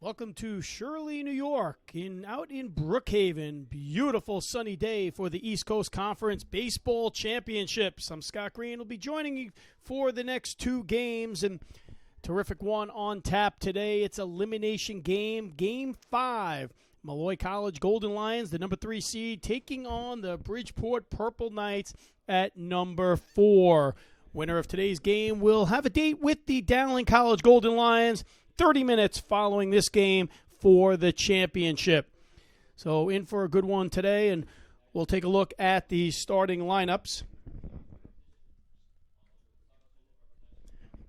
Welcome to Shirley, New York, out in Brookhaven. Beautiful sunny day for the East Coast Conference Baseball Championships. I'm Scott Green. Will be joining you for the next two games, and terrific one on tap today. It's elimination game, Game 5. Molloy College Golden Lions, the number 3 seed, taking on the Bridgeport Purple Knights at number 4. Winner of today's game will have a date with the Dowling College Golden Lions 30 minutes following this game for the championship. So in for a good one today, and we'll take a look at the starting lineups.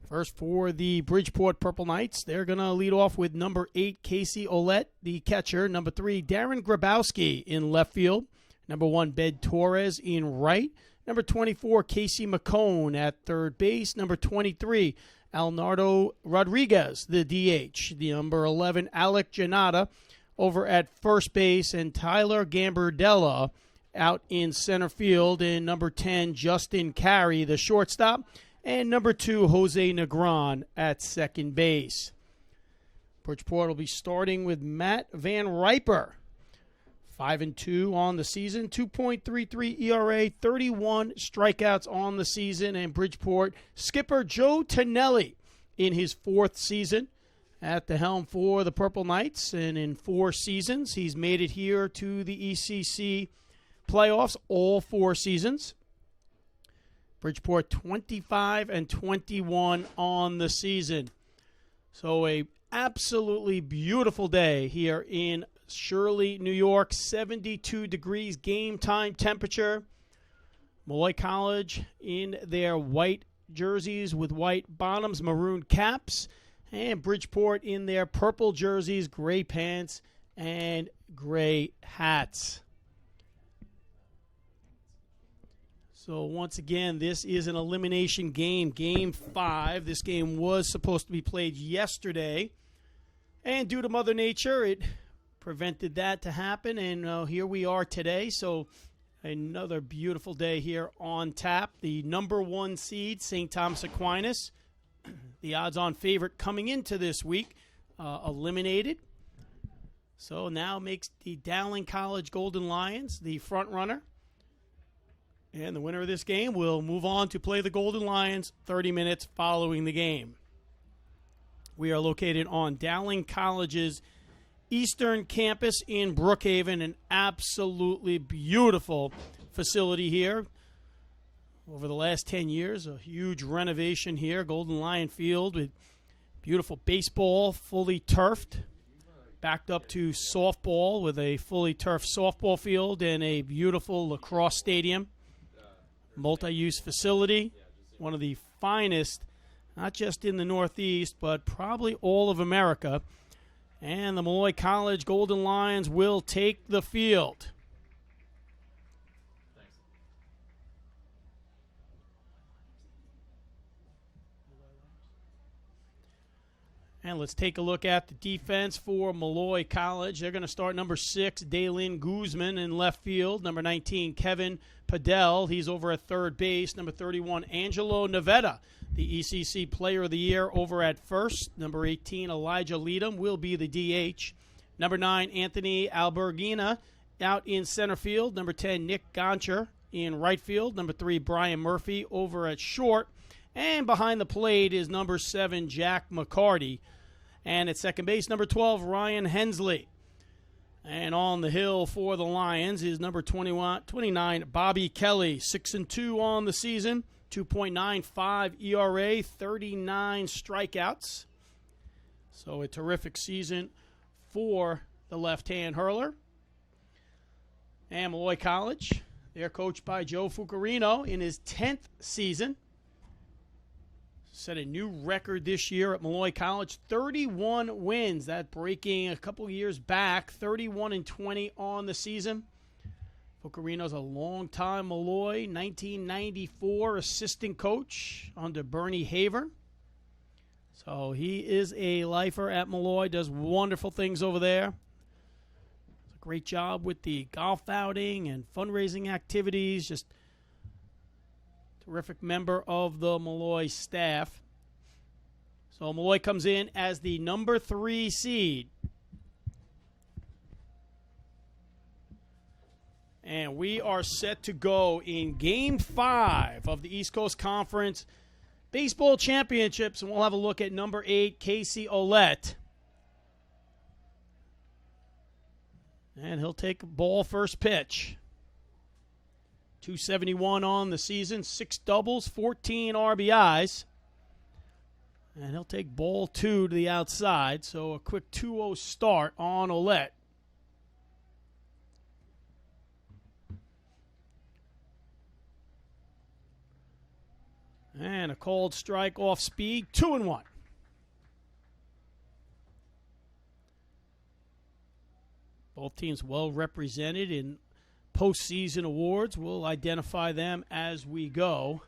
First for the Bridgeport Purple Knights, they're going to lead off with number 8, Casey Olette, the catcher. Number 3, Darren Grabowski in left field. Number 1, Bed Torres in right. Number 24, Casey McCone at third base. Number 23, Alnardo Rodriguez, the DH. The number 11, Alec Janata over at first base. And Tyler Gambardella out in center field. And number 10, Justin Carey, the shortstop. And number 2, Jose Negron at second base. Bridgeport will be starting with Matt Van Riper. 5-2 on the season, 2.33 ERA, 31 strikeouts on the season. And Bridgeport skipper Joe Tonelli in his 4th season at the helm for the Purple Knights. And in 4 seasons, he's made it here to the ECC playoffs all 4 seasons. Bridgeport 25-21 on the season. So a absolutely beautiful day here in Shirley, New York. 72 degrees game time temperature. Molloy College in their white jerseys with white bottoms, maroon caps. And Bridgeport in their purple jerseys, gray pants, and gray hats. So once again, this is an elimination game, Game 5. This game was supposed to be played yesterday. And due to Mother Nature, it prevented that to happen. And here we are today. So another beautiful day here on tap. The number 1 seed, St. Thomas Aquinas, the odds-on favorite coming into this week, eliminated. So now makes the Dowling College Golden Lions the front runner. And the winner of this game will move on to play the Golden Lions 30 minutes following the game. We are located on Dowling College's Eastern Campus in Brookhaven, an absolutely beautiful facility here. Over the last 10 years, a huge renovation here. Golden Lion Field with beautiful baseball, fully turfed, backed up to softball with a fully turfed softball field and a beautiful lacrosse stadium. Multi-use facility, one of the finest, not just in the Northeast, but probably all of America. And the Molloy College Golden Lions will take the field. And let's take a look at the defense for Molloy College. They're going to start number 6, Dalen Guzman in left field. Number 19, Kevin Padel. He's over at third base. Number 31, Angelo Navetta, the ECC Player of the Year, over at first. Number 18, Elijah Leadham will be the DH. Number 9, Anthony Albergina out in center field. Number 10, Nick Goncher in right field. Number 3, Brian Murphy over at short. And behind the plate is number 7, Jack McCarty. And at second base, number 12, Ryan Hensley. And on the hill for the Lions is number 29, Bobby Kelly. 6-2 on the season, 2.95 ERA, 39 strikeouts. So a terrific season for the left-hand hurler. And Molloy College, they're coached by Joe Fucarino in his 10th season. Set a new record this year at Molloy College, 31 wins. That breaking a couple years back, 31-20 on the season. Fucarino's a long-time Molloy, 1994 assistant coach under Bernie Haver. So he is a lifer at Molloy, does wonderful things over there. Does a great job with the golf outing and fundraising activities, just terrific member of the Molloy staff. So Molloy comes in as the number 3 seed. And we are set to go in Game 5 of the East Coast Conference Baseball Championships. And we'll have a look at number 8, Casey Ouellette. And he'll take ball first pitch. 271 on the season, 6 doubles, 14 RBIs. And he'll take ball 2 to the outside. So a quick 2-0 start on Ouellette. And a called strike off speed, 2-1. Both teams well represented in postseason awards. We'll identify them as we go.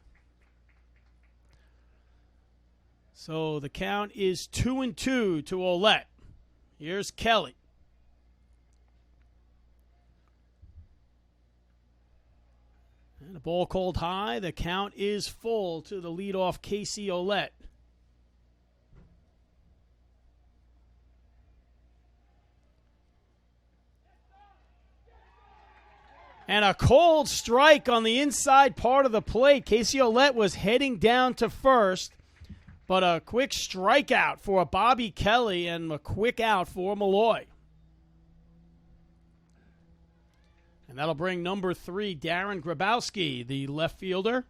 So the count is 2-2 to Ouellette. Here's Kelly. And a ball called high. The count is full to the leadoff Casey Ouellette. And a cold strike on the inside part of the plate. Casey Ouellette was heading down to first, but a quick strikeout for Bobby Kelly and a quick out for Molloy. And that'll bring number 3, Darren Grabowski, the left fielder,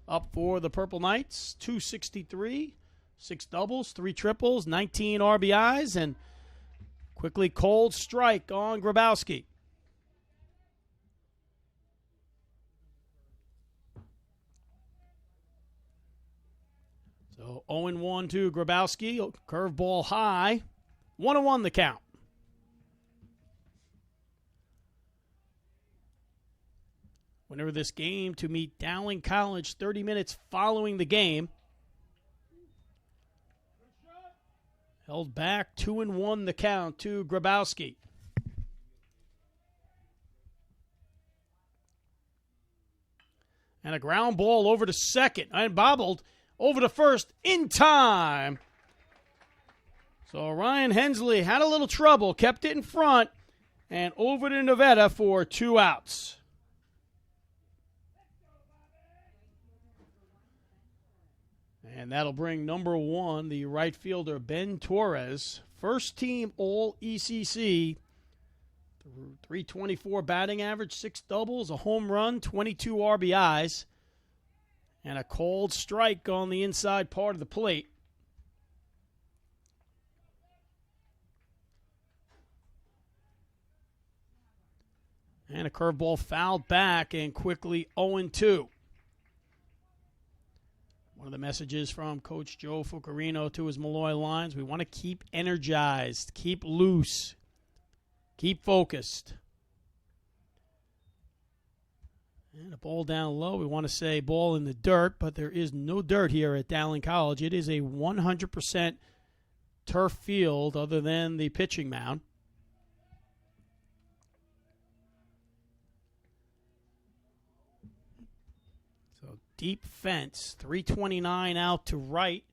up for the Purple Knights. 263, 6 doubles, 3 triples, 19 RBIs, and quickly cold strike on Grabowski. So 0-1 to Grabowski. Curveball high. 1-1 the count. Winner of this game to meet Dowling College 30 minutes following the game. Held back 2-1 the count to Grabowski. And a ground ball over to second. And bobbled over to first in time. So Ryan Hensley had a little trouble, kept it in front, and over to Nevada for 2 outs. And that'll bring number 1, the right fielder, Ben Torres. First team All-ECC. 324 batting average, 6 doubles, a home run, 22 RBIs. And a cold strike on the inside part of the plate. And a curveball fouled back and quickly 0-2. One of the messages from Coach Joe Fucarino to his Molloy lines, we want to keep energized, keep loose, keep focused. And a ball down low. We want to say ball in the dirt, but there is no dirt here at Dowling College. It is a 100% turf field other than the pitching mound. So deep fence, 329 out to right,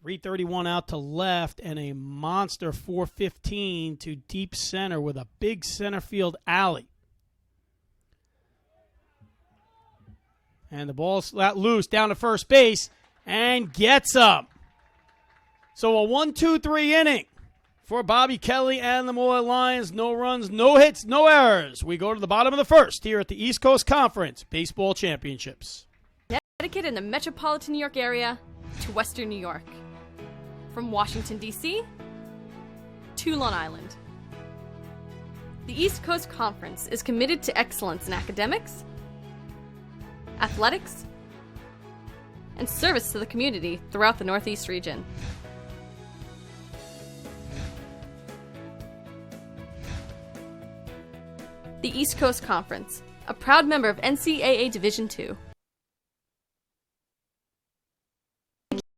331 out to left, and a monster 415 to deep center with a big center field alley. And the ball's let loose down to first base and gets up. So a 1-2-3 inning for Bobby Kelly and the Molloy Lions. No runs, no hits, no errors. We go to the bottom of the first here at the East Coast Conference Baseball Championships. Connecticut and the metropolitan New York area to Western New York. From Washington, D.C. to Long Island. The East Coast Conference is committed to excellence in academics, athletics, and service to the community throughout the Northeast region. The East Coast Conference, a proud member of NCAA Division II.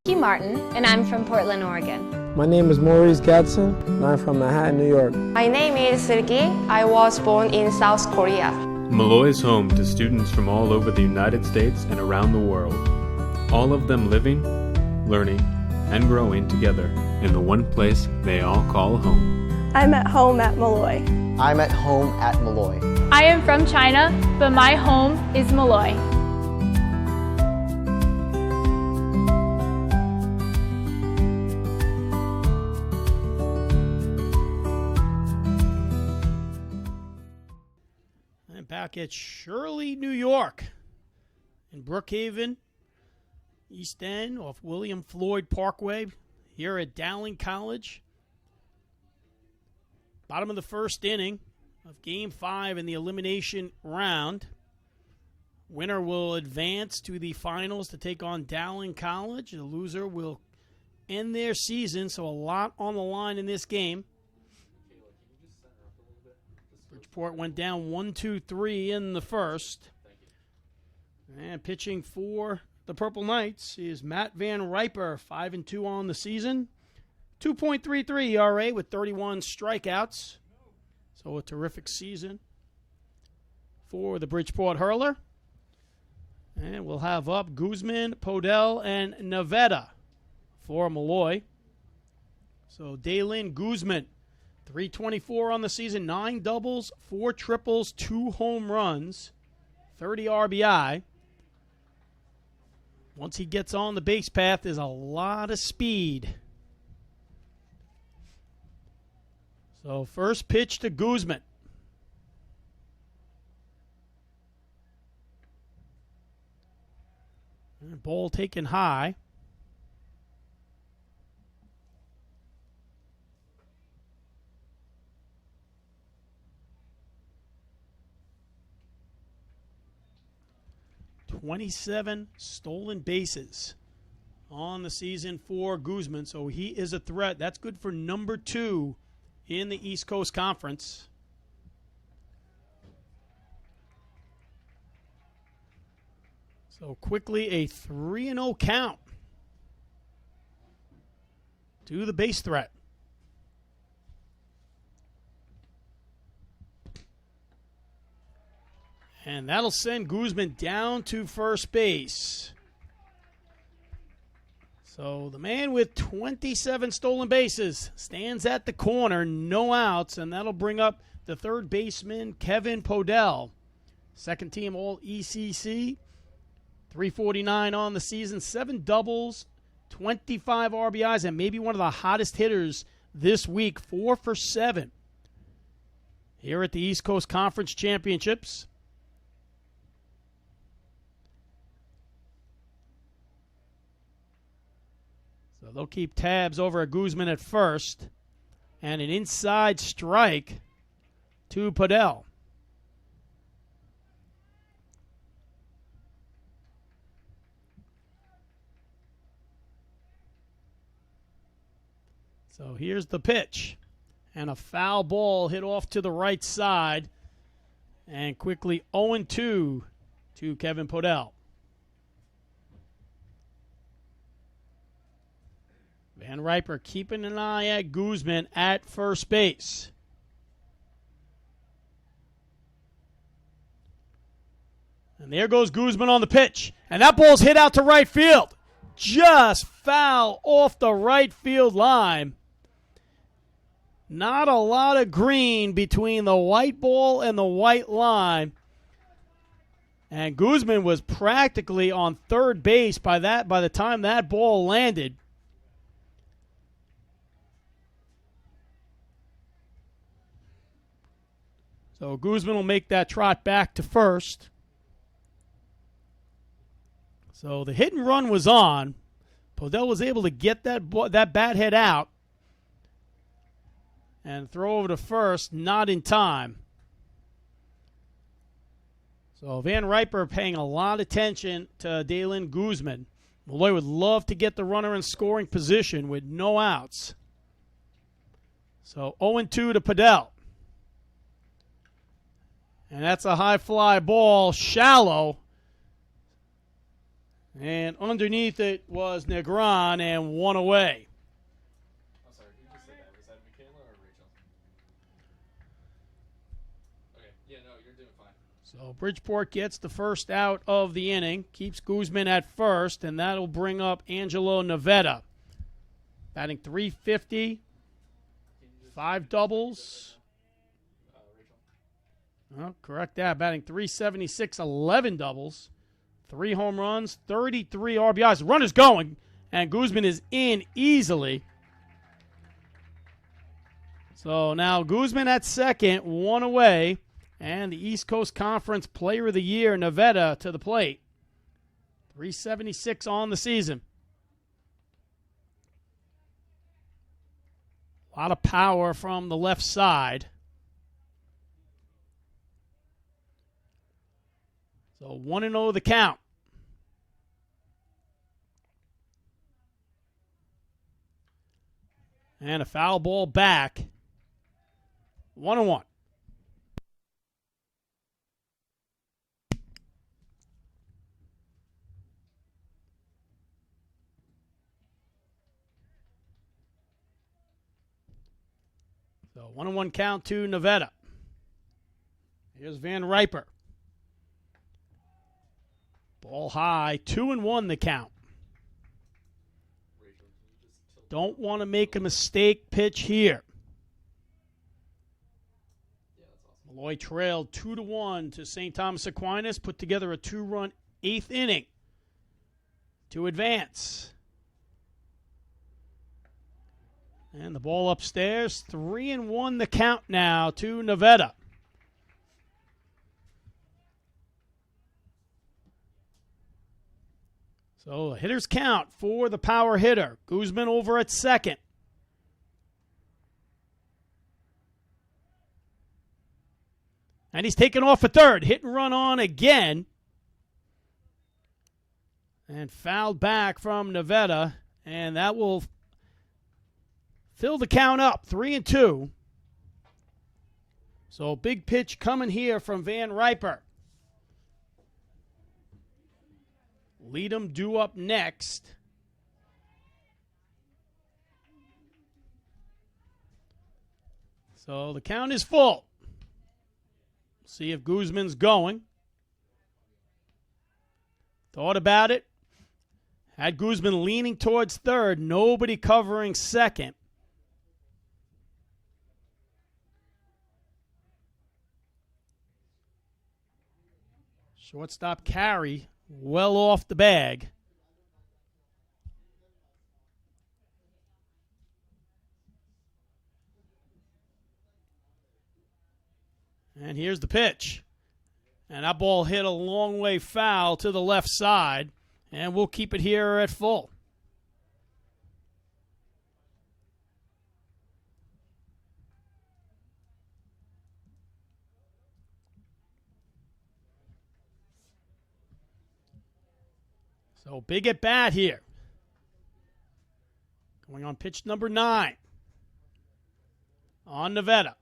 I'm Martin, and I'm from Portland, Oregon. My name is Maurice Gadsden, and I'm from Manhattan, New York. My name is Sergey. I was born in South Korea. Molloy is home to students from all over the United States and around the world, all of them living, learning, and growing together in the one place they all call home. I'm at home at Molloy. I'm at home at Molloy. I am from China, but my home is Molloy. And back at Shirley, New York, in Brookhaven, East End, off William Floyd Parkway, here at Dowling College. Bottom of the first inning of Game 5 in the elimination round. Winner will advance to the finals to take on Dowling College. The loser will end their season, so a lot on the line in this game. Bridgeport went down 1-2-3 in the first. And pitching for the Purple Knights is Matt Van Riper, 5-2 on the season. 2.33 ERA with 31 strikeouts. So a terrific season for the Bridgeport hurler. And we'll have up Guzman, Podell, and Nevada for Molloy. So Daylin Guzman, 324 on the season, 9 doubles, 4 triples, 2 home runs, 30 RBI. Once he gets on the base path, there's a lot of speed. So first pitch to Guzman. And ball taken high. "27 stolen bases on the season for Guzman, so he is a threat. That's good for number 2 in the East Coast Conference. So quickly a 3-0 count to the base threat. And that'll send Guzman down to first base. So the man with 27 stolen bases stands at the corner, no outs, and that'll bring up the third baseman, Kevin Podell. Second team all ECC, 349 on the season, 7 doubles, 25 RBIs, and maybe one of the hottest hitters this week, 4 for 7 here at the East Coast Conference Championships. So they'll keep tabs over at Guzman at first. And an inside strike to Podell. So here's the pitch. And a foul ball hit off to the right side. And quickly 0-2 to Kevin Podell. Van Riper keeping an eye at Guzman at first base. And there goes Guzman on the pitch. And that ball's hit out to right field. Just foul off the right field line. Not a lot of green between the white ball and the white line. And Guzman was practically on third base by the time that ball landed. So Guzman will make that trot back to first. So the hit and run was on. Podell was able to get that bat head out and throw over to first, not in time. So Van Riper paying a lot of attention to Daylin Guzman. Molloy would love to get the runner in scoring position with no outs. So 0-2 to Podell. And that's a high fly ball, shallow. And underneath it was Negron and one away. I'm sorry, who just said that? Was that Michaela or Rachel? Okay, yeah, no, you're doing fine. So Bridgeport gets the first out of the inning, keeps Guzman at first, and that'll bring up Angelo Nevada. Batting .350, 5 doubles. Well, correct that. Batting .376, 11 doubles, 3 home runs, 33 RBIs. The runner's going, and Guzman is in easily. So now Guzman at second, 1 away, and the East Coast Conference Player of the Year, Nevada, to the plate. .376 on the season. A lot of power from the left side. So 1-0 the count. And a foul ball back. 1-1. So 1-1 count to Nevada. Here's Van Riper. Ball high, 2-1 the count. Don't want to make a mistake pitch here. Molloy trailed 2-1 to St. Thomas Aquinas, put together a 2-run 8th inning to advance. And the ball upstairs, 3-1 the count now to Nevada. So a hitter's count for the power hitter. Guzman over at second. And he's taken off at third. Hit and run on again. And fouled back from Nevada. And that will fill the count up, 3-2. So big pitch coming here from Van Riper. Leadham due up next. So the count is full. See if Guzman's going. Thought about it. Had Guzman leaning towards third. Nobody covering second. Shortstop carry well off the bag. And here's the pitch. And that ball hit a long way foul to the left side. And we'll keep it here at full. So big at bat here. Going on pitch number 9 on Nevada.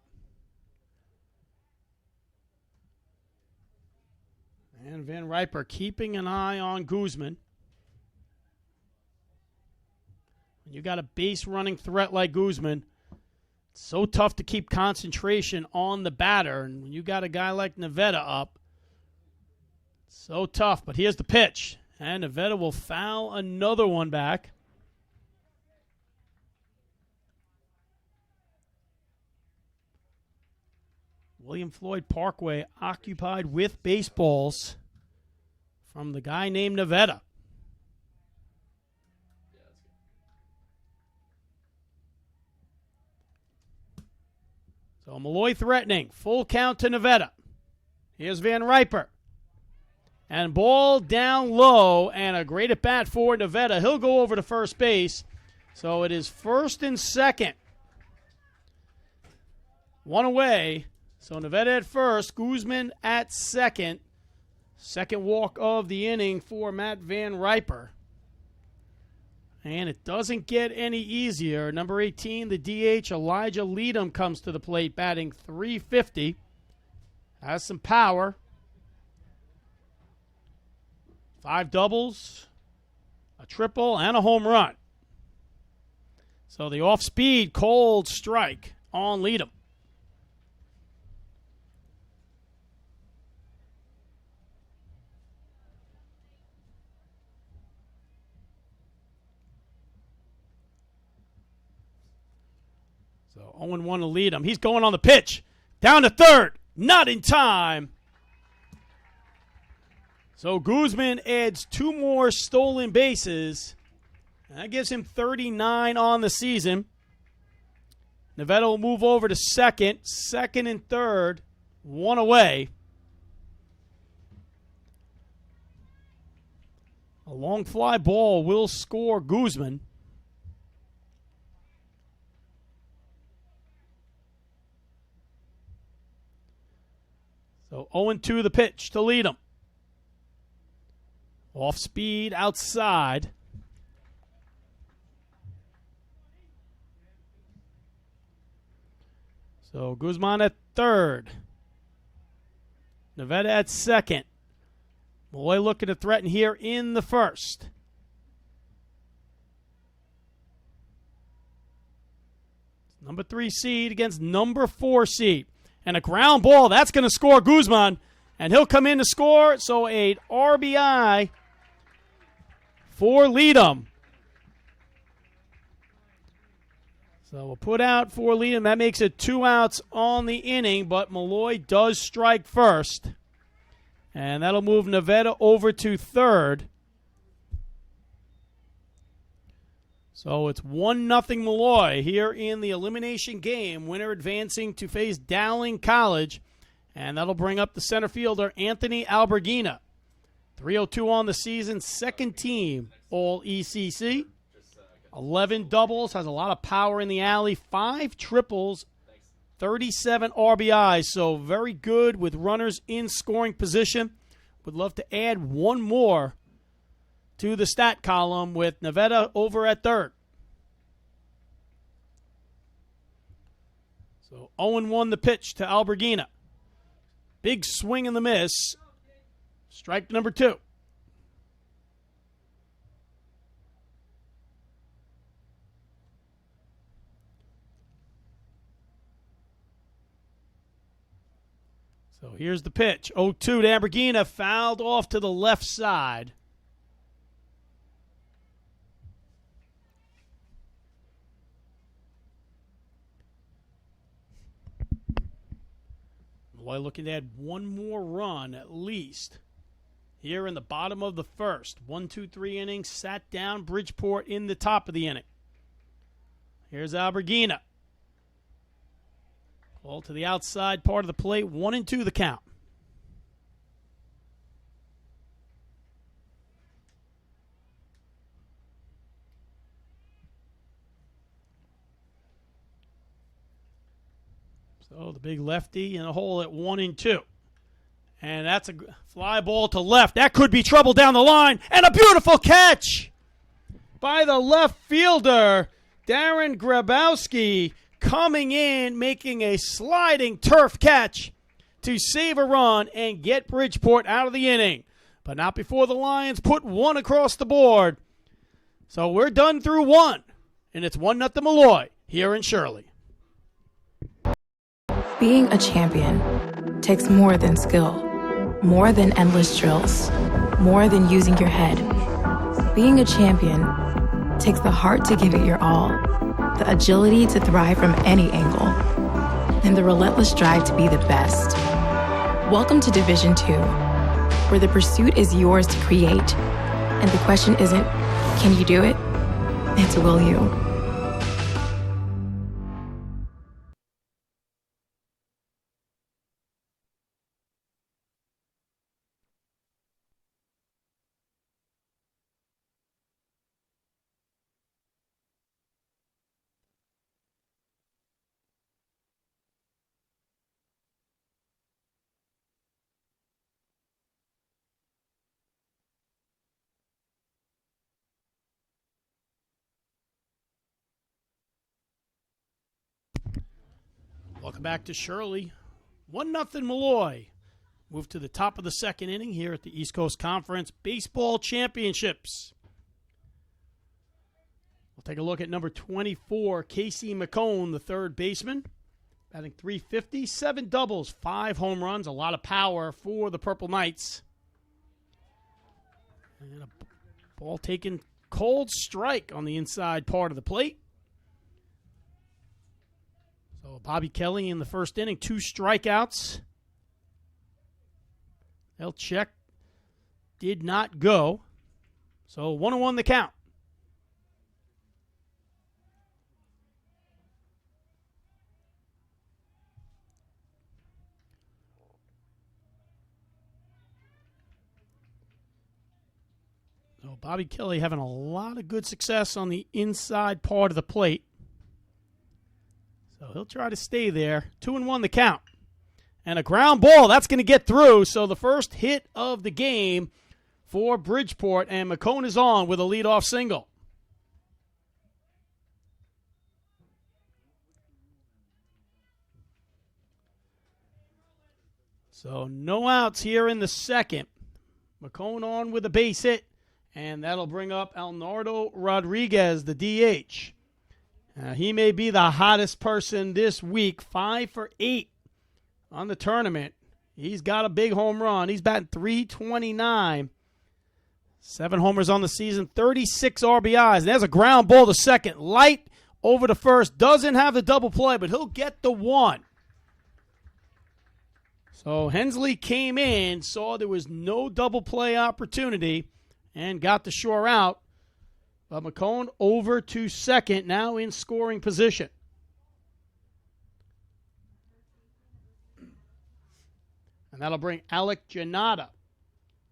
And Van Riper keeping an eye on Guzman. When you got a base running threat like Guzman, it's so tough to keep concentration on the batter. And when you got a guy like Nevada up, so tough. But here's the pitch. And Nevada will foul another one back. William Floyd Parkway occupied with baseballs from the guy named Nevada. So Molloy threatening. Full count to Nevada. Here's Van Riper. And ball down low, and a great at-bat for Nevada. He'll go over to first base. So it is first and second. One away. So Nevada at first, Guzman at second. Second walk of the inning for Matt Van Riper. And it doesn't get any easier. Number 18, the DH, Elijah Leadham, comes to the plate, batting .350. Has some power. 5 doubles, a triple, and a home run. So the off-speed cold strike on Leadham. So 0-1 to Leadham. He's going on the pitch. Down to third. Not in time. So Guzman adds 2 more stolen bases. And that gives him 39 on the season. Nevada will move over to second. Second and third. 1 away. A long fly ball will score Guzman. So 0-2 the pitch to lead him. Off speed outside. So Guzman at third. Nevada at second. Molloy looking to threaten here in the first. Number 3 seed against number 4 seed. And a ground ball, that's going to score Guzman. And he'll come in to score, so a RBI for Leadham. So we'll put out for Leadham. That makes it 2 outs on the inning, but Molloy does strike first. And that'll move Nevada over to third. So it's 1-0 Molloy here in the elimination game. Winner advancing to face Dowling College. And that'll bring up the center fielder, Anthony Alberghina. 302 on the season, second team All ECC. 11 doubles, has a lot of power in the alley. 5 triples, 37 RBIs. So very good with runners in scoring position. Would love to add 1 more to the stat column with Nevada over at third. So 0-1 the pitch to Alberghina. Big swing and the miss. Strike number 2. So here's the pitch. 0-2 to Alberghina, fouled off to the left side. Molloy looking to add 1 more run at least. Here in the bottom of the first. 1-2-3 innings. Sat down Bridgeport in the top of the inning. Here's Alberghina. Ball to the outside part of the plate. 1-2 the count. So the big lefty in a hole at 1-2. And that's a fly ball to left. That could be trouble down the line. And a beautiful catch by the left fielder, Darren Grabowski, coming in, making a sliding turf catch to save a run and get Bridgeport out of the inning. But not before the Lions put 1 across the board. So we're done through 1. And it's 1-0 Molloy here in Shirley. Being a champion takes more than skill, more than endless drills, more than using your head. Being a champion takes the heart to give it your all, the agility to thrive from any angle, and the relentless drive to be the best. Welcome to Division 2, where the pursuit is yours to create, and the question isn't, can you do it? It's will you? Welcome back to Shirley. 1-0 Molloy. Move to the top of the second inning here at the East Coast Conference Baseball Championships. We'll take a look at number 24, Casey McCone, the third baseman. Batting .350, 7 doubles, 5 home runs, a lot of power for the Purple Knights. And a ball taken cold strike on the inside part of the plate. So Bobby Kelly in the first inning, 2 strikeouts. They'll check. Did not go. So 1-1 the count. So Bobby Kelly having a lot of good success on the inside part of the plate. So he'll try to stay there. 2-1 the count. And a ground ball, that's going to get through. So the first hit of the game for Bridgeport, and McCone is on with a leadoff single. So no outs here in the second. McCone on with a base hit, and that'll bring up Alnardo Rodriguez, the DH. He may be the hottest person this week, 5 for 8 on the tournament. He's got a big home run. He's batting .329. 7 homers on the season, 36 RBIs. And there's a ground ball to second. Light over to first. Doesn't have the double play, but he'll get the one. So Hensley came in, saw there was no double play opportunity, and got the sure out. But McCone over to second, now in scoring position. And that'll bring Alec Janata.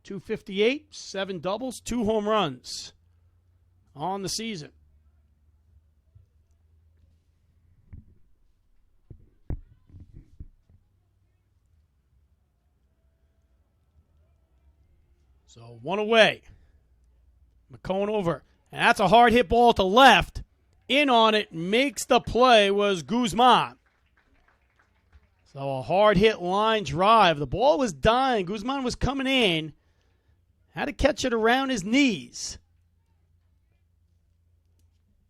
258, 7 doubles, 2 home runs on the season. So 1 away. McCone over. And that's a hard hit ball to left. In on it, makes the play was Guzman. So a hard hit line drive. The ball was dying. Guzman was coming in. Had to catch it around his knees.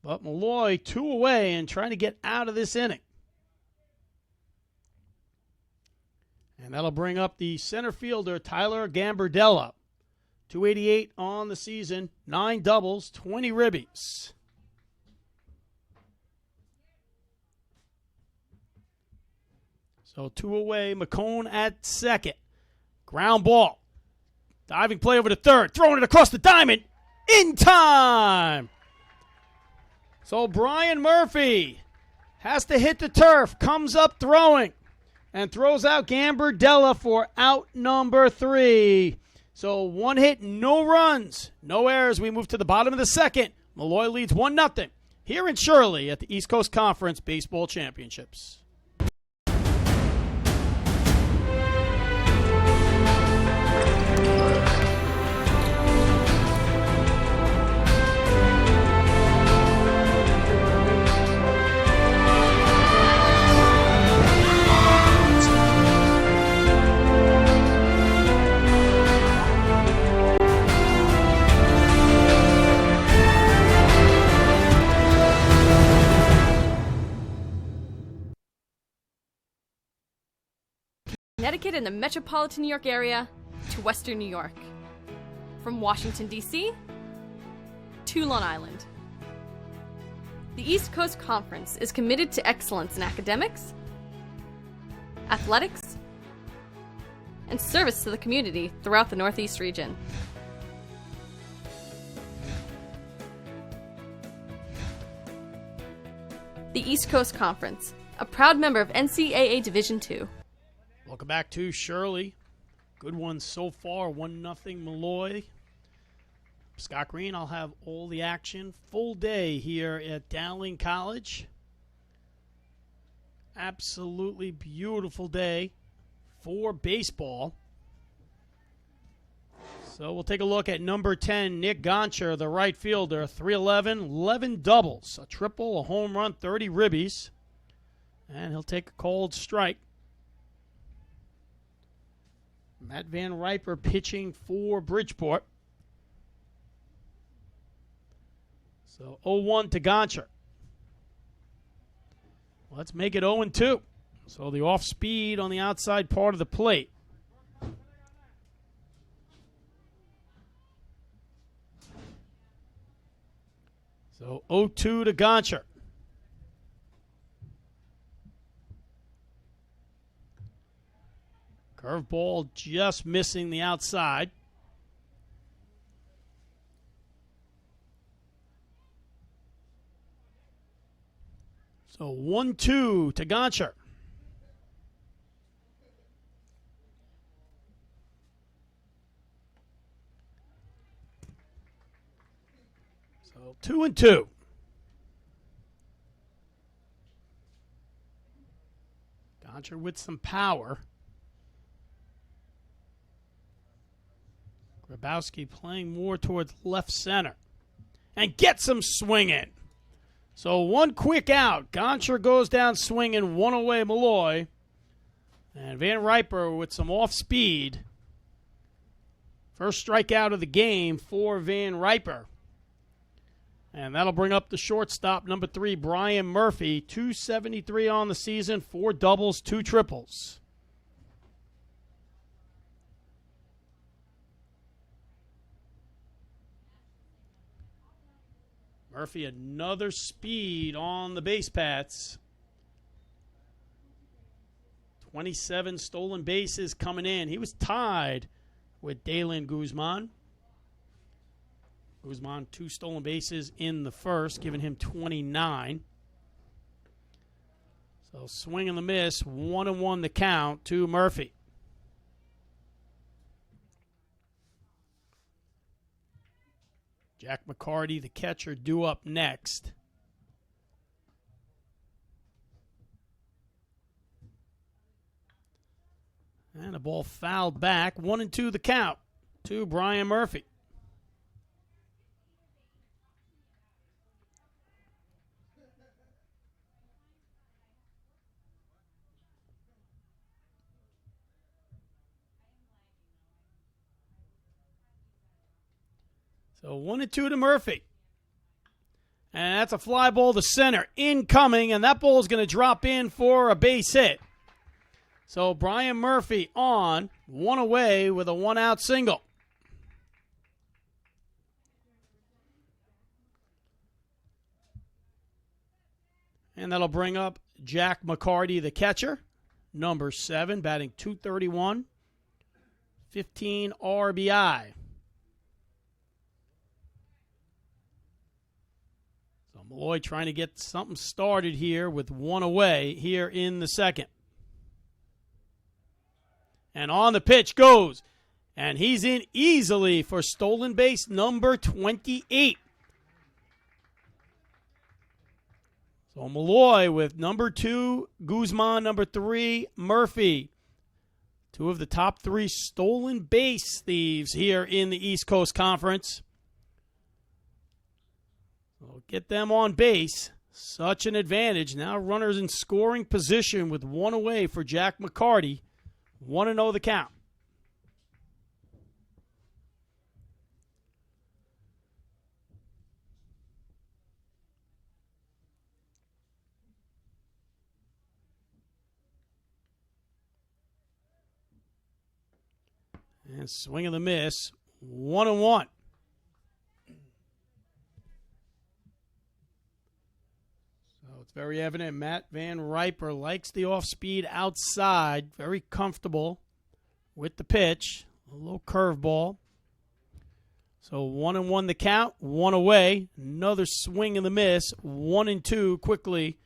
But Molloy 2 away and trying to get out of this inning. And that'll bring up the center fielder, Tyler Gambardella. 288 on the season, 9 doubles, 20 ribbies. So 2 away, McCone at second. Ground ball. Diving play over to third, throwing it across the diamond. In time! So Brian Murphy has to hit the turf, comes up throwing, and throws out Gambardella for out number 3. So 1 hit, no runs, no errors. We move to the bottom of the second. Molloy leads 1-0 here in Shirley at the East Coast Conference Baseball Championships. Connecticut and the metropolitan New York area to Western New York. From Washington, D.C. to Long Island. The East Coast Conference is committed to excellence in academics, athletics, and service to the community throughout the Northeast region. The East Coast Conference, a proud member of NCAA Division II. Welcome back to Shirley. Good one so far, 1-0 Molloy. Scott Green, I'll have all the action. Full day here at Dowling College. Absolutely beautiful day for baseball. So we'll take a look at number 10, Nick Goncher, the right fielder. 311, 11 doubles, a triple, a home run, 30 ribbies. And he'll take a cold strike. Matt Van Riper pitching for Bridgeport. So 0-1 to Goncher. Let's make it 0-2. So the off speed on the outside part of the plate. So 0-2 to Goncher. curveball just missing the outside. So 1-2 to Goncher. So 2-2. Goncher with some power. Grabowski playing more towards left center. And gets him swinging. So one quick out. Goncher goes down swinging, one away Molloy. And Van Riper with some off speed. First strikeout of the game for Van Riper. And that'll bring up the shortstop, number 3, Brian Murphy. 273 on the season, 4 doubles, 2 triples. Murphy, another speed on the base paths. 27 stolen bases coming in. He was tied with Dalen Guzman. Guzman, 2 stolen bases in the first, giving him 29. So swing and the miss, 1-1 the count to Murphy. Jack McCarty, the catcher, due up next. And a ball fouled back. 1-2 the count to Brian Murphy. So 1-2 to Murphy. And that's a fly ball to center. Incoming, and that ball is going to drop in for a base hit. So Brian Murphy on, 1 away with a 1-out single. And that'll bring up Jack McCarty, the catcher, number 7, batting .231, 15 RBI. So Molloy trying to get something started here with 1 away here in the second. And on the pitch goes. And he's in easily for stolen base number 28. So Molloy with number 2, Guzman, number 3, Murphy. 2 of the top 3 stolen base thieves here in the East Coast Conference. So get them on base. Such an advantage. Now runners in scoring position with 1 away for Jack McCarty. 1-0 the count. And swing and the miss, 1-1. So it's very evident Matt Van Riper likes the off-speed outside, very comfortable with the pitch, a little curveball. So 1-1 the count, 1 away, another swing and the miss, 1-2 quickly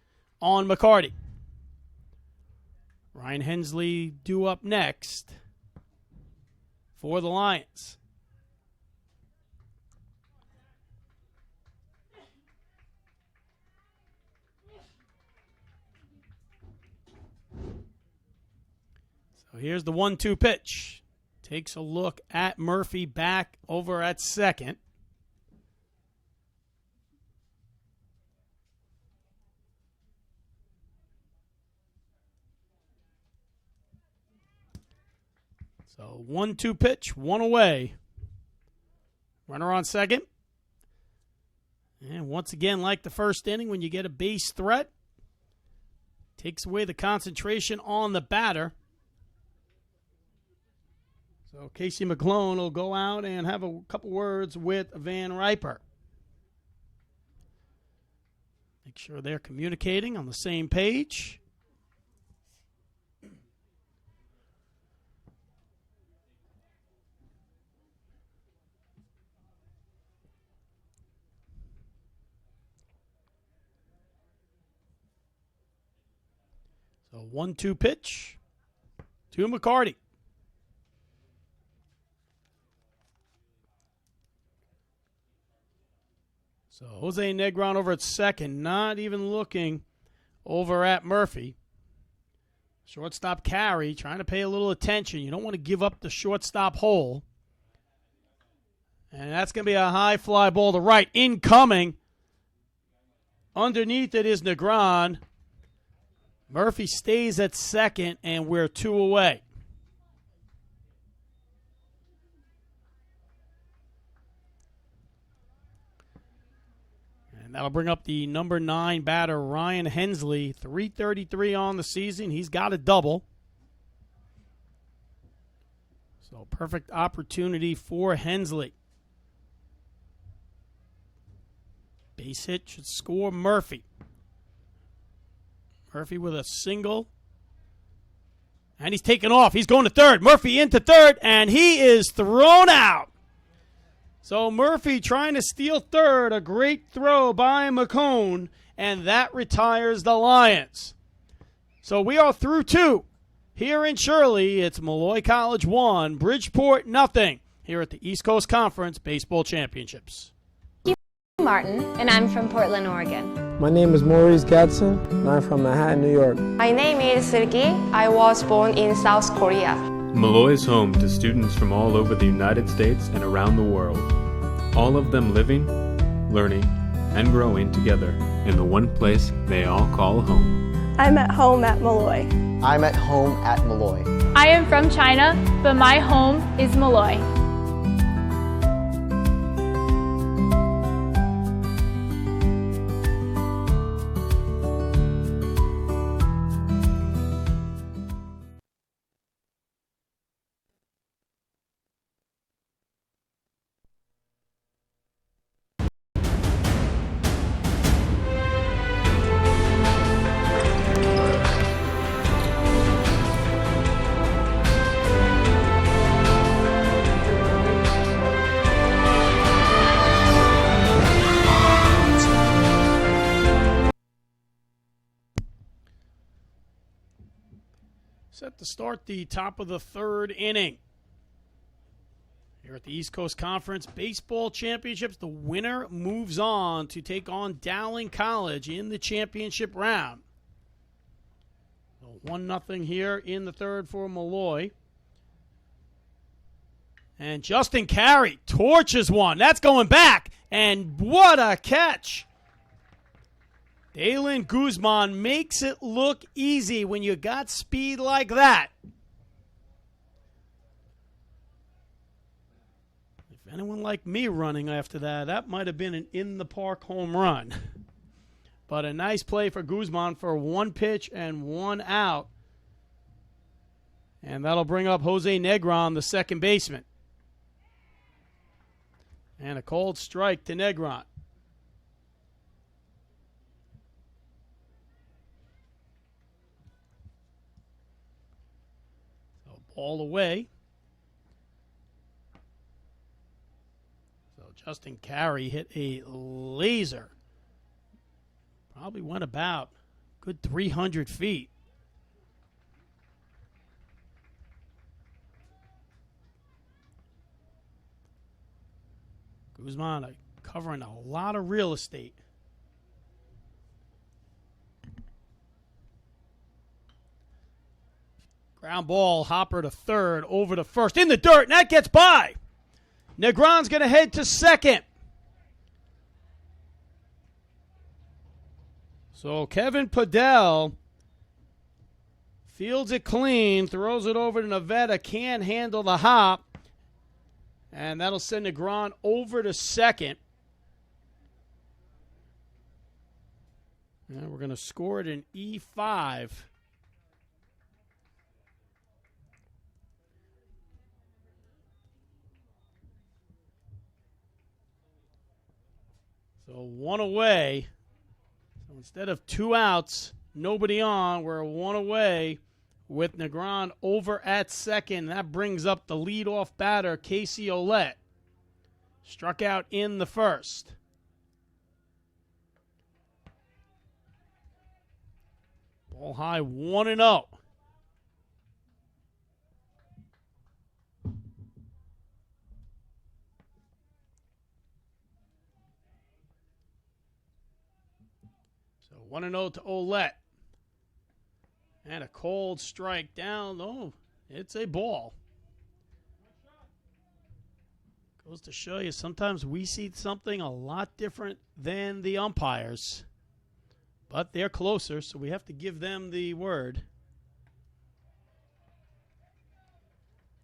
on McCarty. Ryan Hensley due up next for the Lions. So here's the 1-2 pitch. Takes a look at Murphy back over at second. So 1-2 pitch, 1 away. Runner on second. And once again, like the first inning, when you get a base threat, takes away the concentration on the batter. So Casey McClone will go out and have a couple words with Van Riper. Make sure they're communicating on the same page. The 1-2 pitch to McCarty. So Jose Negron over at second, not even looking over at Murphy. Shortstop Carey trying to pay a little attention. You don't want to give up the shortstop hole. And that's going to be a high fly ball to right. Incoming. Underneath it is Negron. Murphy stays at second, and we're 2 away. And that'll bring up the number 9 batter, Ryan Hensley. 333 on the season. He's got a double. So perfect opportunity for Hensley. Base hit should score Murphy. Murphy with a single. And he's taken off. He's going to third. Murphy into third, and he is thrown out. So Murphy trying to steal third. A great throw by McCone, and that retires the Lions. So we are through 2. Here in Shirley, it's Molloy College 1, Bridgeport nothing. Here at the East Coast Conference Baseball Championships. Martin, and I'm from Portland, Oregon. My name is Maurice Gadsden, and I'm from Manhattan, New York. My name is Sergey. I was born in South Korea. Molloy is home to students from all over the United States and around the world. All of them living, learning, and growing together in the one place they all call home. I'm at home at Molloy. I'm at home at Molloy. I am from China, but my home is Molloy. Set to start the top of the 3rd inning. Here at the East Coast Conference Baseball Championships, the winner moves on to take on Dowling College in the championship round. 1-0 here in the 3rd for Molloy. And Justin Carey torches one. That's going back. And what a catch. Dalen Guzman makes it look easy when you got speed like that. If anyone like me running after that, that might have been an in-the-park home run. But a nice play for Guzman for 1 pitch and 1 out. And that'll bring up Jose Negron, the second baseman. And a cold strike to Negron. All away. So Justin Carey hit a laser. Probably went about good 300 feet. Guzman covering a lot of real estate. Ground ball, Hopper to third, over to first, in the dirt, and that gets by. Negron's going to head to second. So Kevin Padell fields it clean, throws it over to Nevada, can't handle the hop, and that'll send Negron over to second. And we're going to score it in E5. So 1 away. So instead of 2 outs, nobody on, we're 1 away with Negron over at second. That brings up the leadoff batter, Casey Olette. Struck out in the first. Ball high, 1-0. So 1-0 to Ouellette. And a cold strike down. Oh, it's a ball. Goes to show you, sometimes we see something a lot different than the umpires. But they're closer, so we have to give them the word.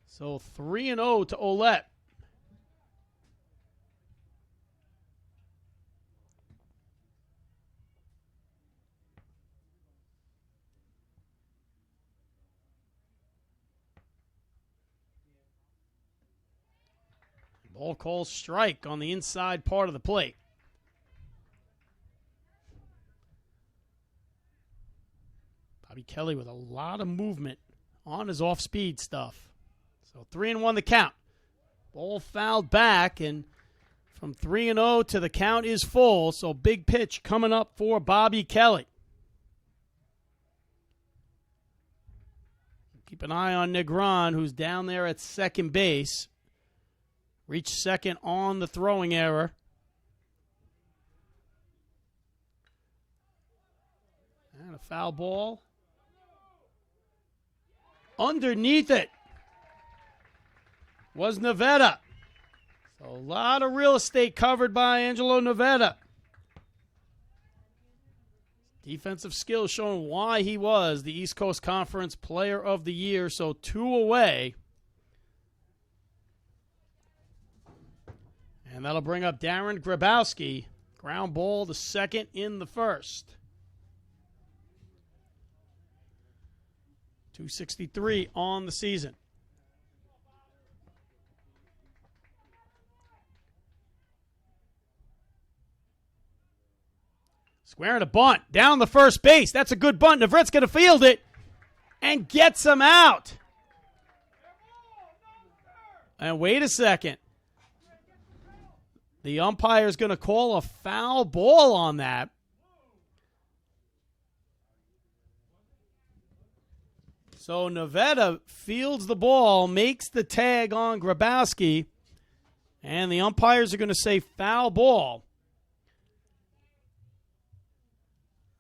So 3-0 to Ouellette. Ball calls strike on the inside part of the plate. Bobby Kelly with a lot of movement on his off-speed stuff. So 3-1 the count. Ball fouled back, and from 3-0 to the count is full. So big pitch coming up for Bobby Kelly. Keep an eye on Negron, who's down there at second base. Reached second on the throwing error. And a foul ball. Underneath it was Nevada. So a lot of real estate covered by Angelo Nevada. Defensive skills showing why he was the East Coast Conference Player of the Year. So 2 away. And that'll bring up Darren Grabowski. Ground ball to second in the first. 263 on the season. Squaring a bunt down the first base. That's a good bunt. Navret's going to field it and gets him out. And wait a second. The umpire's going to call a foul ball on that. So Nevada fields the ball, makes the tag on Grabowski, and the umpires are going to say foul ball.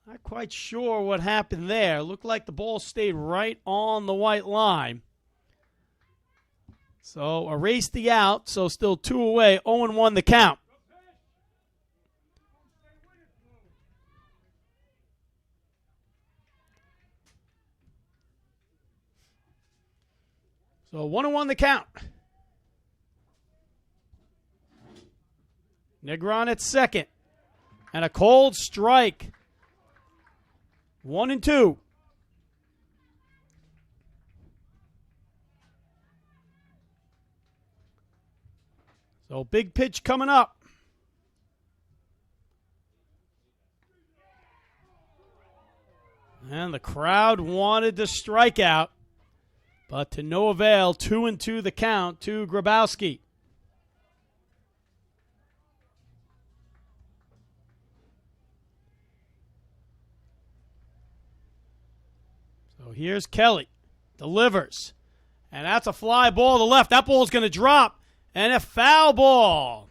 Not quite sure what happened there. Looked like the ball stayed right on the white line. So erase the out, so still 2 away, 0-1 the count. So 1-1 the count. Negron at second. And a cold strike. 1-2. So big pitch coming up. And the crowd wanted to strike out, but to no avail. 2-2 the count to Grabowski. So here's Kelly. Delivers. And that's a fly ball to left. That ball's going to drop. And a foul ball.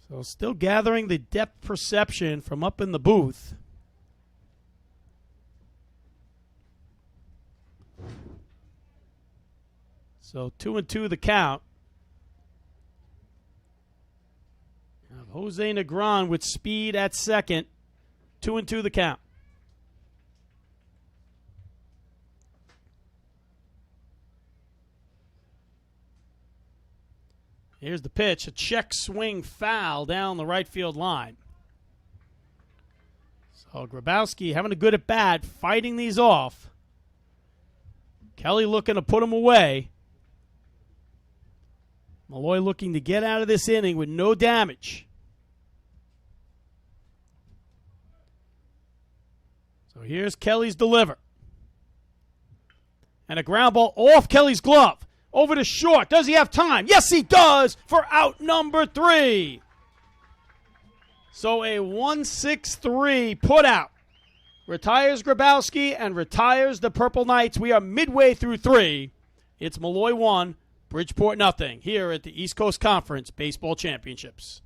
So still gathering the depth perception from up in the booth. So 2-2 the count. Now Jose Negron with speed at second. 2-2 the count. Here's the pitch, a check swing foul down the right field line. So Grabowski having a good at bat, fighting these off. Kelly looking to put him away. Molloy looking to get out of this inning with no damage. So here's Kelly's deliver. And a ground ball off Kelly's glove. Over to short. Does he have time? Yes, he does for out number 3. So a 1-6-3 put out. Retires Grabowski and retires the Purple Knights. We are midway through 3. It's Molloy 1, Bridgeport nothing here at the East Coast Conference Baseball Championships.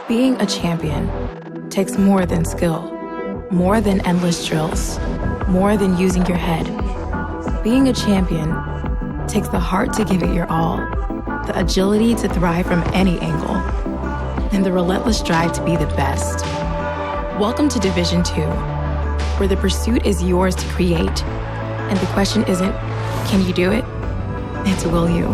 Being a champion takes more than skill, more than endless drills, more than using your head. Being a champion takes the heart to give it your all, the agility to thrive from any angle, and the relentless drive to be the best. Welcome to Division 2, where the pursuit is yours to create, and the question isn't, can you do it? It's will you?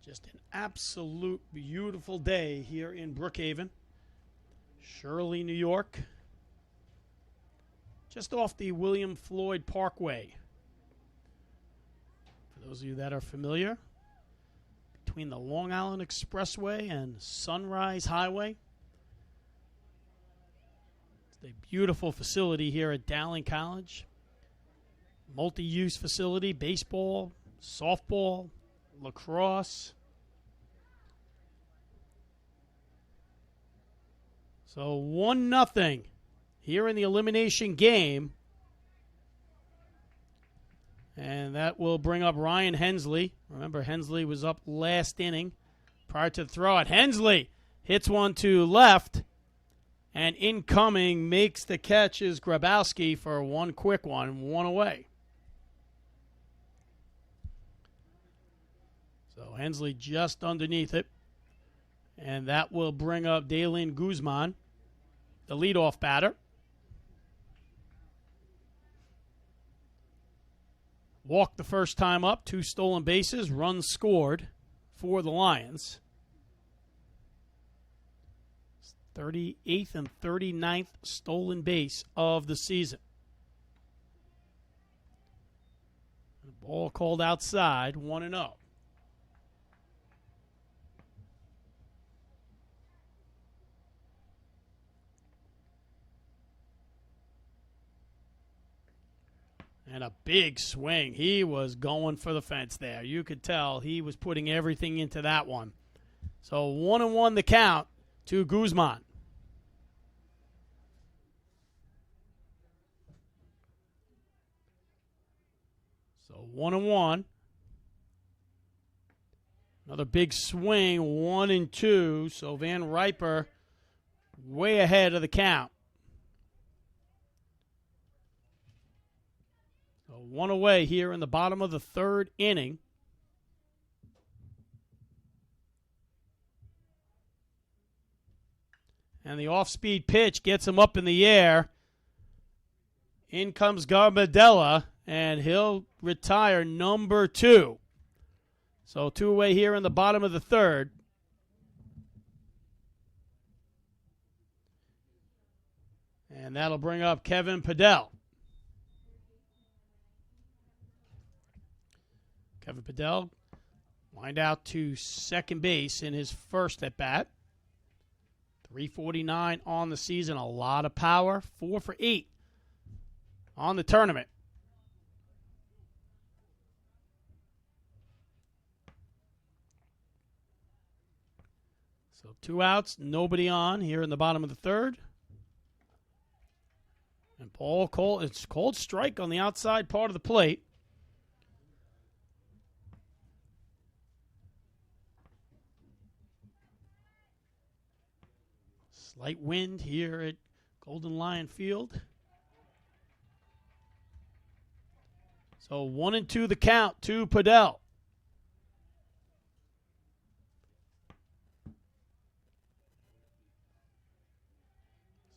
Just an absolute beautiful day here in Brookhaven, Shirley, New York. Just off the William Floyd Parkway. For those of you that are familiar, between the Long Island Expressway and Sunrise Highway. It's a beautiful facility here at Dowling College. Multi-use facility, baseball, softball, lacrosse. So 1-0 here in the elimination game. And that will bring up Ryan Hensley. Remember, Hensley was up last inning prior to the throw-out. Hensley hits one to left, and incoming makes the catch is Grabowski for one quick one away. So Hensley just underneath it. And that will bring up Daylin Guzman, the leadoff batter. Walked the first time up, 2 stolen bases, runs scored for the Lions. 38th and 39th stolen base of the season. The ball called outside, 1-0. And a big swing. He was going for the fence there. You could tell he was putting everything into that one. So 1-1 the count to Guzman. So 1-1. Another big swing, 1-2. So Van Riper way ahead of the count. So 1 away here in the bottom of the 3rd inning. And the off-speed pitch gets him up in the air. In comes Garbadella, and he'll retire number 2. So 2 away here in the bottom of the 3rd. And that'll bring up Kevin Padel. Kevin Padel lined out to second base in his first at-bat. 349 on the season, a lot of power. 4 for 8 on the tournament. So 2 outs, nobody on here in the bottom of the 3rd. And ball called, it's called strike on the outside part of the plate. Slight wind here at Golden Lion Field. So 1-2 the count to Padel.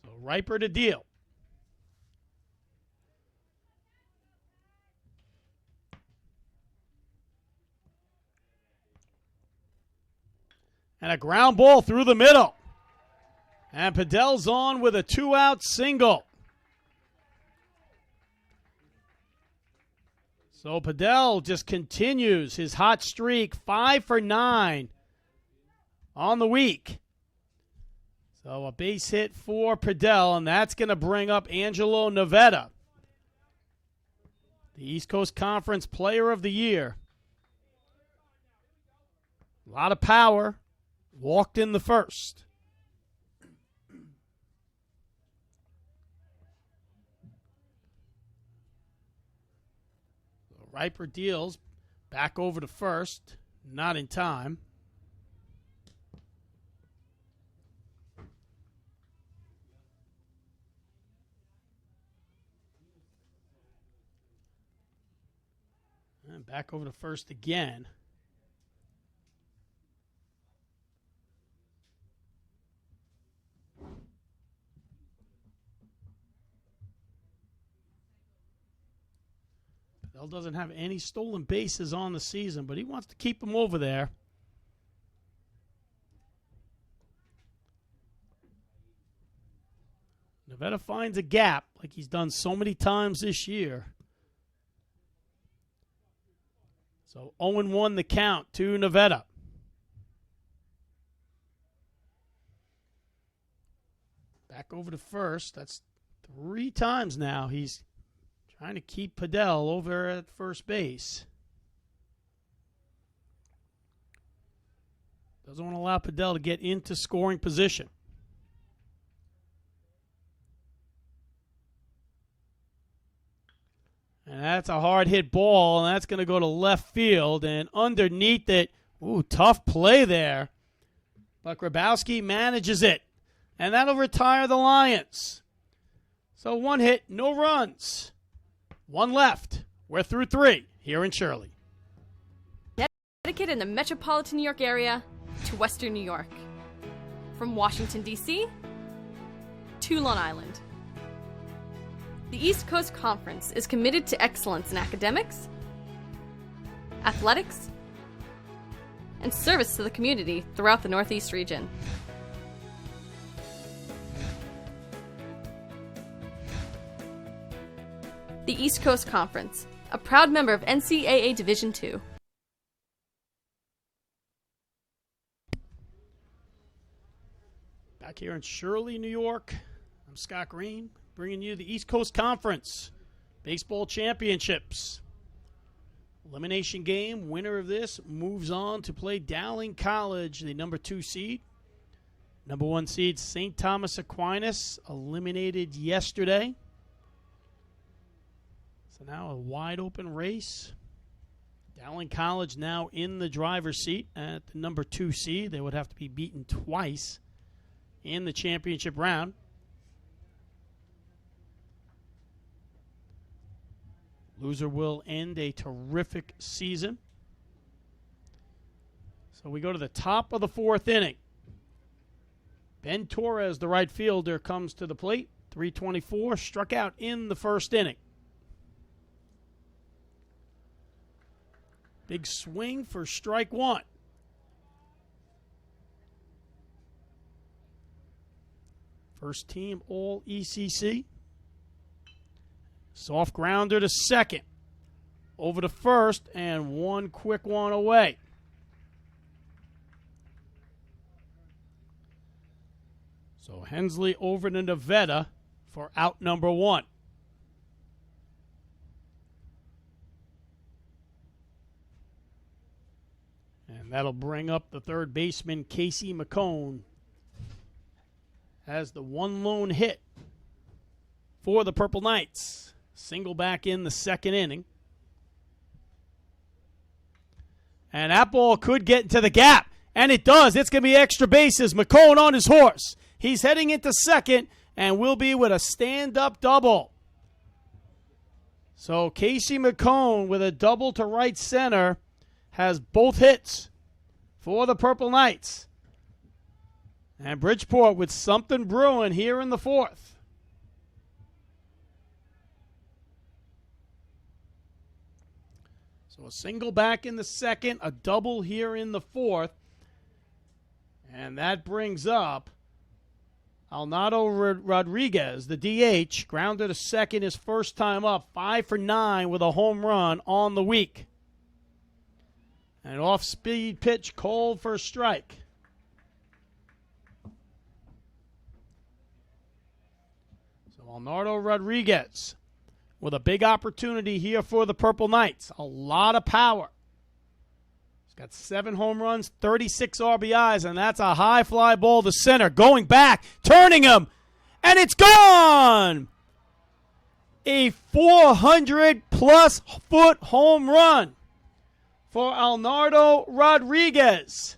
So Riper to deal. And a ground ball through the middle. And Padel's on with a 2-out single. So Padel just continues his hot streak, 5 for 9 on the week. So a base hit for Padel, and that's going to bring up Angelo Navetta. the East Coast Conference Player of the Year. A lot of power. Walked in the first. Riper deals back over to first. Not in time. And back over to first again. Bell doesn't have any stolen bases on the season, but he wants to keep them over there. Nevada finds a gap like he's done so many times this year. So 0-1 the count to Nevada. Back over to first. That's 3 times now he's trying to keep Padel over at first base. Doesn't want to allow Padel to get into scoring position. And that's a hard hit ball, and that's going to go to left field. And underneath it, ooh, tough play there. But Grabowski manages it. And that'll retire the Lions. So 1 hit, no runs. 1 left. We're through 3 here in Shirley. Connecticut and the metropolitan New York area to Western New York. From Washington, D.C. to Long Island. The East Coast Conference is committed to excellence in academics, athletics, and service to the community throughout the Northeast region. The East Coast Conference, a proud member of NCAA Division II. Back here in Shirley, New York, I'm Scott Green, bringing you the East Coast Conference Baseball Championships. Elimination game, winner of this moves on to play Dowling College, the number 2 seed. Number 1 seed, St. Thomas Aquinas, eliminated yesterday. So now a wide open race. Dowling College now in the driver's seat at the number 2 seed. They would have to be beaten twice in the championship round. Loser will end a terrific season. So we go to the top of the 4th inning. Ben Torres, the right fielder, comes to the plate. 324, struck out in the 1st inning. Big swing for strike 1. First team all ECC. Soft grounder to second. Over to first, and 1 quick one away. So Hensley over to Nevada for out number 1. And that'll bring up the third baseman, Casey McCone, has the 1 lone hit for the Purple Knights. Single back in the 2nd inning. And that ball could get into the gap. And it does. It's going to be extra bases. McCone on his horse. He's heading into second and will be with a stand-up double. So Casey McCone with a double to right center has both hits for the Purple Knights. And Bridgeport with something brewing here in the 4th. So a single back in the 2nd, a double here in the 4th. And that brings up Alnado Rodriguez, the DH, grounded to second his first time up, 5 for 9 with a home run on the week. An off-speed pitch called for a strike. So Alnado Rodriguez with a big opportunity here for the Purple Knights. A lot of power. He's got 7 home runs, 36 RBIs, and that's a high fly ball to center. Going back, turning him, and it's gone! A 400-plus foot home run for Alnardo Rodriguez.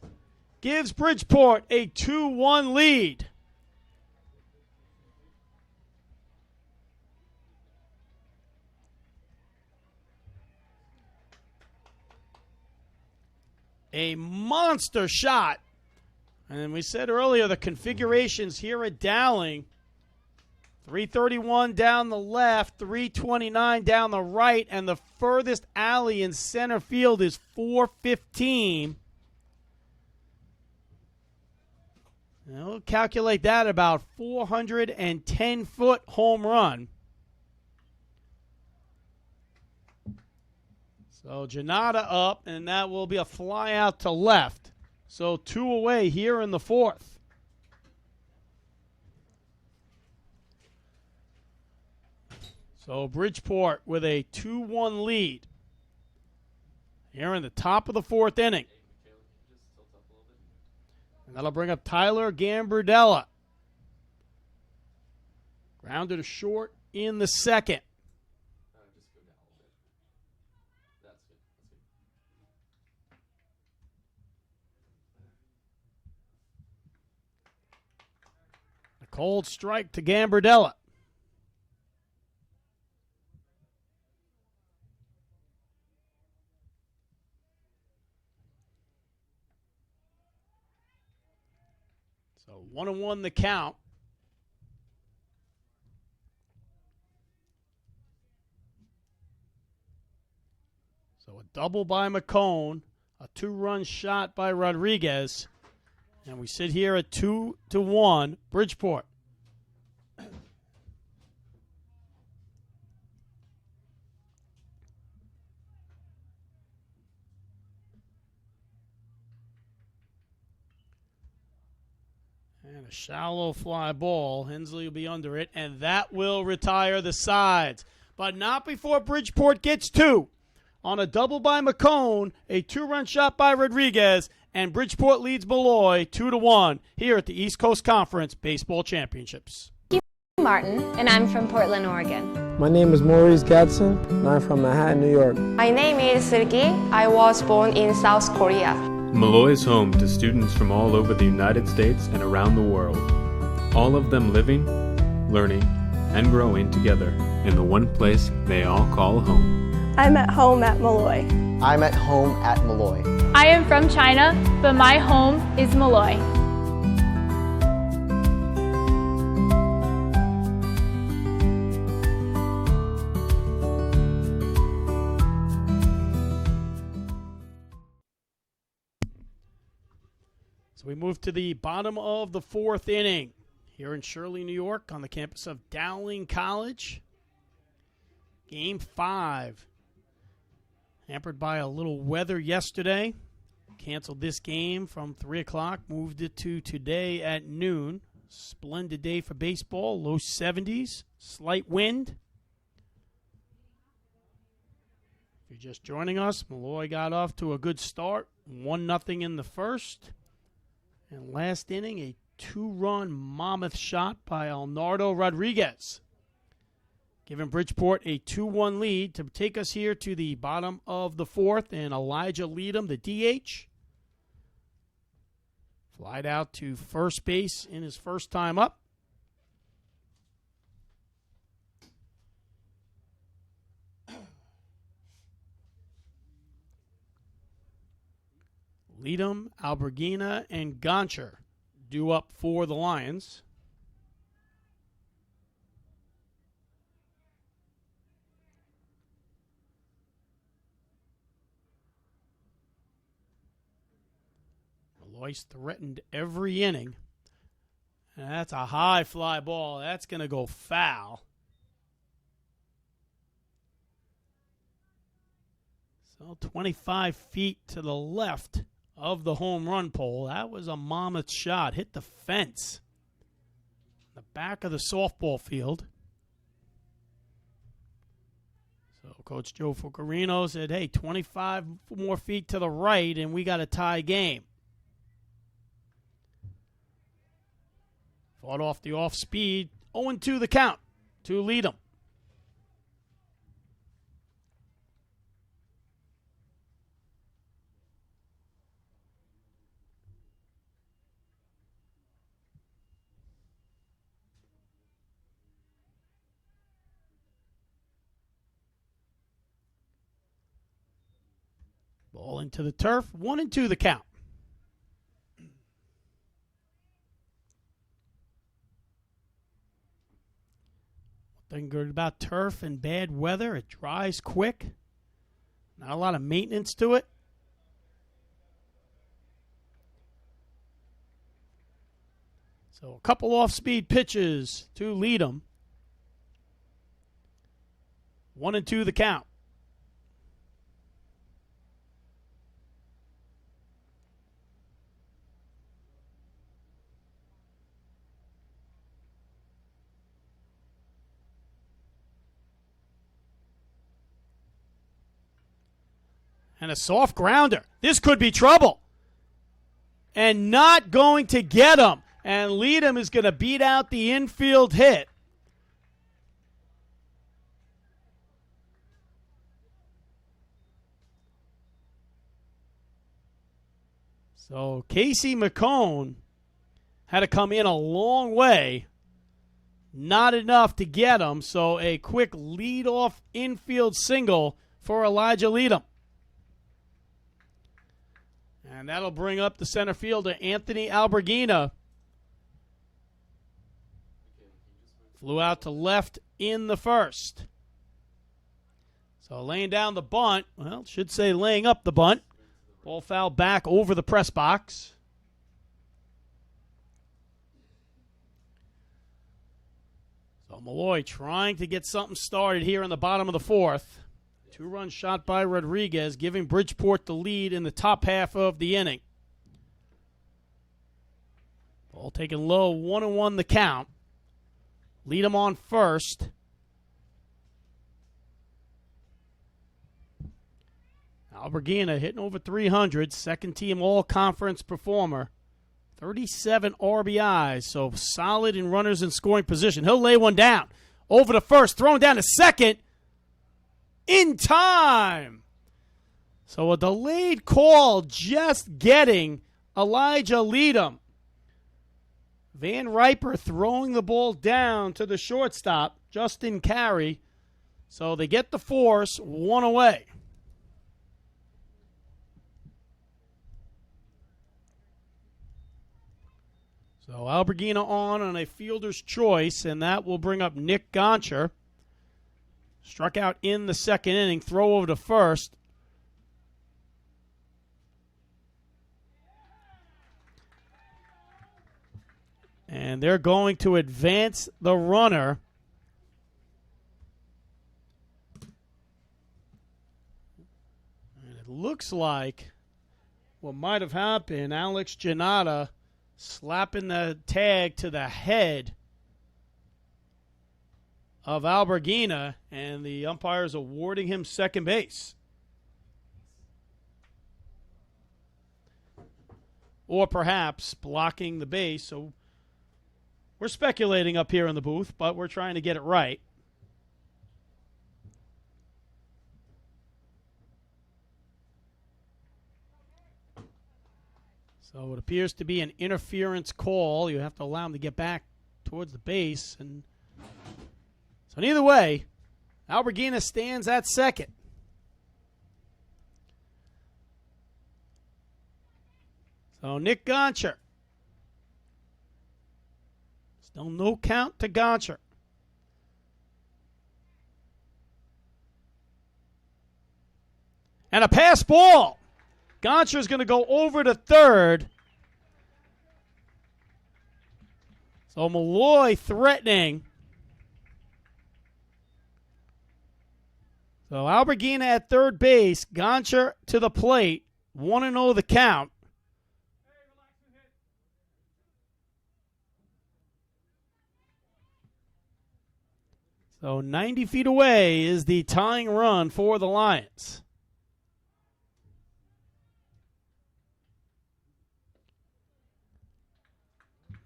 Gives Bridgeport a 2-1 lead. A monster shot. And we said earlier the configurations here at Dowling. 331 down the left, 329 down the right, and the furthest alley in center field is 415. And we'll calculate that about 410-foot home run. So Janata up, and that will be a fly out to left. So 2 away here in the 4th. So Bridgeport with a 2-1 lead here in the top of the 4th inning. And that'll bring up Tyler Gambardella. Grounded to short in the 2nd. A cold strike to Gambardella. So 1-1 the count. So a double by McCone, a 2-run shot by Rodriguez, and we sit here at 2-1 Bridgeport. And a shallow fly ball. Hensley will be under it, and that will retire the sides. But not before Bridgeport gets 2. On a double by McCone, a 2-run shot by Rodriguez, and Bridgeport leads Molloy 2-1 here at the East Coast Conference Baseball Championships. I'm Martin, and I'm from Portland, Oregon. My name is Maurice Gadsden, and I'm from Manhattan, New York. My name is Sergey. I was born in South Korea. Molloy is home to students from all over the United States and around the world, all of them living, learning, and growing together in the one place they all call home. I'm at home at Molloy. I'm at home at Molloy. I am from China, but my home is Molloy. So we move to the bottom of the 4th inning here in Shirley, New York, on the campus of Dowling College. Game 5. Hampered by a little weather yesterday. Canceled this game from 3 o'clock. Moved it to today at noon. Splendid day for baseball. Low 70s. Slight wind. If you're just joining us, Molloy got off to a good start. 1-0 in the first. And last inning, a 2-run mammoth shot by Alnardo Rodriguez, giving Bridgeport a 2-1 lead to take us here to the bottom of the 4th. And Elijah Leadham, the DH, flied out to first base in his first time up. Leadham, Alberghina, and Goncher due up for the Lions. Molloy's threatened every inning. And that's a high fly ball. That's going to go foul. So 25 feet to the left of the home run pole. That was a mammoth shot. Hit the fence. The back of the softball field. Coach Joe Fucarino said, hey, 25 more feet to the right, and we got a tie game. Fought off the off-speed, 0-2 the count to lead them. Ball into the turf, 1-2 the count. One thing good about turf and bad weather, it dries quick. Not a lot of maintenance to it. So a couple off-speed pitches to lead them. 1-2 the count. And a soft grounder. This could be trouble. And not going to get him. And Leadham is going to beat out the infield hit. So Casey McCone had to come in a long way. Not enough to get him. So a quick leadoff infield single for Elijah Leadham. And that'll bring up the center fielder, Anthony Alberghina. Flew out to left in the first. So laying down the bunt, well, should say laying up the bunt. Ball foul back over the press box. So Molloy trying to get something started here in the bottom of the fourth. 2-run shot by Rodriguez, giving Bridgeport the lead in the top half of the inning. Ball taken low, 1-1 the count. Lead him on first. Alberghina hitting over 300, second-team all-conference performer. 37 RBIs, so solid in runners in scoring position. He'll lay one down. Over to first, thrown down to second. In time. So a delayed call just getting Elijah Leadham. Van Riper throwing the ball down to the shortstop, Justin Carey. So they get the force, one away. So Alberghina on a fielder's choice, and that will bring up Nick Goncher. Struck out in the second inning. Throw over to first. And they're going to advance the runner. And it looks like what might have happened, Alex Giannata slapping the tag to the head of Alberghina, and the umpires awarding him second base. Or perhaps blocking the base. So we're speculating up here in the booth, but we're trying to get it right. So it appears to be an interference call. You have to allow him to get back towards the base, and so either way, Alberghina stands at second. So Nick Goncher. Still no count to Goncher. And a pass ball. Goncher's going to go over to third. So Molloy threatening. So Alberghina at third base, Goncher to the plate, 1-0 the count. So 90 feet away is the tying run for the Lions.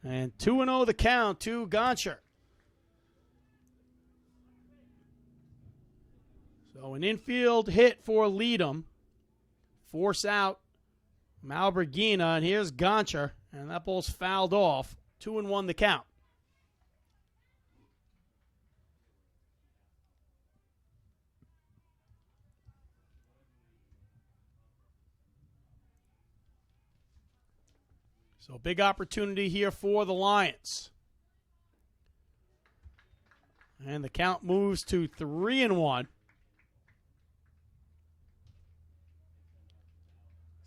And 2-0 the count to Goncher. So an infield hit for Leadham. Force out Malbergina, and here's Goncher, and that ball's fouled off. 2-1 the count. So big opportunity here for the Lions. And the count moves to 3-1.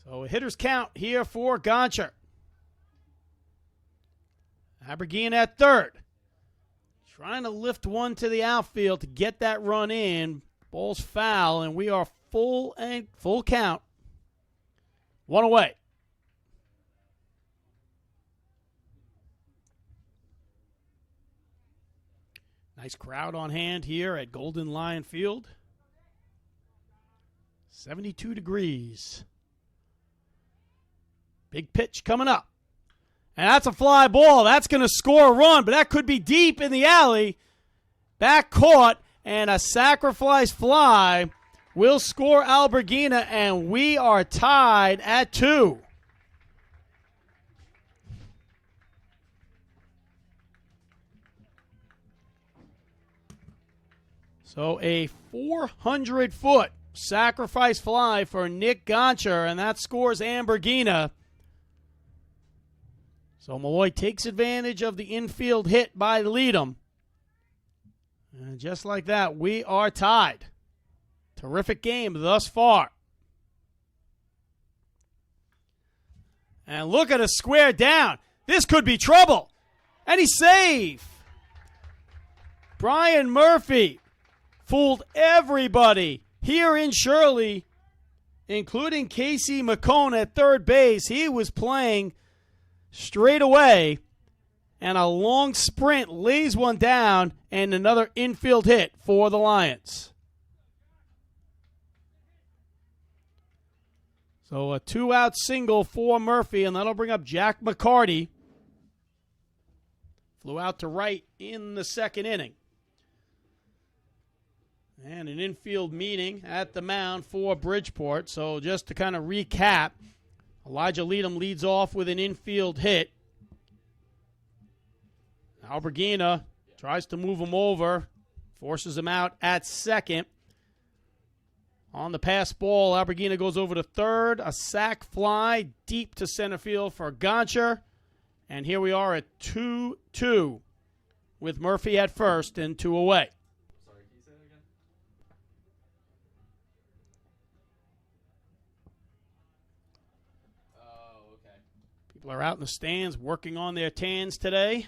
So a hitter's count here for Goncher. Abergine at third. Trying to lift one to the outfield to get that run in. Ball's foul, and we are full count. One away. Nice crowd on hand here at Golden Lion Field. 72 degrees. Big pitch coming up. And that's a fly ball. That's going to score a run, but that could be deep in the alley. Back caught, and a sacrifice fly will score Albergina, and we are tied at 2. So a 400-foot sacrifice fly for Nick Goncher, and that scores Albergina. So Molloy takes advantage of the infield hit by Leadham. And just like that, we are tied. Terrific game thus far. And look at a square down. This could be trouble. And he's safe. Brian Murphy fooled everybody here in Shirley, including Casey McCone at third base. He was playing straight away, and a long sprint lays one down, and another infield hit for the Lions. So a 2-out single for Murphy, and that'll bring up Jack McCarty. Flew out to right in the second inning. And an infield meeting at the mound for Bridgeport. So just to kind of recap, Elijah Leadham leads off with an infield hit. Albergina tries to move him over, forces him out at second. On the pass ball, Albergina goes over to third. A sac fly deep to center field for Goncher. And here we are at 2-2 with Murphy at first and 2 away. People are out in the stands working on their tans today.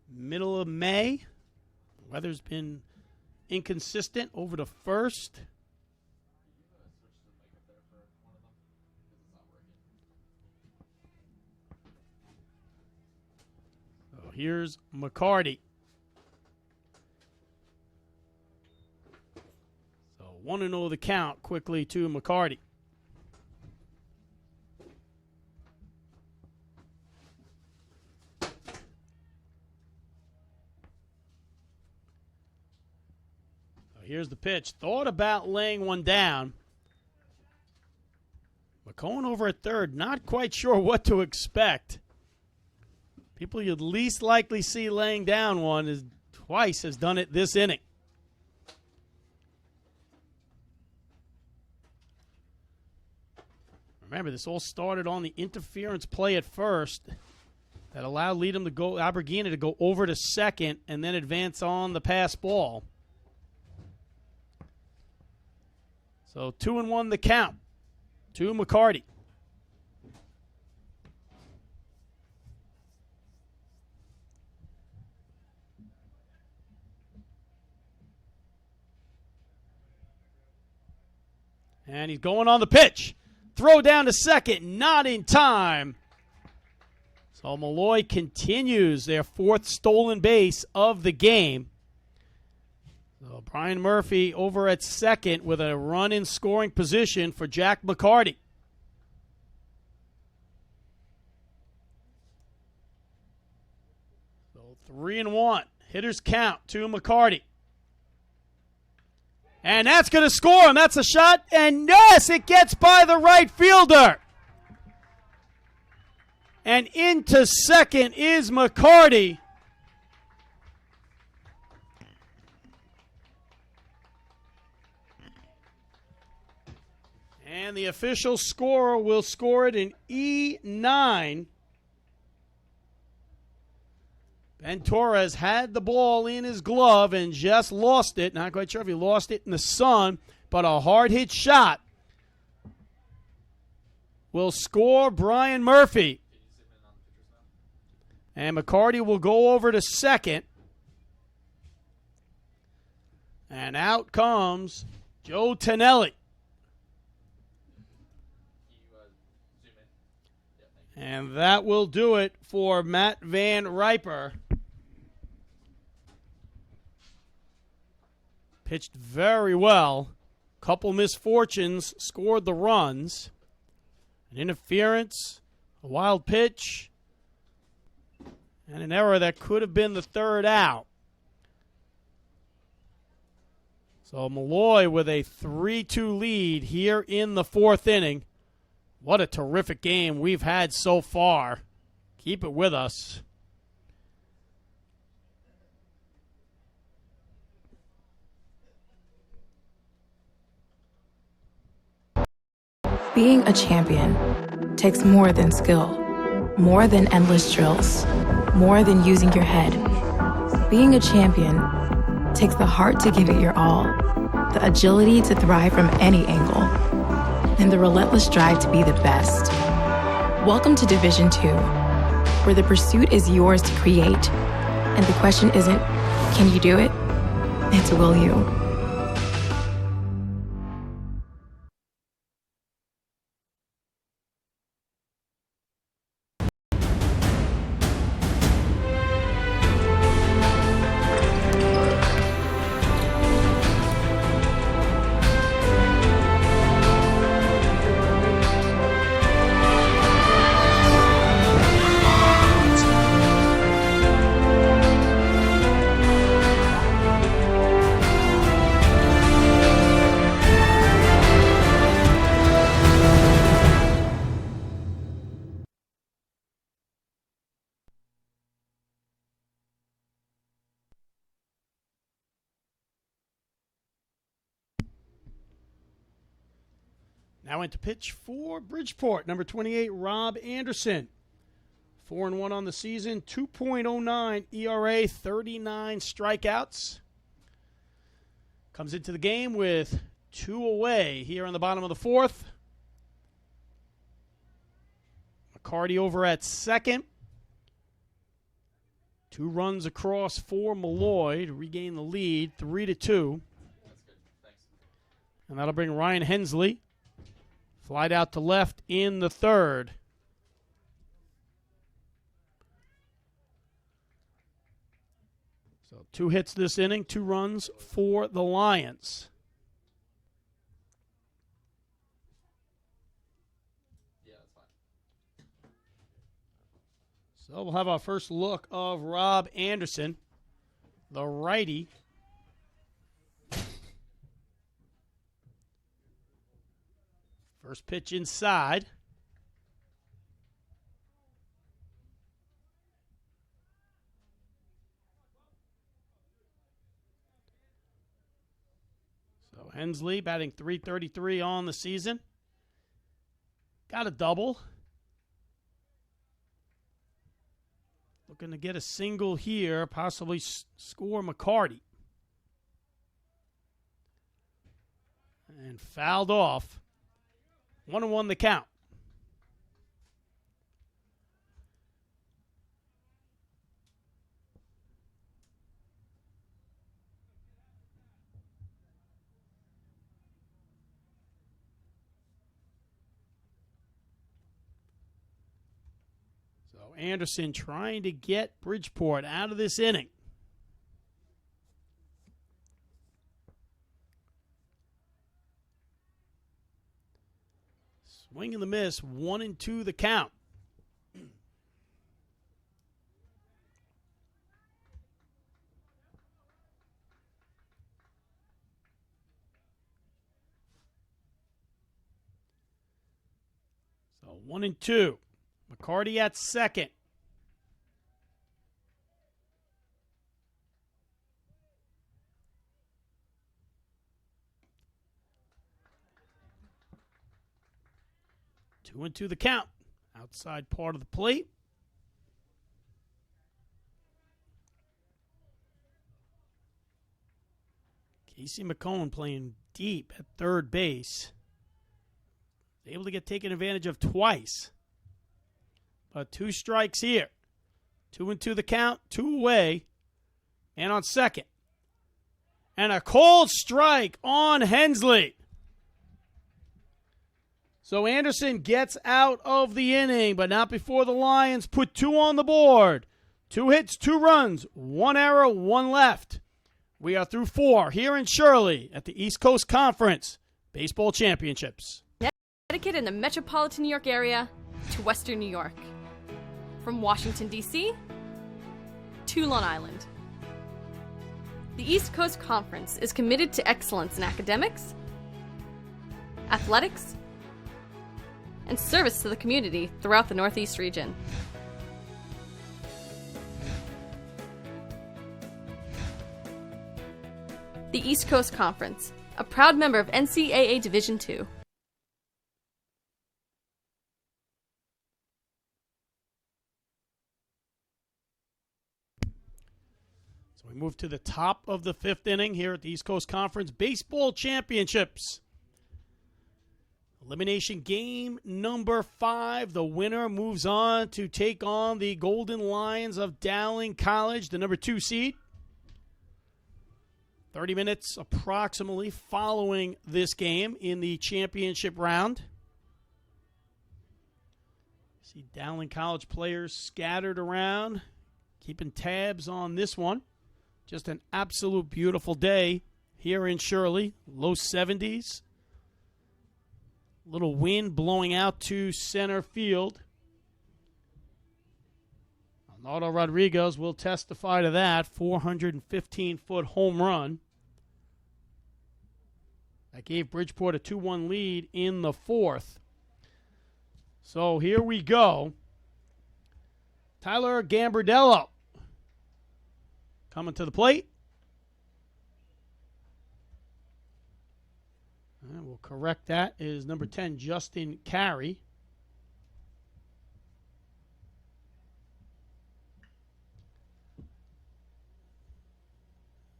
Middle of May. Weather's been inconsistent over the first. So here's McCarty. So 1-0 the count quickly to McCarty. Here's the pitch. Thought about laying one down. McCone over at third. Not quite sure what to expect. People you'd least likely see laying down one is twice has done it this inning. Remember, this all started on the interference play at first that allowed Albergina to go over to second and then advance on the pass ball. So 2-1 the count to McCarty. And he's going on the pitch. Throw down to second, not in time. So Molloy continues their fourth stolen base of the game. So Brian Murphy over at second with a run in scoring position for Jack McCarty. So 3-1. Hitters count to McCarty. And that's going to score, and that's a shot. And yes, it gets by the right fielder. And into second is McCarty. And the official scorer will score it in E9. Ben Torres had the ball in his glove and just lost it. Not quite sure if he lost it in the sun, but a hard hit shot will score Brian Murphy. And McCarty will go over to second. And out comes Joe Tonelli. And that will do it for Matt Van Riper. Pitched very well. Couple misfortunes, scored the runs. An interference, a wild pitch, and an error that could have been the third out. So Molloy with a 3-2 lead here in the fourth inning. What a terrific game we've had so far. Keep it with us. Being a champion takes more than skill, more than endless drills, more than using your head. Being a champion takes the heart to give it your all, the agility to thrive from any angle, and the relentless drive to be the best. Welcome to Division 2, where the pursuit is yours to create, and the question isn't, can you do it? It's, will you? Now into pitch for Bridgeport, number 28, Rob Anderson. 4-1 on the season, 2.09 ERA, 39 strikeouts. Comes into the game with 2 away here on the bottom of the fourth. McCarty over at second. 2 runs across for Molloy to regain the lead, 3-2. And that'll bring Ryan Hensley. Flied out to left in the third. So 2 hits this inning, 2 runs for the Lions. So we'll have our first look of Rob Anderson, the righty. First pitch inside. So Hensley batting .333 on the season. Got a double. Looking to get a single here, possibly score McCarty. And fouled off. 1-1 the count. So Anderson trying to get Bridgeport out of this inning. Swing and the miss, 1-2 the count. So 1-2. McCarty at second. Two and two the count. Outside part of the plate. Casey McCone playing deep at third base. Able to get taken advantage of twice. But 2 strikes here. 2-2 the count, 2 away. And on second. And a cold strike on Hensley. So Anderson gets out of the inning, but not before the Lions put 2 on the board. 2 hits, 2 runs, 1 error, 1 left. We are through 4 here in Shirley at the East Coast Conference Baseball Championships. Connecticut and the metropolitan New York area to Western New York. From Washington, D.C. to Long Island. The East Coast Conference is committed to excellence in academics, athletics, and service to the community throughout the Northeast region. The East Coast Conference, a proud member of NCAA Division II. So we move to the top of the 5th inning here at the East Coast Conference Baseball Championships. Elimination game number 5. The winner moves on to take on the Golden Lions of Dowling College, the number 2 seed. 30 minutes approximately following this game in the championship round. See Dowling College players scattered around, keeping tabs on this one. Just an absolute beautiful day here in Shirley. Low 70s. Little wind blowing out to center field. Arnaldo Rodriguez will testify to that. 415-foot home run. That gave Bridgeport a 2-1 lead in the 4th. So here we go. Tyler Gambardello coming to the plate. And we'll correct that. It is number 10, Justin Carey.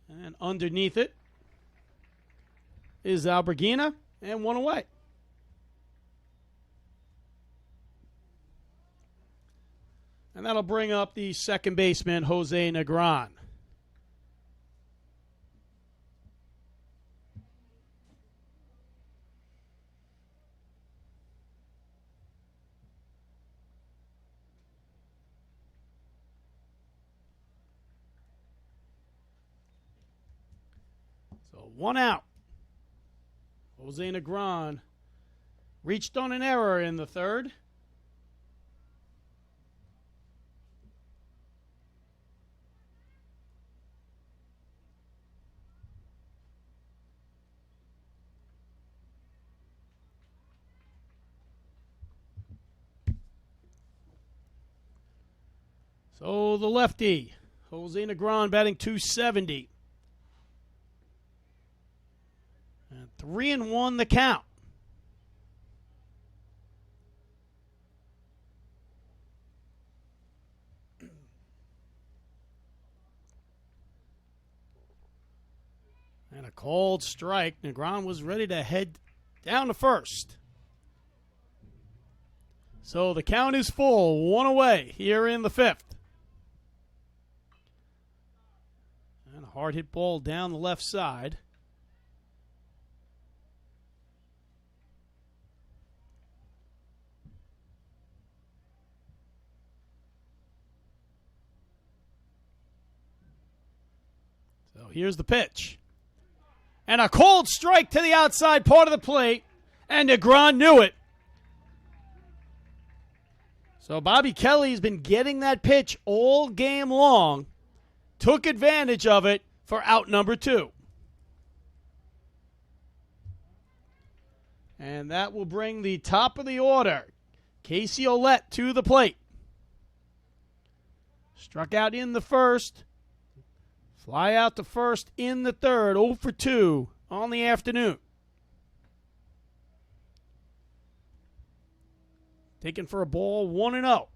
And underneath it is Alberghina, and 1 away. And that'll bring up the second baseman, Jose Negron. So 1 out. Jose Negron reached on an error in the 3rd. So the lefty, Jose Negron, batting .270. And 3-1 the count. And a called strike. Negron was ready to head down to first. So the count is full. 1 away here in the 5th. And a hard hit ball down the left side. So here's the pitch. And a cold strike to the outside part of the plate. And Negron knew it. So Bobby Kelly's been getting that pitch all game long. Took advantage of it for out number 2. And that will bring the top of the order, Casey Ouellette, to the plate. Struck out in the first. Fly out to first in the third. 0 for 2 on the afternoon. Taken for a ball, 1-0.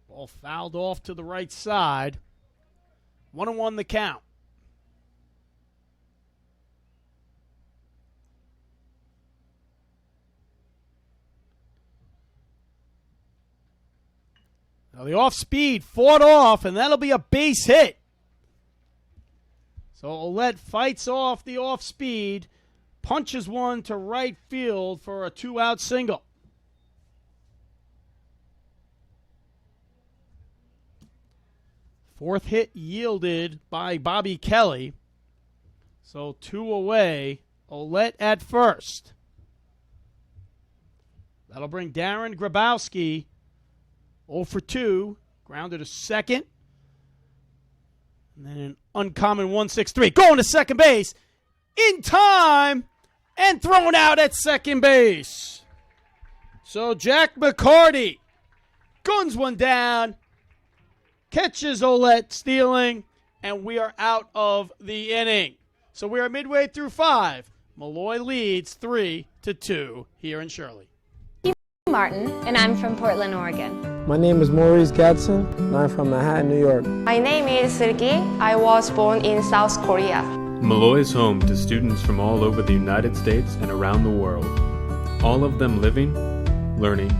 Ball fouled off to the right side. 1-1 the count. Now the off speed fought off, and that'll be a base hit. So Ouellette fights off the off speed, punches one to right field for a 2-out single. Fourth hit yielded by Bobby Kelly. So 2 away. Ouellette at first. That'll bring Darren Grabowski 0 for 2. Grounded to second. And then an uncommon 1-6-3. Going to second base. In time. And thrown out at second base. So Jack McCarty guns one down. Catches Ouellette stealing. And we are out of the inning. So we are midway through 5. Molloy leads 3-2 here in Shirley. Martin, and I'm from Portland, Oregon. My name is Maurice Gadsden, and I'm from Manhattan, New York. My name is Sergey. I was born in South Korea. Molloy is home to students from all over the United States and around the world, all of them living, learning,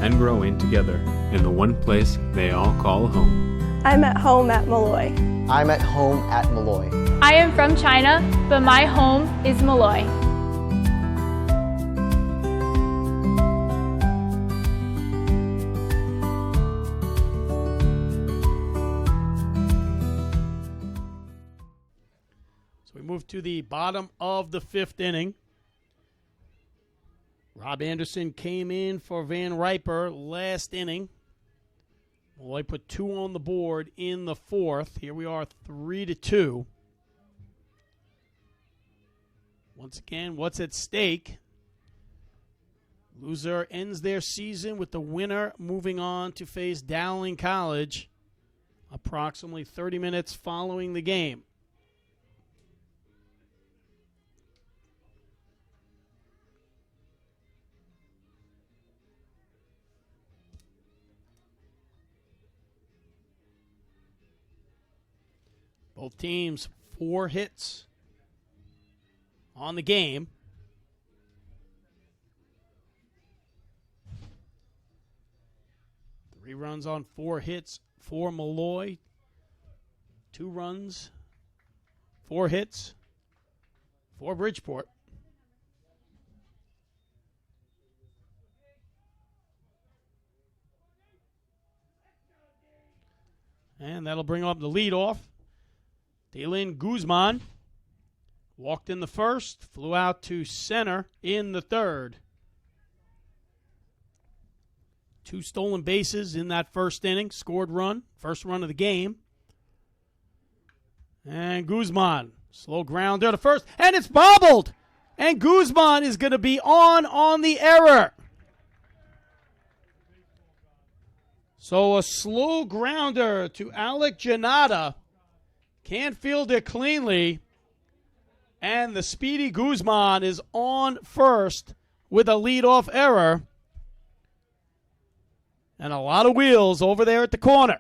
and growing together in the one place they all call home. I'm at home at Molloy. I'm at home at Molloy. I am from China, but my home is Molloy. Move to the bottom of the 5th inning. Rob Anderson came in for Van Riper last inning. Molloy put 2 on the board in the 4th. Here we are 3-2. Once again, what's at stake? Loser ends their season with the winner moving on to face Dowling College approximately 30 minutes following the game. Both teams 4 hits on the game. Three runs on 4 hits for Molloy. 2 runs, 4 hits for Bridgeport. And that'll bring up the leadoff. Daylin Guzman walked in the first, flew out to center in the third. 2 stolen bases in that first inning, scored run, first run of the game. And Guzman, slow grounder to first, and it's bobbled! And Guzman is going to be on the error. So a slow grounder to Alec Janata. Can't field it cleanly. And the speedy Guzman is on first with a leadoff error. And a lot of wheels over there at the corner.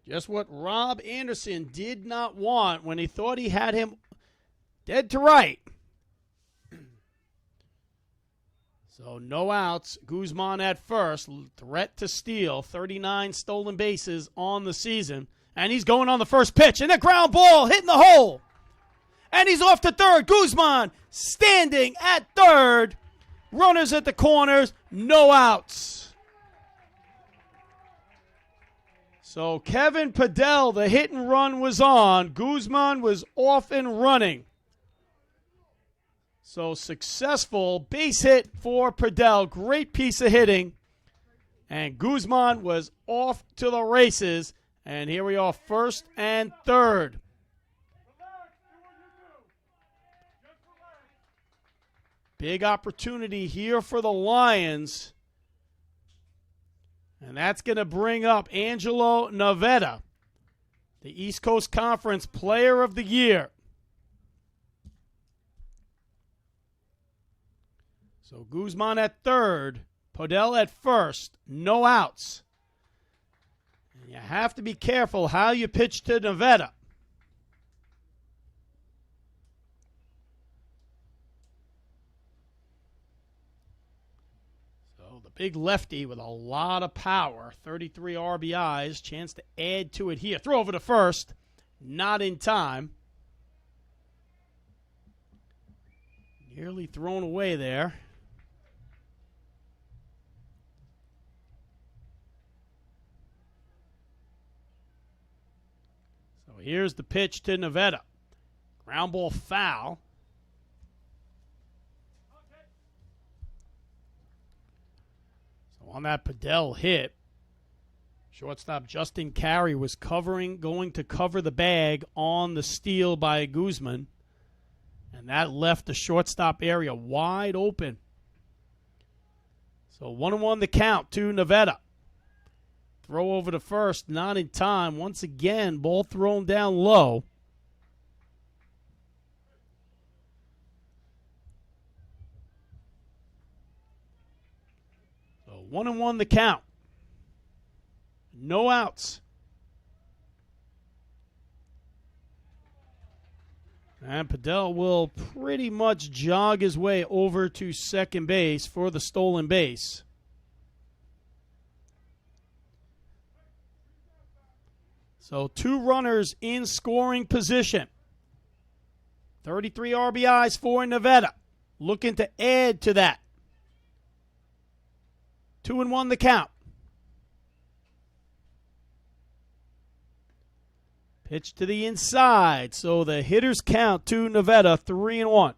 Just what Rob Anderson did not want when he thought he had him dead to right. So no outs. Guzman at first. Threat to steal. 39 stolen bases on the season. And he's going on the first pitch. And a ground ball hitting the hole. And he's off to third. Guzman standing at third. Runners at the corners. No outs. So Kevin Padell, the hit and run was on. Guzman was off and running. So successful base hit for Padell. Great piece of hitting. And Guzman was off to the races. And here we are, first and third. Big opportunity here for the Lions. And that's going to bring up Angelo Navetta, the East Coast Conference Player of the Year. So Guzman at third, Podell at first, no outs. And you have to be careful how you pitch to Navetta. Big lefty with a lot of power. 33 RBIs. Chance to add to it here. Throw over to first. Not in time. Nearly thrown away there. So here's the pitch to Navetta. Ground ball foul. On that Padell hit, shortstop Justin Carey was going to cover the bag on the steal by Guzman, and that left the shortstop area wide open. So 1-1 the count to Navetta. Throw over to first, not in time. Once again, ball thrown down low. So 1-1 the count. No outs. And Padell will pretty much jog his way over to second base for the stolen base. So 2 runners in scoring position. 33 RBIs for Navetta. Looking to add to that. 2-1 the count. Pitch to the inside. So the hitters count to Navetta, 3-1.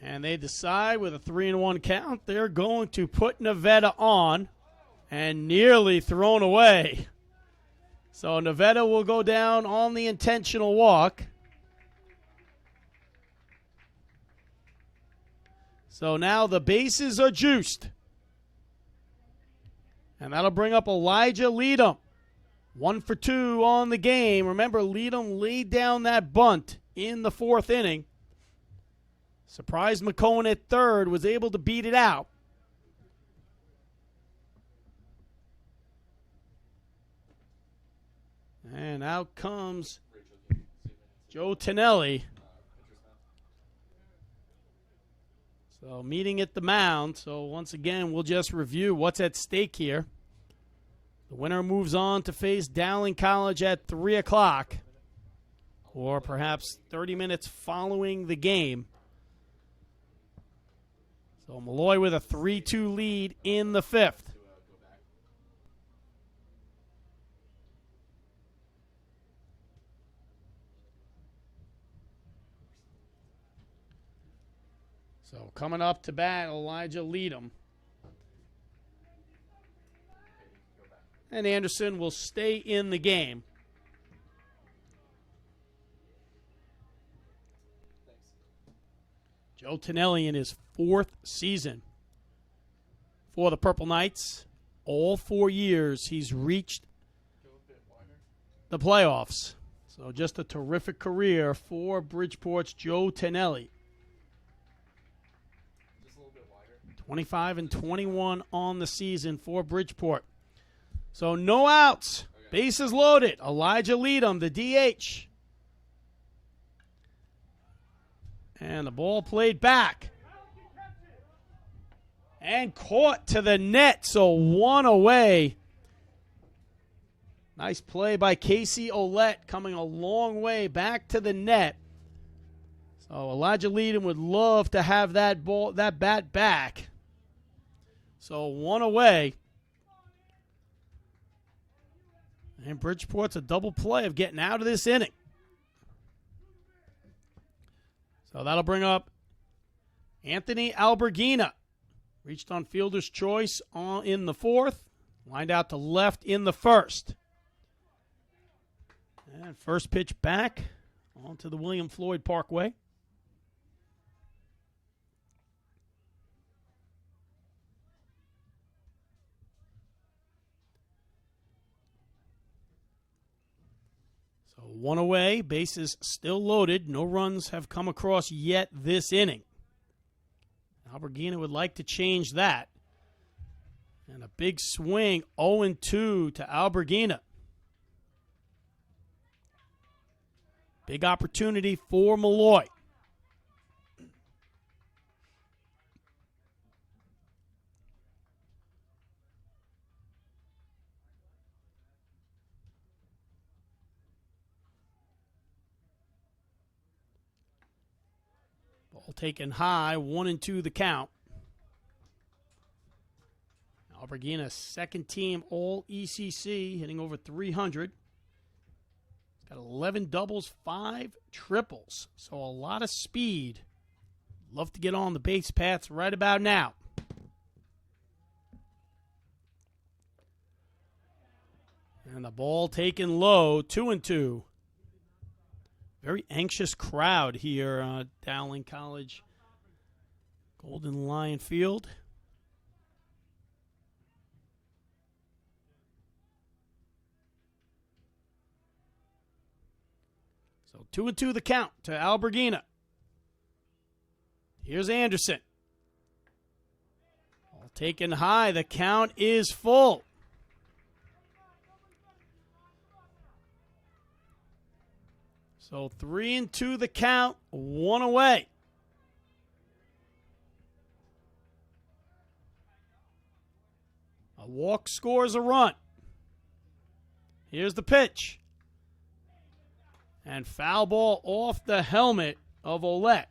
And they decide with a 3-1 count, they're going to put Navetta on, and nearly thrown away. So Navetta will go down on the intentional walk. So now the bases are juiced. And that'll bring up Elijah Leadham. 1 for 2 on the game. Remember, Leadham laid down that bunt in the 4th inning. Surprise McCone at third, was able to beat it out. And out comes Joe Tonelli. So meeting at the mound. So once again, we'll just review what's at stake here. The winner moves on to face Dowling College at 3 o'clock, or perhaps 30 minutes following the game. So Molloy with a 3-2 lead in the 5th. So coming up to bat, Elijah Leadham. And Anderson will stay in the game. Joe Tonelli in his 4th season for the Purple Knights. All 4 years he's reached the playoffs. So just a terrific career for Bridgeport's Joe Tonelli. 25-21 on the season for Bridgeport. So no outs. Bases loaded. Elijah Leadham, the DH. And the ball played back. And caught to the net. So 1 away. Nice play by Casey Olette, coming a long way back to the net. So Elijah Leadon would love to have that bat back. So 1 away. And Bridgeport's a double play of getting out of this inning. So that'll bring up Anthony Alberghina. Reached on fielder's choice in the 4th. Lined out to left in the 1st. And first pitch back onto the William Floyd Parkway. So 1 away, bases still loaded. No runs have come across yet this inning. Alberghina would like to change that. And a big swing, 0-2 to Alberghina. Big opportunity for Molloy. Ball taken high, 1-2 the count. Alberghina, second team all ECC, hitting over 300. He's got 11 doubles, 5 triples. So a lot of speed. Love to get on the base paths right about now. And the ball taken low, 2-2. Very anxious crowd here, Dowling College, Golden Lion Field. So 2-2 the count to Alberghina. Here's Anderson. Ball taken high. The count is full. So 3-2 the count, 1 away. A walk scores a run. Here's the pitch. And foul ball off the helmet of Olette.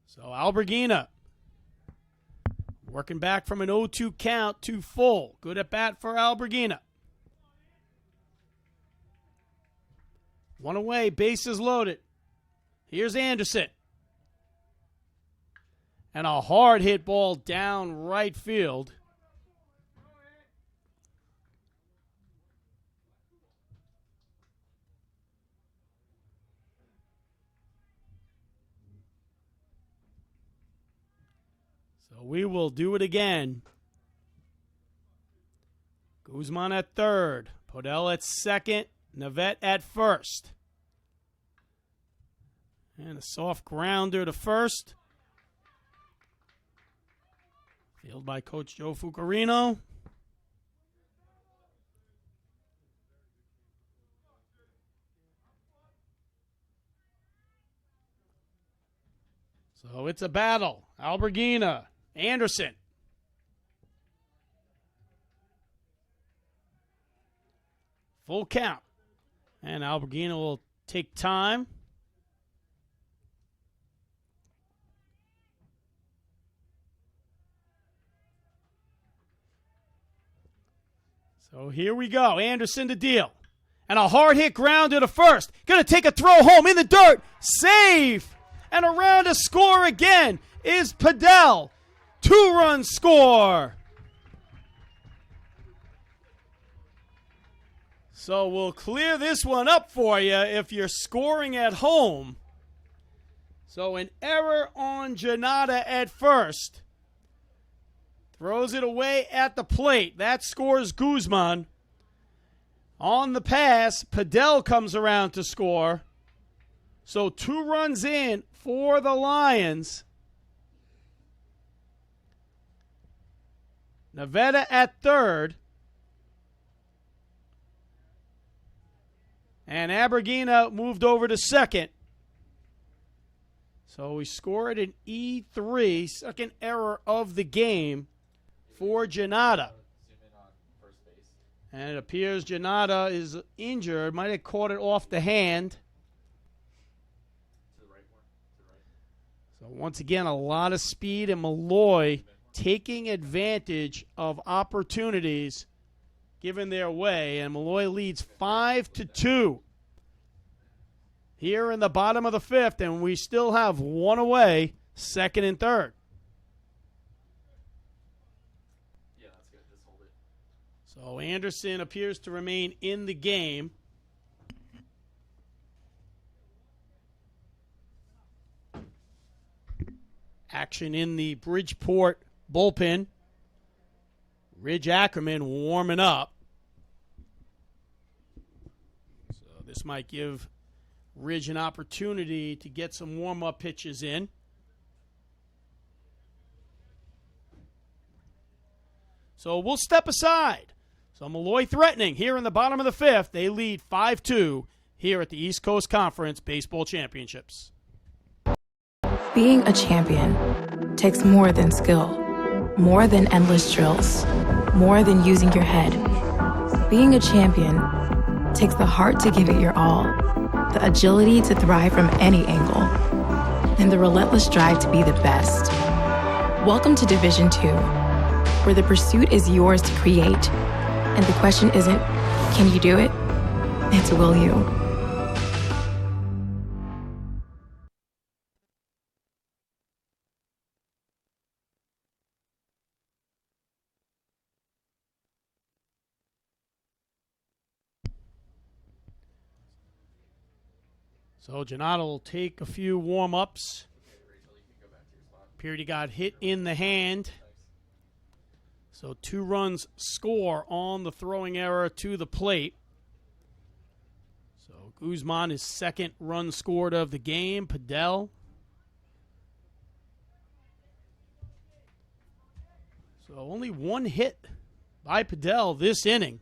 So Alberghina working back from an 0-2 count to full. Good at bat for Alberghina. 1 away, bases loaded. Here's Anderson. And a hard hit ball down right field. So we will do it again. Guzman at third. Podell at second. Navette at first. And a soft grounder to first. Fielded by Coach Joe Fucarino. So it's a battle. Alberghina. Anderson. Full count. And Alberghina will take time. So here we go. Anderson to deal. And a hard hit grounder to first. Going to take a throw home in the dirt. Safe. And around to score again is Podell. 2-run score. So we'll clear this one up for you if you're scoring at home. So an error on Janata at first. Throws it away at the plate. That scores Guzman. On the pass, Podell comes around to score. So 2 runs in for the Lions. Navetta at third. And Alberghina moved over to second. So we scored an E3, second error of the game for Janata. And it appears Janata is injured. Might have caught it off the hand. So once again, a lot of speed, and Molloy taking advantage of opportunities given their way. And Molloy leads 5-2 here in the bottom of the fifth. And we still have one away, second and third. So Anderson appears to remain in the game. Action in the Bridgeport bullpen. Ridge Ackerman warming up. So this might give Ridge an opportunity to get some warm-up pitches in. So we'll step aside. So Molloy threatening here in the bottom of the fifth. They lead 5-2 here at the East Coast Conference Baseball Championships. Being a champion takes more than skill, more than endless drills, more than using your head. Being a champion takes the heart to give it your all, the agility to thrive from any angle, and the relentless drive to be the best. Welcome to Division 2, where the pursuit is yours to create. And the question isn't, can you do it? It's, will you? So Janata will take a few warm-ups. Appeared he got hit in the hand. So 2 runs score on the throwing error to the plate. So Guzman, his second run scored of the game. Padel. So only 1 hit by Padel this inning.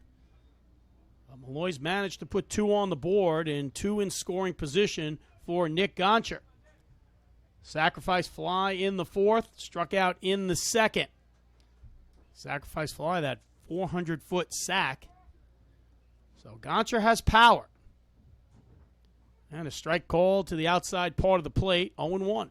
Molloy's managed to put 2 on the board and 2 in scoring position for Nick Goncher. Sacrifice fly in the fourth, struck out in the second. Sacrifice fly, that 400-foot sack. So Goncher has power. And a strike call to the outside part of the plate, 0-1.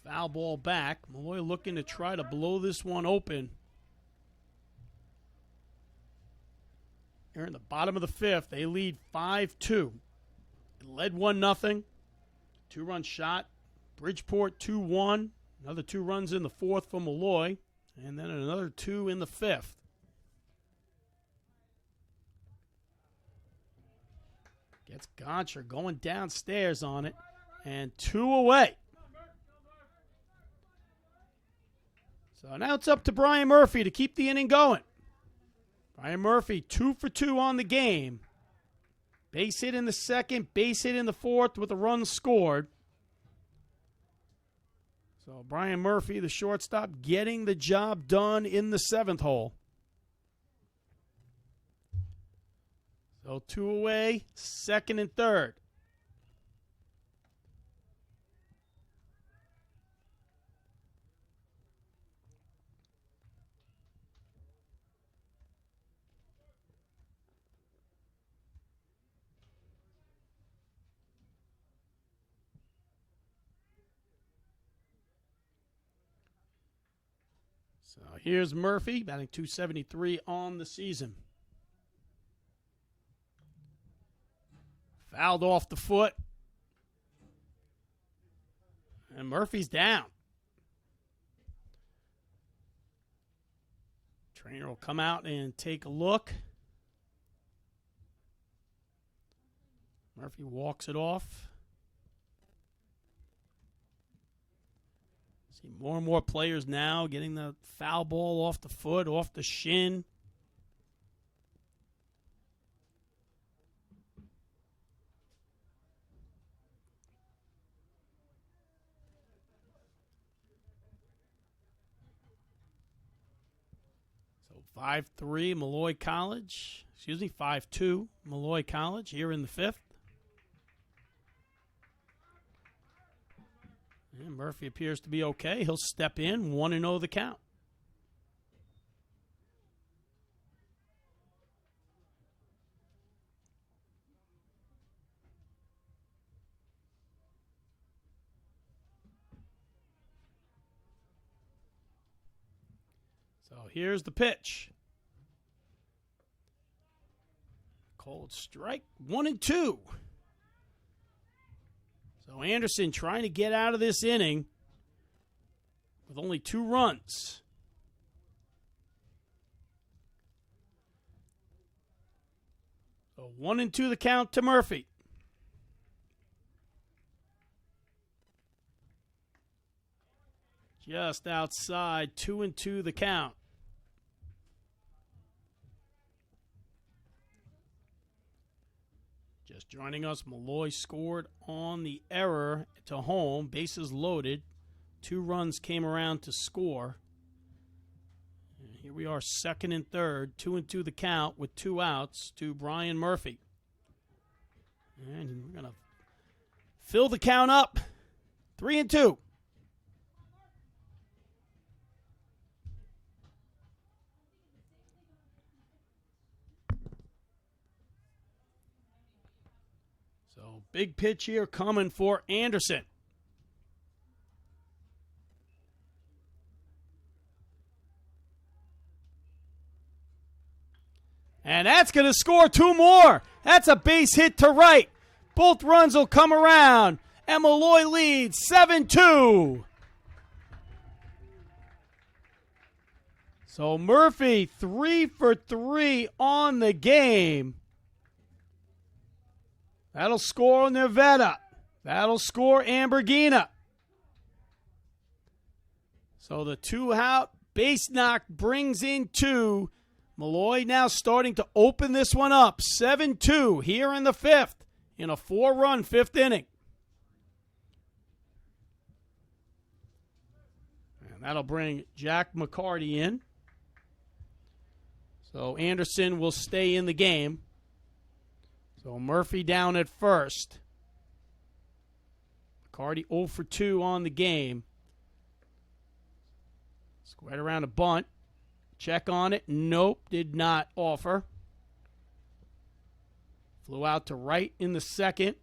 Foul ball back. Molloy looking to try to blow this one open. Here in the bottom of the fifth, they lead 5-2. It led 1-0. 2-run shot. Bridgeport 2-1. Another 2 runs in the fourth for Molloy. And then another 2 in the fifth. Gets Goncher going downstairs on it. And 2 away. So now it's up to Brian Murphy to keep the inning going. Brian Murphy, 2 for 2 on the game. Base hit in the second, base hit in the fourth with a run scored. So Brian Murphy, the shortstop, getting the job done in the seventh hole. So 2 away, second and third. So here's Murphy, batting .273 on the season. Fouled off the foot. And Murphy's down. Trainer will come out and take a look. Murphy walks it off. See more and more players now getting the foul ball off the foot, off the shin. So So 5-3 Molloy College. 5-2 Molloy College here in the fifth. And Murphy appears to be okay. He'll step in, 1-0 the count. So here's the pitch. Cold strike, 1-2. So Anderson trying to get out of this inning with only 2 runs. So 1-2 the count to Murphy. Just outside, 2-2 the count. Just joining us, Molloy scored on the error to home, bases loaded. 2 runs came around to score. And here we are, second and third, 2-2 the count with 2 outs to Brian Murphy. And we're going to fill the count up, 3-2. So big pitch here coming for Anderson. And that's going to score 2 more. That's a base hit to right. Both runs will come around. And Molloy leads 7-2. So Murphy 3 for 3 on the game. That'll score Nevada. That'll score Ambergina. So the 2-out base knock brings in 2. Molloy now starting to open this one up. 7-2 here in the fifth in a 4-run fifth inning. And that'll bring Jack McCarty in. So Anderson will stay in the game. So Murphy down at first. McCarty 0 for 2 on the game. Squared around a bunt. Check on it. Nope, did not offer. Flew out to right in the second.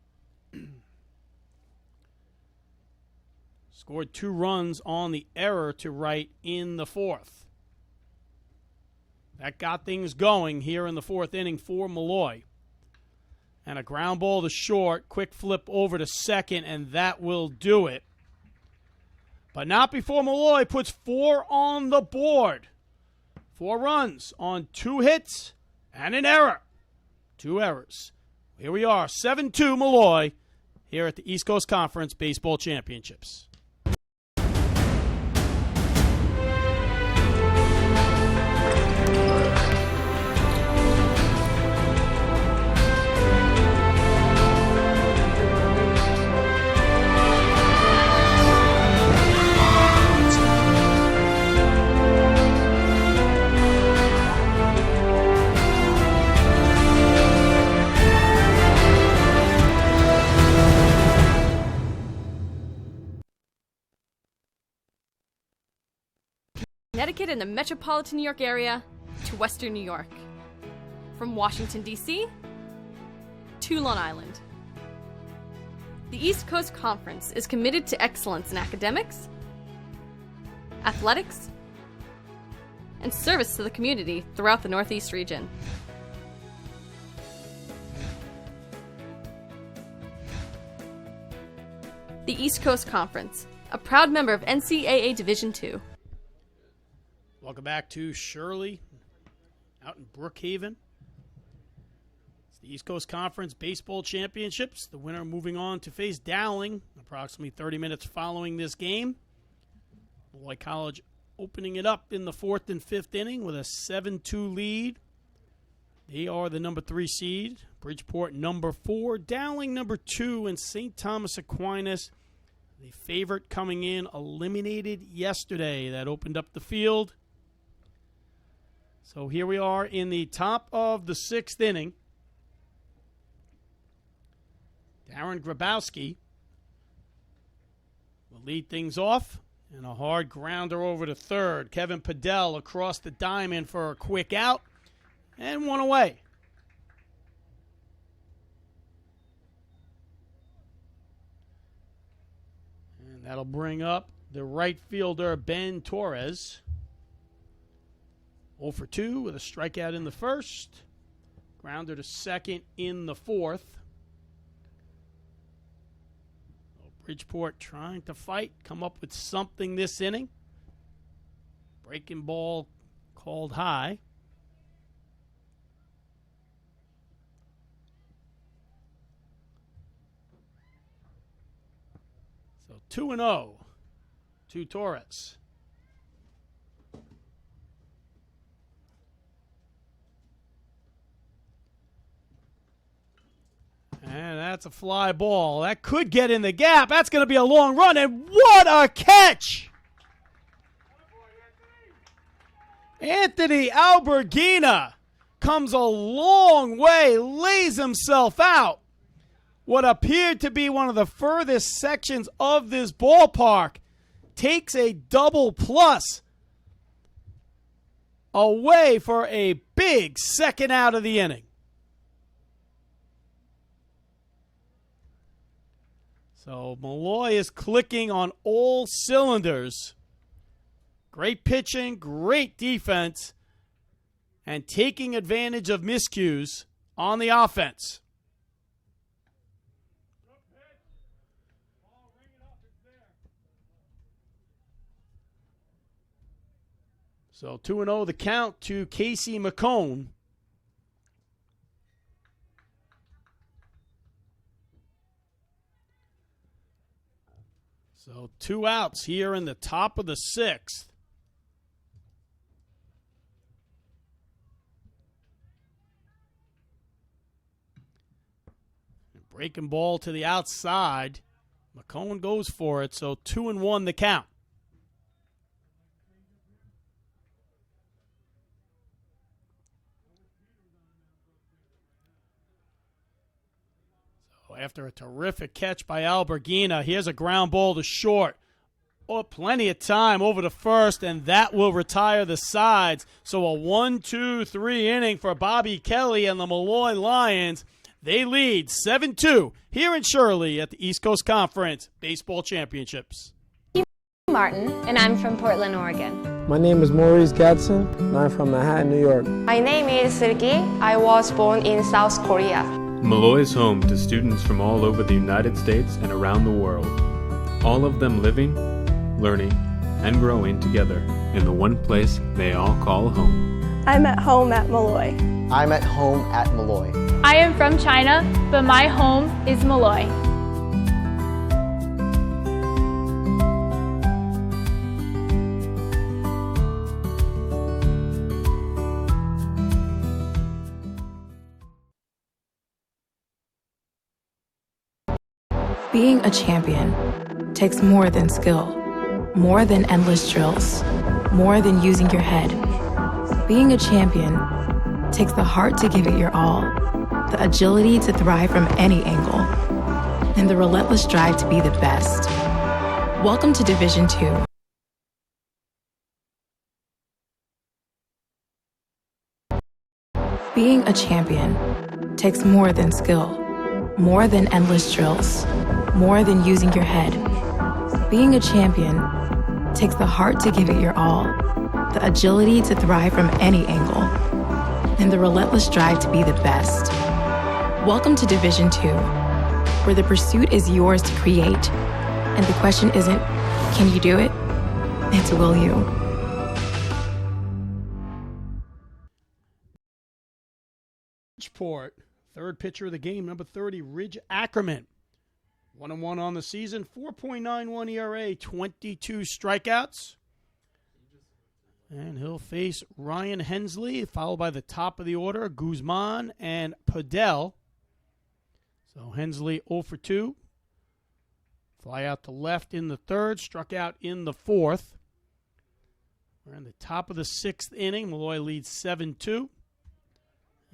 Scored 2 runs on the error to right in the fourth. That got things going here in the fourth inning for Molloy. And a ground ball to short, quick flip over to second, and that will do it. But not before Molloy puts 4 on the board. 4 runs on 2 hits and an error. 2 errors. Here we are, 7-2 Molloy here at the East Coast Conference Baseball Championships. Connecticut and the metropolitan New York area to Western New York. From Washington, D.C. to Long Island. The East Coast Conference is committed to excellence in academics, athletics, and service to the community throughout the Northeast region. The East Coast Conference, a proud member of NCAA Division II. Welcome back to Shirley out in Brookhaven. It's the East Coast Conference Baseball Championships. The winner moving on to face Dowling approximately 30 minutes following this game. Molloy College opening it up in the 4th and 5th inning with a 7-2 lead. They are the number 3 seed. Bridgeport number 4. Dowling number 2. And St. Thomas Aquinas, the favorite coming in, eliminated yesterday. That opened up the field. So here we are in the top of the 6th inning. Darren Grabowski will lead things off. And a hard grounder over to third. Kevin Padell across the diamond for a quick out. And one away. And that'll bring up the right fielder, Ben Torres. 0 for 2 with a strikeout in the first. Grounder to second in the fourth. Bridgeport trying to fight, come up with something this inning. Breaking ball called high. So 2-0 to Torres. And that's a fly ball. That could get in the gap. That's going to be a long run. And what a catch! Anthony Alberghina comes a long way, lays himself out. What appeared to be one of the furthest sections of this ballpark takes a double plus away for a big second out of the inning. So Molloy is clicking on all cylinders. Great pitching, great defense, and taking advantage of miscues on the offense. So 2-0 the count to Casey McCone. So 2 outs here in the top of the 6th. Breaking ball to the outside. McCone goes for it, so 2-1 the count. After a terrific catch by Alberghina, here's a ground ball to short. Oh, plenty of time over to first, and that will retire the sides. So a 1-2-3 inning for Bobby Kelly and the Molloy Lions. They lead 7-2 here in Shirley at the East Coast Conference Baseball Championships. I'm Martin, and I'm from Portland, Oregon. My name is Maurice Gadsden, and I'm from Manhattan, New York. My name is Sergey. I was born in South Korea. Molloy is home to students from all over the United States and around the world, all of them living, learning, and growing together in the one place they all call home. I'm at home at Molloy. I'm at home at Molloy. I am from China, but my home is Molloy. Being a champion takes more than skill, more than endless drills, more than using your head. Being a champion takes the heart to give it your all, the agility to thrive from any angle, and the relentless drive to be the best. Welcome to Division II. Being a champion takes more than skill, more than endless drills, more than using your head. Being a champion takes the heart to give it your all, the agility to thrive from any angle, and the relentless drive to be the best. Welcome to Division II, where the pursuit is yours to create, and the question isn't, can you do it? It's, will you? Bridgeport, third pitcher of the game, number 30, Ridge Ackerman. 1-1 on the season, 4.91 ERA, 22 strikeouts. And he'll face Ryan Hensley, followed by the top of the order, Guzman and Padell. So Hensley 0 for 2. Fly out to left in the third, struck out in the fourth. We're in the top of the 6th inning. Molloy leads 7-2.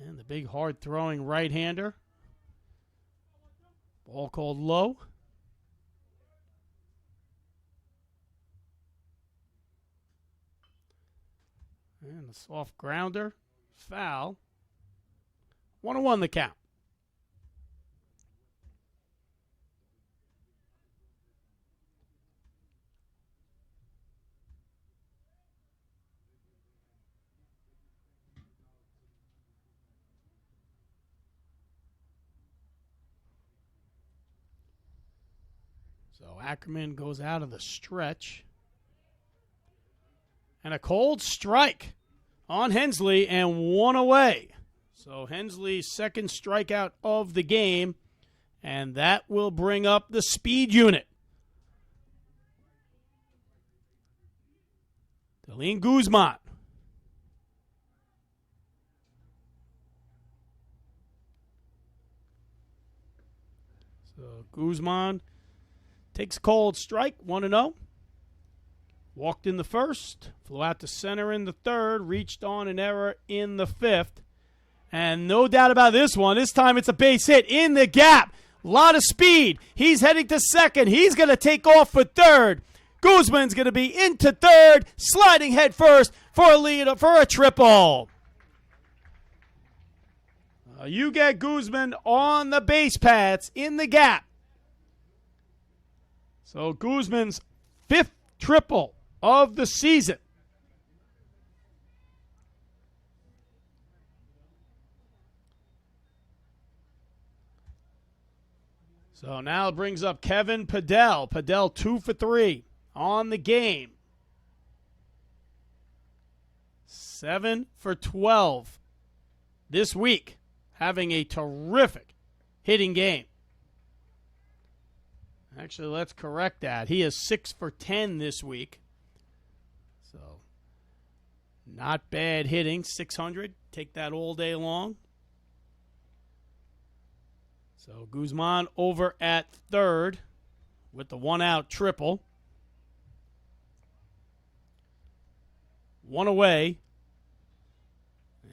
And the big hard-throwing right-hander. Ball called low. And the soft grounder. Foul. 1-1 the count. So Ackerman goes out of the stretch. And a cold strike on Hensley and 1 away. So Hensley's second strikeout of the game. And that will bring up the speed unit. Delene Guzman. So Guzman takes a cold strike, 1-0. Walked in the first, flew out to center in the third, reached on an error in the fifth. And no doubt about this one. This time it's a base hit in the gap. A lot of speed. He's heading to second. He's going to take off for third. Guzman's going to be into third, sliding head first for a lead, for a triple. You get Guzman on the base paths in the gap. So Guzman's 5th triple of the season. So now it brings up Kevin Padel. Padel 2 for 3 on the game. 7 for 12 this week. Having a terrific hitting game. Actually, let's correct that. He is 6 for 10 this week. So, not bad hitting. 600. Take that all day long. So, Guzman over at third with the 1-out triple. 1 away.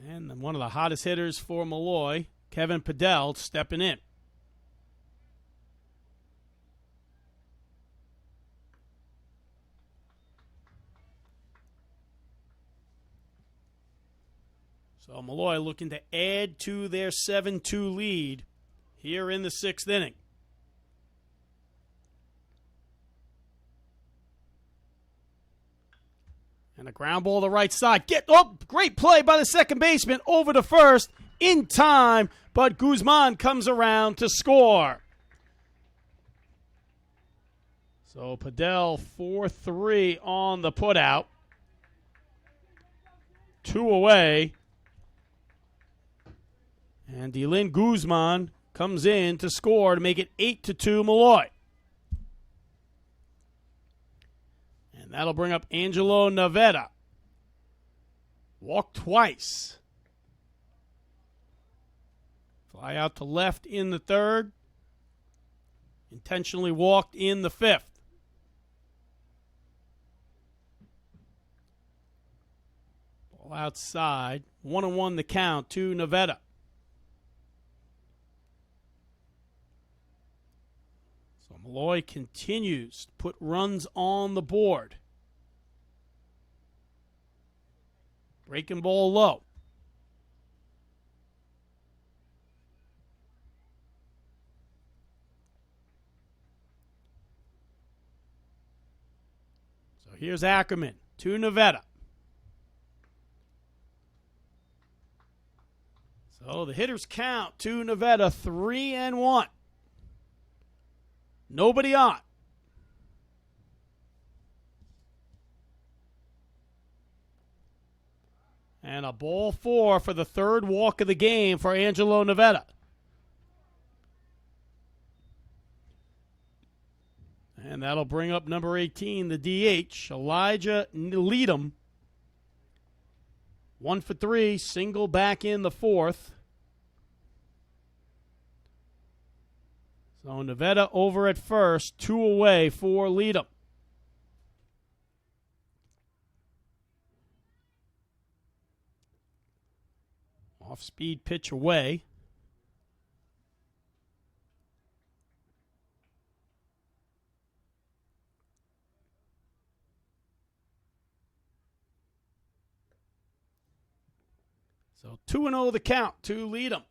And then one of the hottest hitters for Molloy, Kevin Padel, stepping in. So Molloy looking to add to their 7-2 lead here in the 6th inning. And a ground ball to the right side. Great play by the second baseman over to first in time, but Guzman comes around to score. So Padel 4-3 on the putout. 2 away. And Delene Guzman comes in to score to make it 8-2 Molloy. And that'll bring up Angelo Navetta. Walked twice. Fly out to left in the third. Intentionally walked in the fifth. Ball outside. 1-1 the count to Navetta. Molloy continues to put runs on the board. Breaking ball low. So here's Ackerman to Navetta. So the hitters count to Navetta 3-1. Nobody on. And a ball 4 for the third walk of the game for Angelo Navetta. And that'll bring up number 18, the DH, Elijah Needham. 1 for 3, single back in the fourth. So Navetta over at first, 2 away for Leadham. Off-speed pitch away. So 2-0 the count to lead them.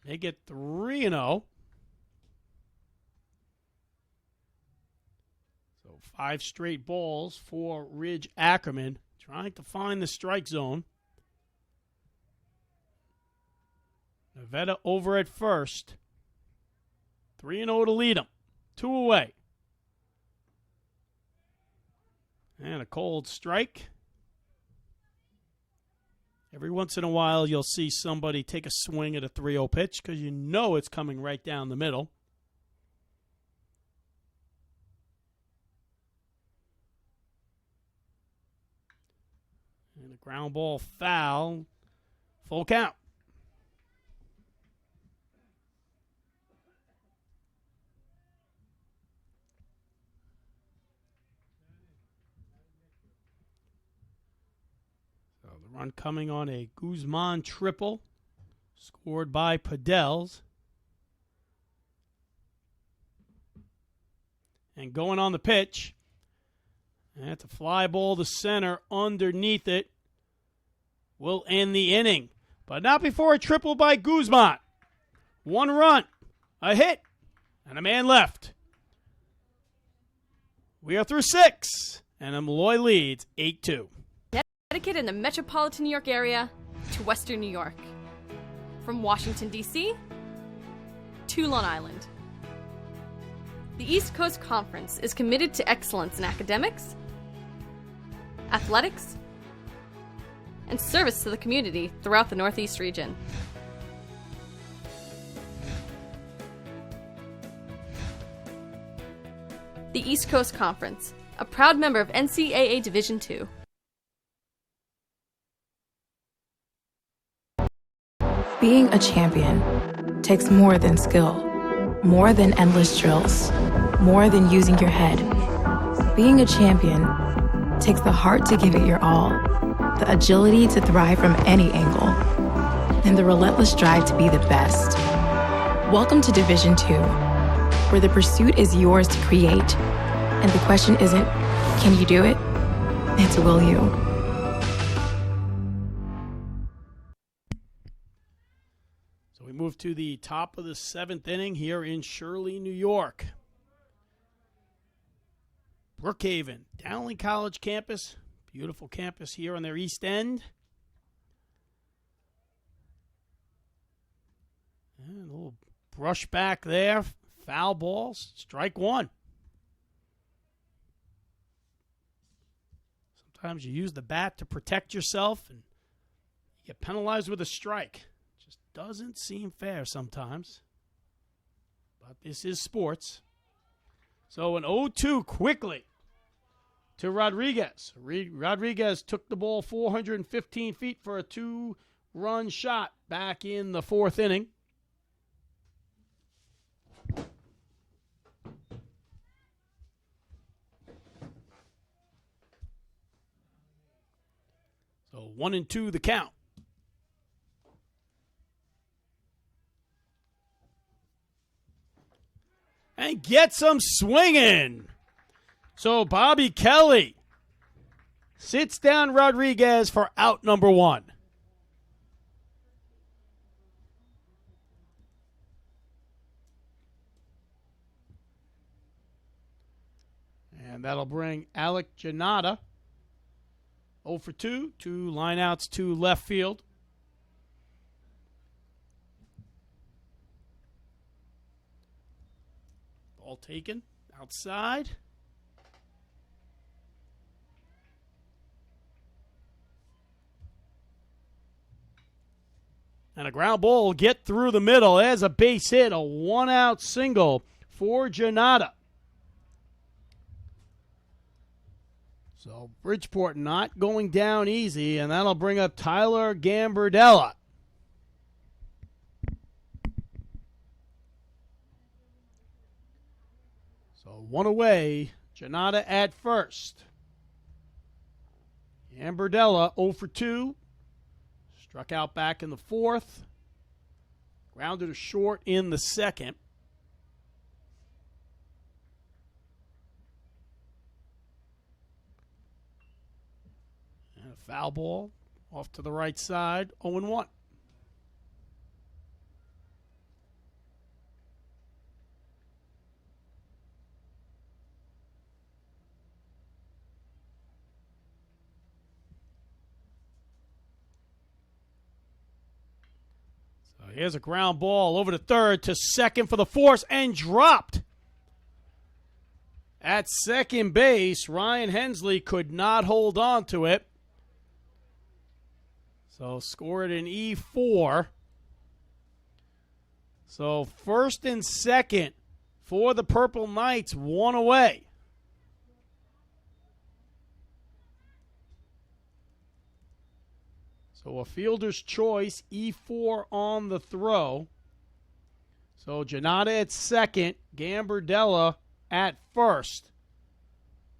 They get 3-0. So 5 straight balls for Ridge Ackerman, trying to find the strike zone. Nevada over at first. 3-0 to lead them. 2 away. And a cold strike. Every once in a while, you'll see somebody take a swing at a 3-0 pitch because you know it's coming right down the middle. And a ground ball foul. Full count. Run coming on a Guzman triple, scored by Padels. And going on the pitch, and that's a fly ball to center underneath it. Will end the inning, but not before a triple by Guzman. 1 run, a hit, and a man left. We are through 6, and Molloy leads 8-2. Connecticut and the metropolitan New York area to Western New York. From Washington, D.C. to Long Island. The East Coast Conference is committed to excellence in academics, athletics, and service to the community throughout the Northeast region. The East Coast Conference, a proud member of NCAA Division II. Being a champion takes more than skill, more than endless drills, more than using your head. Being a champion takes the heart to give it your all, the agility to thrive from any angle, and the relentless drive to be the best. Welcome to Division II, where the pursuit is yours to create, and the question isn't, can you do it? It's, will you? Move to the top of the 7th inning here in Shirley, New York. Brookhaven, Dowling College campus. Beautiful campus here on their east end. And a little brush back there. Foul balls. Strike 1. Sometimes you use the bat to protect yourself and you get penalized with a strike. Doesn't seem fair sometimes, but this is sports. So an 0-2 quickly to Rodriguez. Rodriguez took the ball 415 feet for a 2-run shot back in the 4th inning. So 1-2 the count. And gets them swinging. So Bobby Kelly sits down Rodriguez for out number 1. And that'll bring Alec Janata 0 for 2, 2 lineouts to left field. Ball taken outside. And a ground ball will get through the middle as a base hit, a 1-out single for Janata. So Bridgeport not going down easy, and that'll bring up Tyler Gambardella. One away. Janata at first. Gambardella 0 for 2. Struck out back in the fourth. Grounded to short in the second. And a foul ball off to the right side, 0-1. Here's a ground ball over to third to second for the force and dropped. At second base, Ryan Hensley could not hold on to it. So scored an E4. So first and second for the Purple Knights, one away. So a fielder's choice, E4 on the throw. So Janata at second, Gambardella at first.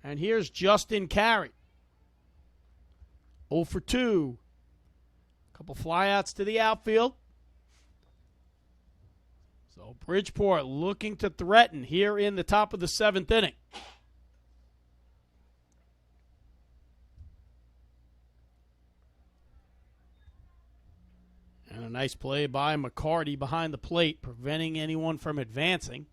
And here's Justin Carey. 0 for 2. Couple flyouts to the outfield. So Bridgeport looking to threaten here in the top of the seventh inning. And a nice play by McCarty behind the plate, preventing anyone from advancing.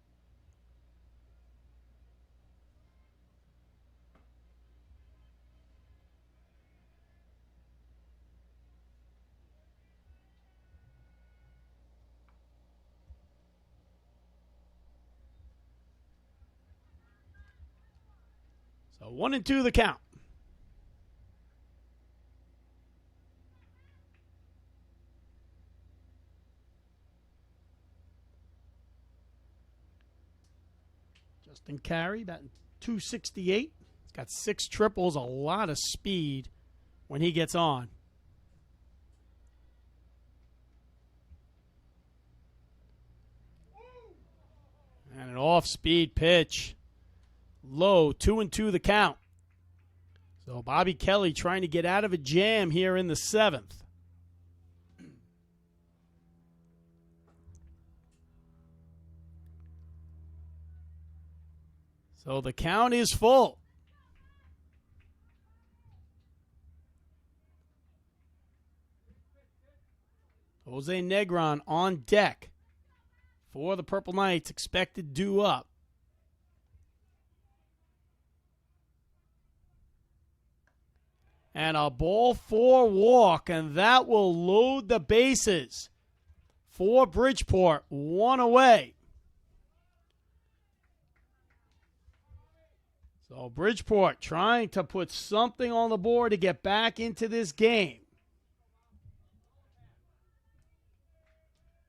So 1-2 the count. Justin Carey, batting .268. He's got 6 triples, a lot of speed when he gets on. And an off-speed pitch. Low, 2-2 the count. So Bobby Kelly trying to get out of a jam here in the seventh. So the count is full. Jose Negron on deck for the Purple Knights, expected due up. And a ball for walk, and that will load the bases for Bridgeport. One away. So Bridgeport trying to put something on the board to get back into this game.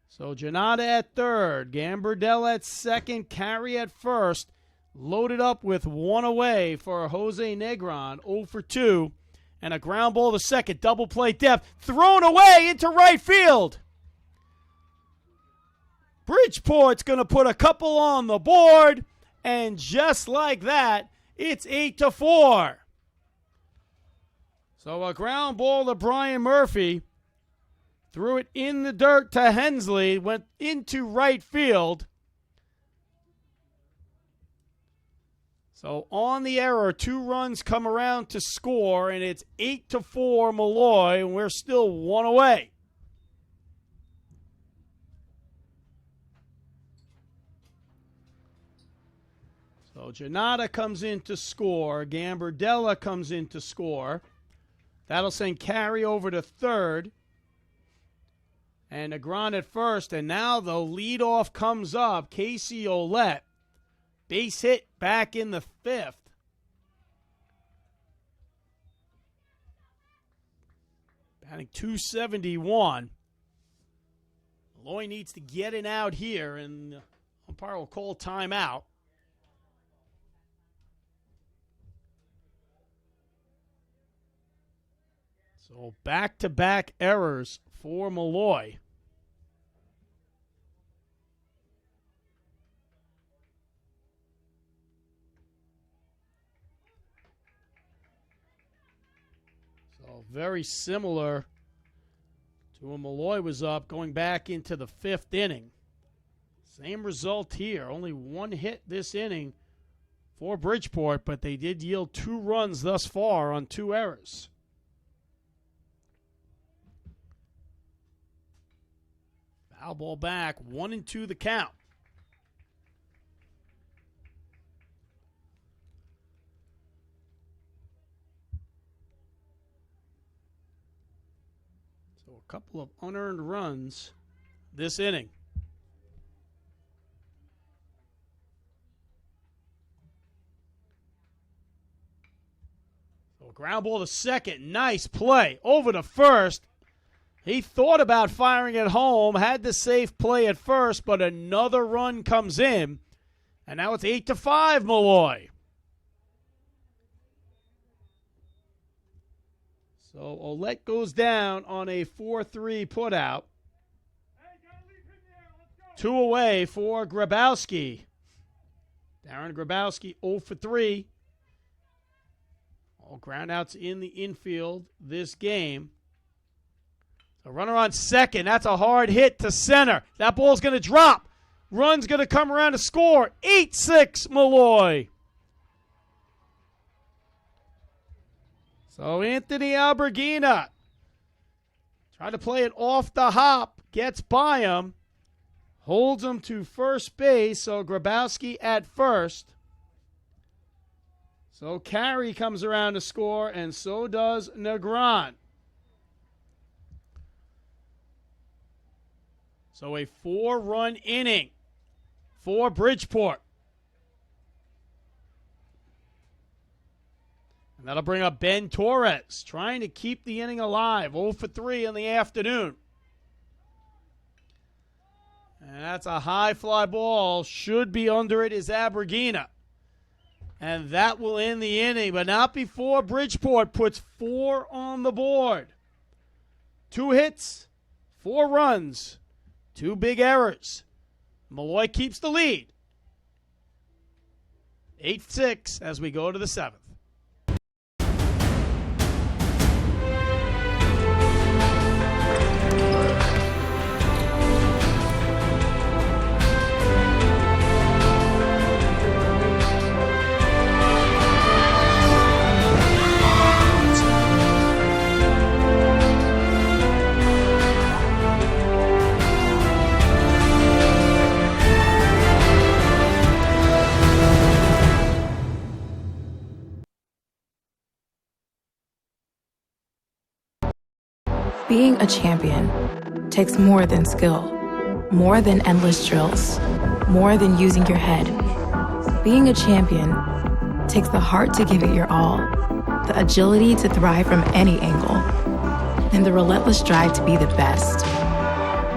So Janata at third, Gambardella at second, Carey at first. Loaded up with one away for Jose Negron, 0 for 2. And a ground ball to second, double play depth, thrown away into right field. Bridgeport's going to put a couple on the board, and just like that, it's 8-4. So a ground ball to Brian Murphy. Threw it in the dirt to Hensley, went into right field. So on the error, 2 runs come around to score, and it's 8-4 Molloy, and we're still one away. So Janata comes in to score. Gambardella comes in to score. That'll send Carey over to third. And Negron at first. And now the leadoff comes up. Casey Olette. Base hit back in the fifth. Batting .271. Molloy needs to get an out here, and the umpire will call timeout. So back-to-back errors for Molloy. So very similar to when Molloy was up going back into the 5th inning. Same result here. Only one hit this inning for Bridgeport, but they did yield 2 runs thus far on 2 errors. Foul ball back, 1-2 the count. So a couple of unearned runs this inning. So ground ball to second. Nice play over to first. He thought about firing at home, had the safe play at first, but another run comes in, and now it's 8-5 Molloy. So Ouellette goes down on a 4-3 putout. 2 away for Grabowski. Darren Grabowski 0 for 3. All groundouts in the infield this game. A runner on second. That's a hard hit to center. That ball's going to drop. Run's going to come around to score. 8-6 Molloy. So Anthony Alberghina tried to play it off the hop. Gets by him. Holds him to first base. So Grabowski at first. So Carey comes around to score, and so does Negron. So a 4-run inning for Bridgeport. And that'll bring up Ben Torres, trying to keep the inning alive. 0 for 3 in the afternoon. And that's a high fly ball. Should be under it is Alberghina. And that will end the inning, but not before Bridgeport puts 4 on the board. 2 hits, 4 runs. 2 big errors. Molloy keeps the lead. 8-6 as we go to the 7th. Being a champion takes more than skill, more than endless drills, more than using your head. Being a champion takes the heart to give it your all, the agility to thrive from any angle, and the relentless drive to be the best.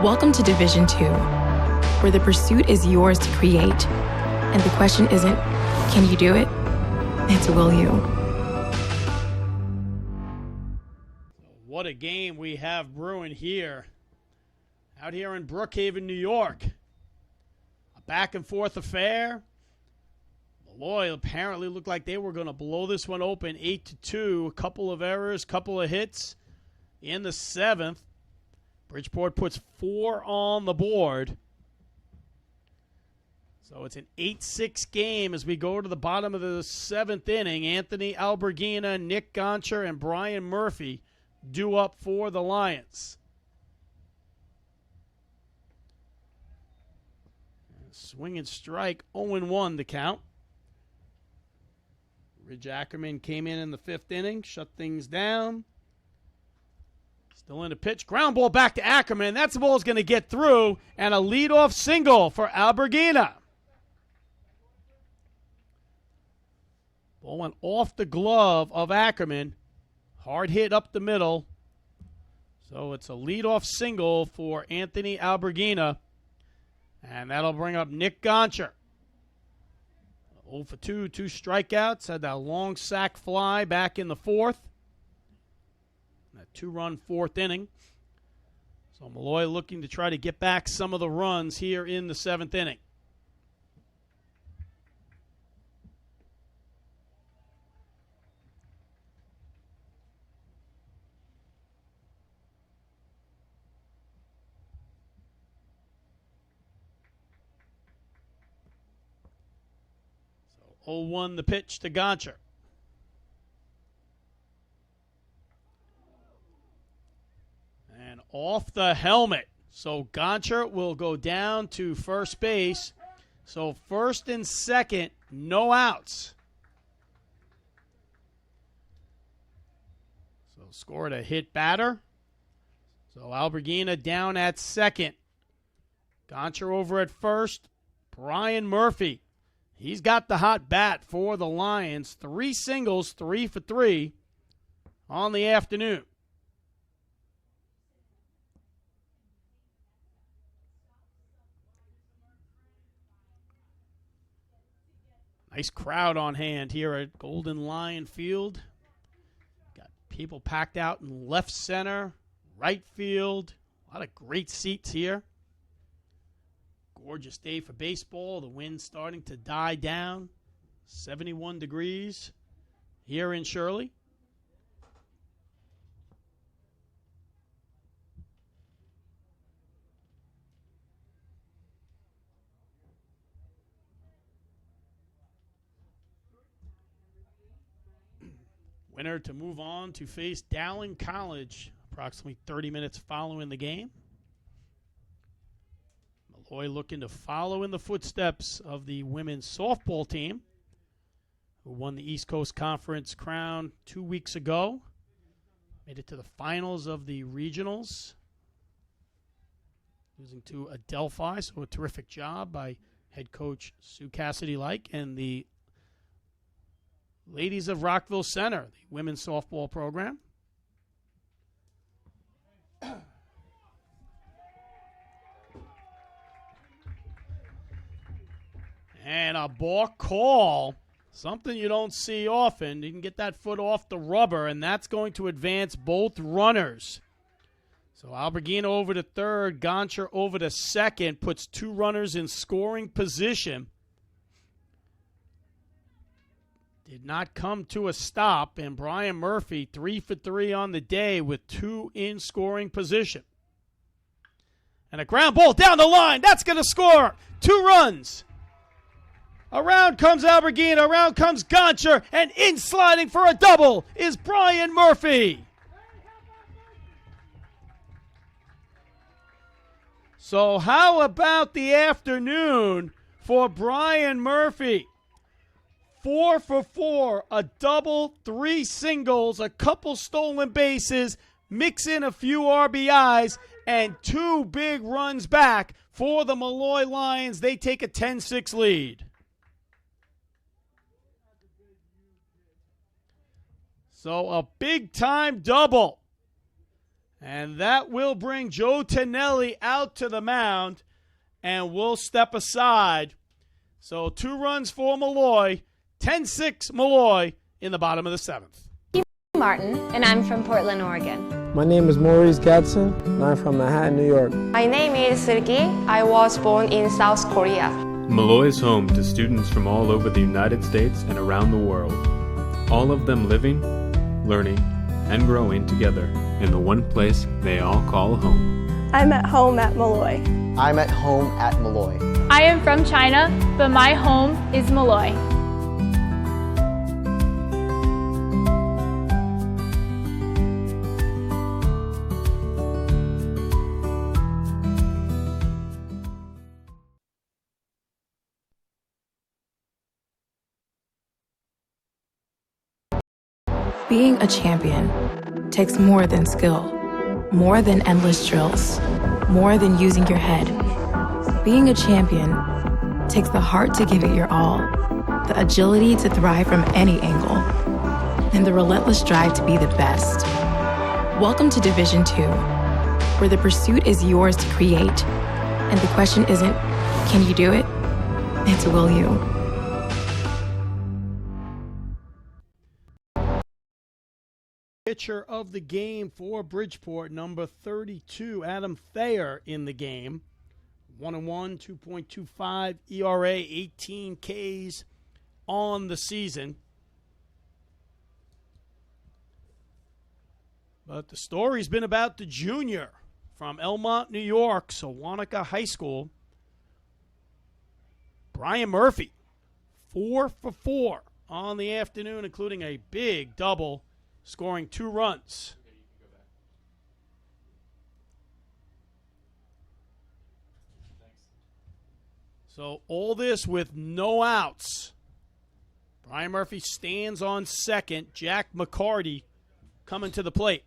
Welcome to Division 2, where the pursuit is yours to create, and the question isn't, can you do it? It's will you? What a game we have brewing here. Out here in Brookhaven, New York. A back-and-forth affair. Molloy apparently looked like they were going to blow this one open 8-2. A couple of errors, couple of hits in the 7th. Bridgeport puts 4 on the board. So it's an 8-6 game as we go to the bottom of the 7th inning. Anthony Alberghina, Nick Goncher, and Brian Murphy due up for the Lions. Swing and strike, 0-1 the count. Ridge Ackerman came in the 5th inning, shut things down. Still in the pitch. Ground ball back to Ackerman. That's the ball's going to get through, and a leadoff single for Alberghina. Ball went off the glove of Ackerman. Hard hit up the middle. So it's a leadoff single for Anthony Alberghina. And that'll bring up Nick Goncher. 0 for 2, 2 strikeouts. Had that long sac fly back in the 4th. That 2-run 4th inning. So Molloy looking to try to get back some of the runs here in the 7th inning. 0-1 the pitch to Goncher. And off the helmet. So Goncher will go down to first base. So first and second, no outs. So scored a hit batter. So Alberghina down at second. Goncher over at first. Brian Murphy. He's got the hot bat for the Lions. 3 singles, 3 for 3 on the afternoon. Nice crowd on hand here at Golden Lion Field. Got people packed out in left center, right field. A lot of great seats here. Gorgeous day for baseball. The wind's starting to die down. 71 degrees here in Shirley. Winner to move on to face Dowling College approximately 30 minutes following the game. Molloy looking to follow in the footsteps of the women's softball team, who won the East Coast Conference crown 2 weeks ago. Made it to the finals of the regionals, losing to Adelphi. So a terrific job by head coach Sue Cassidy-like and the Ladies of Rockville Center, the women's softball program. And a balk call, something you don't see often. You can get that foot off the rubber, and that's going to advance both runners. So Alberghina over to third, Goncher over to second, puts 2 runners in scoring position. Did not come to a stop, and Brian Murphy 3 for 3 on the day with 2 in scoring position. And a ground ball down the line. That's going to score 2 runs. Around comes Alberghina, around comes Goncher, and in sliding for a double is Brian Murphy. So how about the afternoon for Brian Murphy? 4 for 4, a double, 3 singles, a couple stolen bases, mix in a few RBIs, and 2 big runs back for the Molloy Lions. They take a 10-6 lead. So a big-time double. And that will bring Joe Tonelli out to the mound, and we'll step aside. So 2 runs for Molloy. 10-6 Molloy in the bottom of the 7th. I'm Martin, and I'm from Portland, Oregon. My name is Maurice Gadsden, and I'm from Manhattan, New York. My name is Sergey. I was born in South Korea. Molloy is home to students from all over the United States and around the world. All of them living, learning, and growing together in the one place they all call home. I'm at home at Molloy. I'm at home at Molloy. I am from China, but my home is Molloy. Being a champion takes more than skill, more than endless drills, more than using your head. Being a champion takes the heart to give it your all, the agility to thrive from any angle, and the relentless drive to be the best. Welcome to Division 2, where the pursuit is yours to create, and the question isn't, can you do it? It's, will you? Pitcher of the game for Bridgeport, number 32, Adam Thayer in the game. 1-1, 2.25 ERA, 18 Ks on the season. But the story's been about the junior from Elmont, New York, Sewanaka High School. Brian Murphy, 4 for 4 on the afternoon, including a big double, scoring 2 runs. So all this with no outs. Brian Murphy stands on second. Jack McCarty coming to the plate.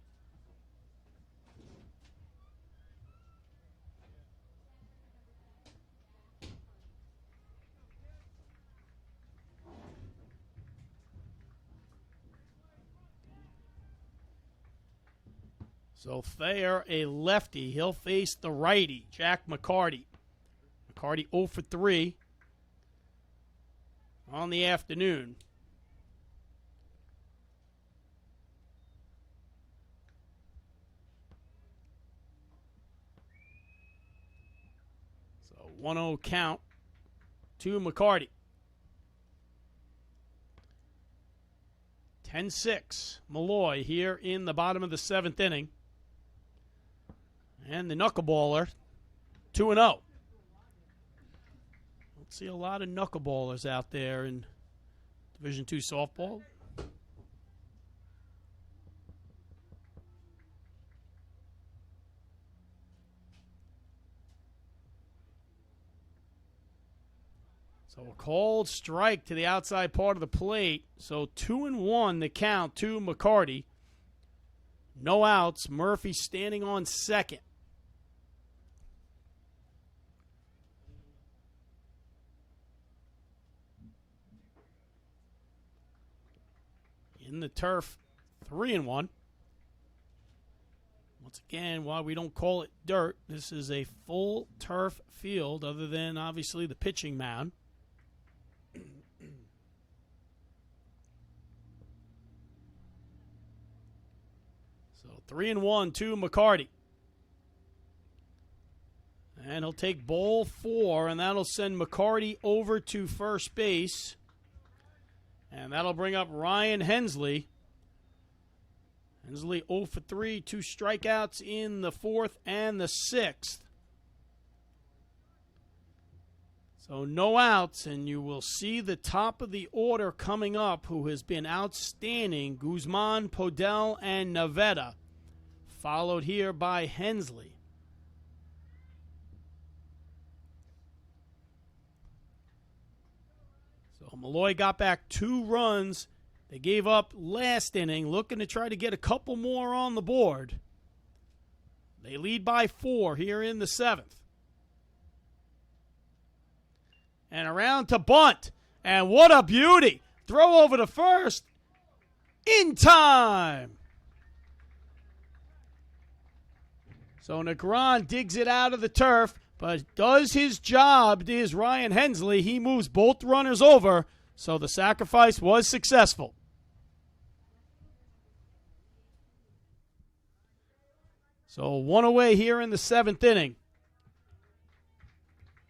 So Thayer, a lefty. He'll face the righty, Jack McCarty. McCarty 0 for 3 on the afternoon. So 1-0 count to McCarty. 10-6, Molloy here in the bottom of the 7th inning. And the knuckleballer, 2-0. Don't see a lot of knuckleballers out there in Division II softball. So a called strike to the outside part of the plate. So 2-1 the count to McCarty. No outs. Murphy standing on second. In the turf, 3-1. Once again, while we don't call it dirt, this is a full turf field other than obviously the pitching mound. So 3-1 to McCarty. And he'll take ball 4, and that'll send McCarty over to first base. And that'll bring up Ryan Hensley. Hensley 0 for 3, 2 strikeouts in the 4th and the 6th. So no outs, and you will see the top of the order coming up, who has been outstanding. Guzman, Podell, and Navetta, followed here by Hensley. So Molloy got back 2 runs. They gave up last inning, looking to try to get a couple more on the board. They lead by 4 here in the 7th. And around to bunt. And what a beauty. Throw over to first. In time. So Negron digs it out of the turf, but does his job, is Ryan Hensley. He moves both runners over, so the sacrifice was successful. So 1 away here in the 7th inning.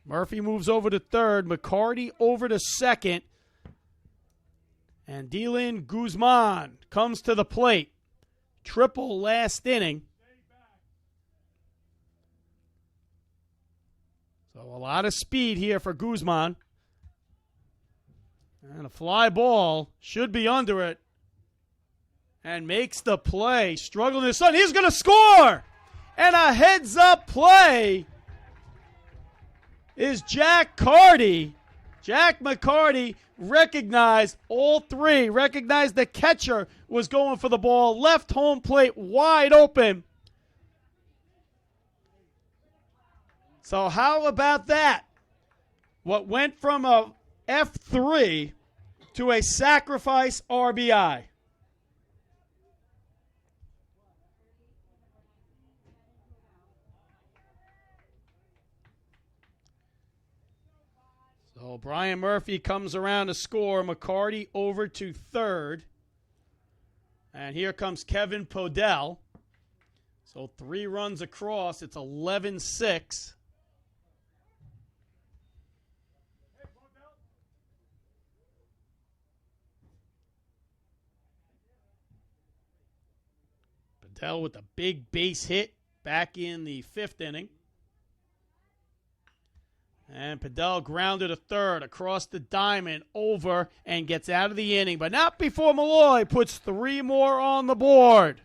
Murphy moves over to third. McCarty over to second. And Dylan Guzman comes to the plate. Triple last inning. So a lot of speed here for Guzman. And a fly ball should be under it. And makes the play. Struggling to sun. He's going to score! And a heads-up play is Jack McCarty. Jack McCarty recognized all 3. Recognized the catcher was going for the ball. Left home plate wide open. So how about that? What went from a F3 to a sacrifice RBI. So Brian Murphy comes around to score. McCarty over to third. And here comes Kevin Podell. So 3 runs across. It's 11-6. Podell with a big base hit back in the 5th inning. And Padel grounded a third across the diamond, over, and gets out of the inning. But not before Molloy puts 3 more on the board.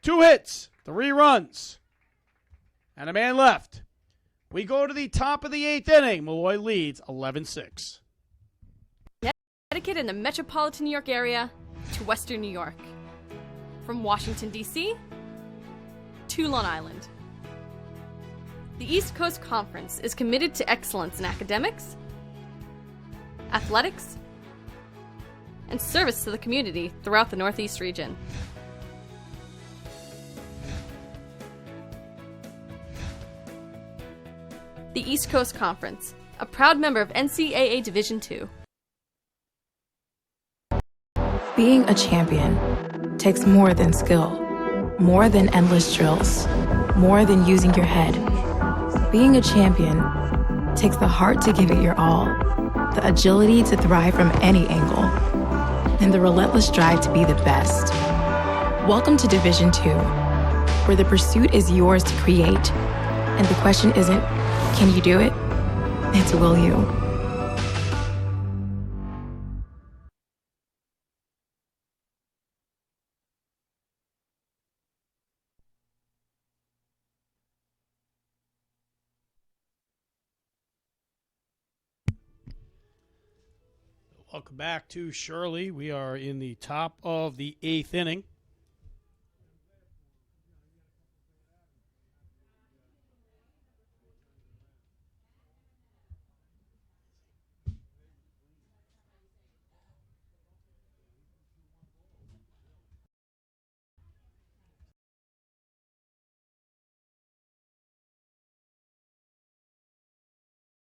2 hits, 3 runs, and a man left. We go to the top of the 8th inning. Molloy leads 11-6. Connecticut and the metropolitan New York area to Western New York. From Washington, D.C. to Long Island. The East Coast Conference is committed to excellence in academics, athletics, and service to the community throughout the Northeast region. The East Coast Conference, a proud member of NCAA Division II. Being a champion takes more than skill, more than endless drills, more than using your head. Being a champion takes the heart to give it your all, the agility to thrive from any angle, and the relentless drive to be the best. Welcome to Division II, where the pursuit is yours to create, and the question isn't, can you do it? It's will you? Welcome back to Shirley. We are in the top of the 8th inning.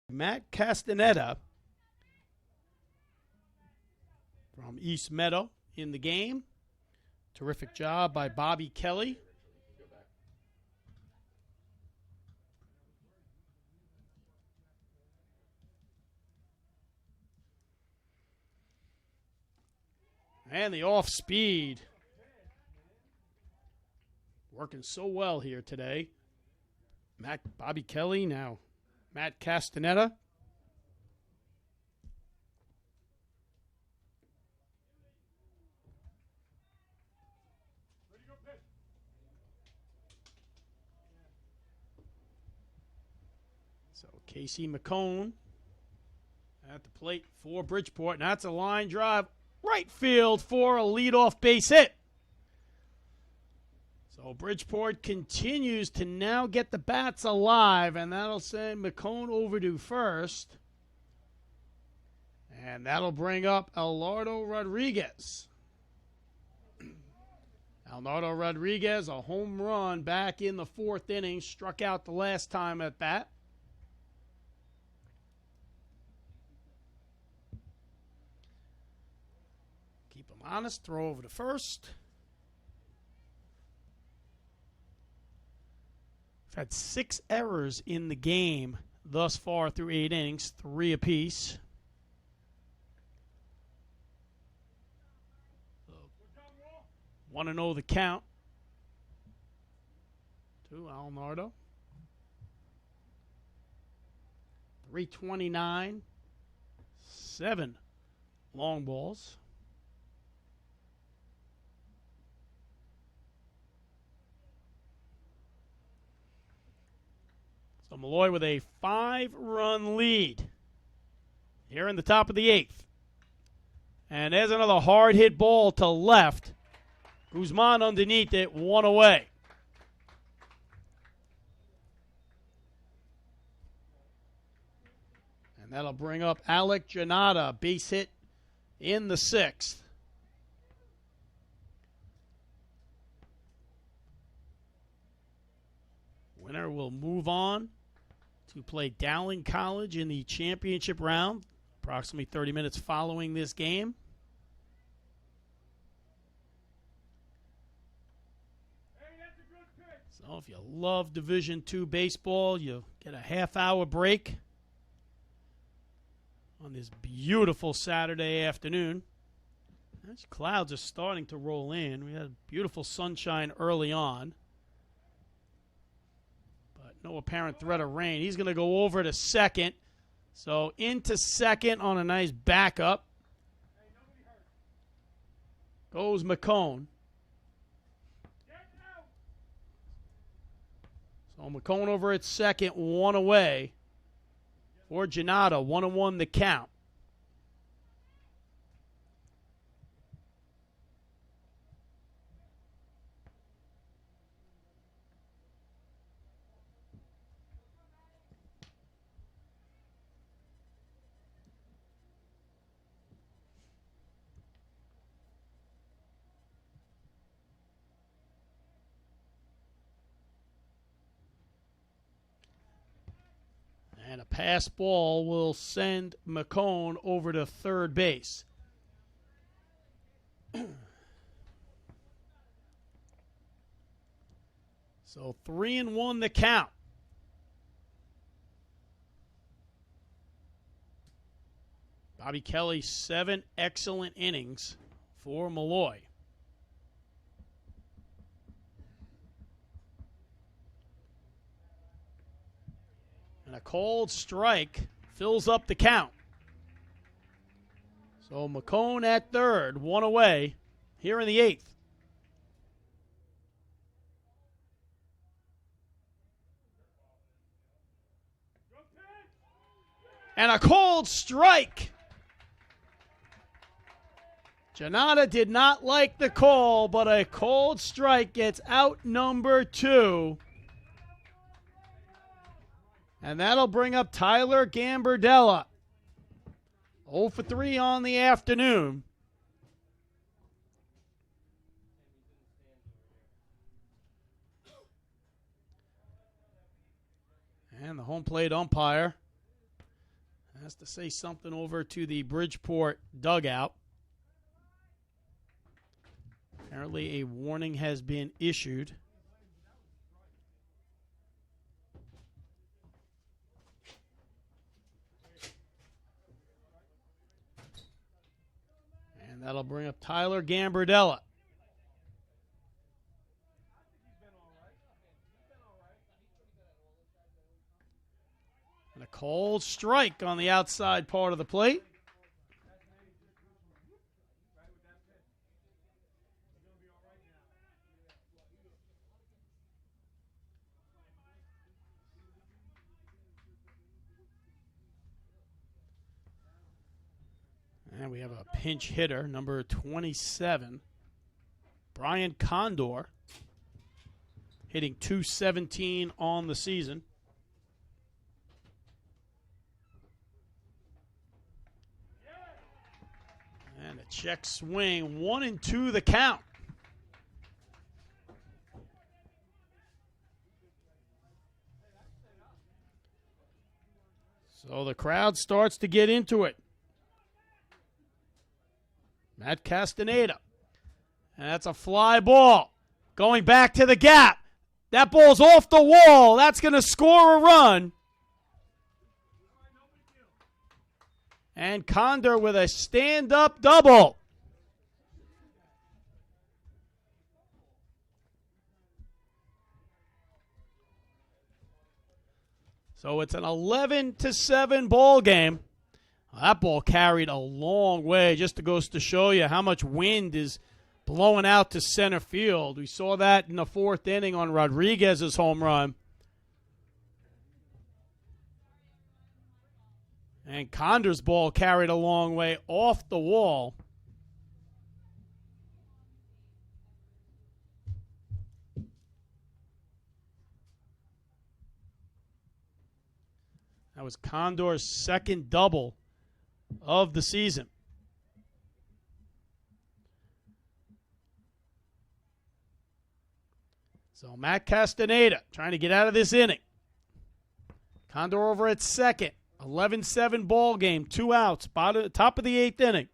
Matt Castaneda from East Meadow in the game. Terrific job by Bobby Kelly. And the off speed. Working so well here today. Bobby Kelly, now Matt Castaneda. So Casey McCone at the plate for Bridgeport. And that's a line drive right field for a leadoff base hit. So Bridgeport continues to now get the bats alive, and that'll send McCone over to first. And that'll bring up Alardo Rodriguez. Alardo Rodriguez, a home run back in the 4th inning, struck out the last time at bat. Keep him honest, throw over to first. We've had 6 errors in the game thus far through 8 innings, 3 apiece. So, 1-0 the count to Alardo. 329, 7 long balls. So Molloy with a 5-run lead here in the top of the 8th. And there's another hard hit ball to left. Guzman underneath it, 1 away. And that'll bring up Alec Janata, base hit in the 6th. Winner will move on to play Dowling College in the championship round, approximately 30 minutes following this game. So if you love Division II baseball, you get a half-hour break on this beautiful Saturday afternoon. These clouds are starting to roll in. We had beautiful sunshine early on. No apparent threat of rain. He's going to go over to second. So into second on a nice backup goes McCone. So McCone over at second, one away for Janata. 1-1 the count. And a pass ball will send McCone over to third base. So 3-1 the count. Bobby Kelly, 7 excellent innings for Molloy. And a called strike fills up the count. So McCone at third, one away here in the 8th. And a called strike. Janata did not like the call, but a called strike gets out number 2. And that'll bring up Tyler Gambardella. 0 for 3 on the afternoon. And the home plate umpire has to say something over to the Bridgeport dugout. Apparently a warning has been issued. And that'll bring up Tyler Gambardella. And a cold strike on the outside part of the plate. And we have a pinch hitter, number 27, Brian Condor, hitting .217 on the season. And a check swing, 1-2 the count. So the crowd starts to get into it. Matt Castaneda. And that's a fly ball. Going back to the gap. That ball's off the wall. That's going to score a run. And Condor with a stand-up double. So it's an 11-7 ball game. That ball carried a long way, just goes to show you how much wind is blowing out to center field. We saw that in the 4th inning on Rodriguez's home run. And Condor's ball carried a long way off the wall. That was Condor's second double of the season. So Matt Castaneda trying to get out of this inning. Condor over at second. 11-7 ball game. 2 outs. Top of the 8th inning.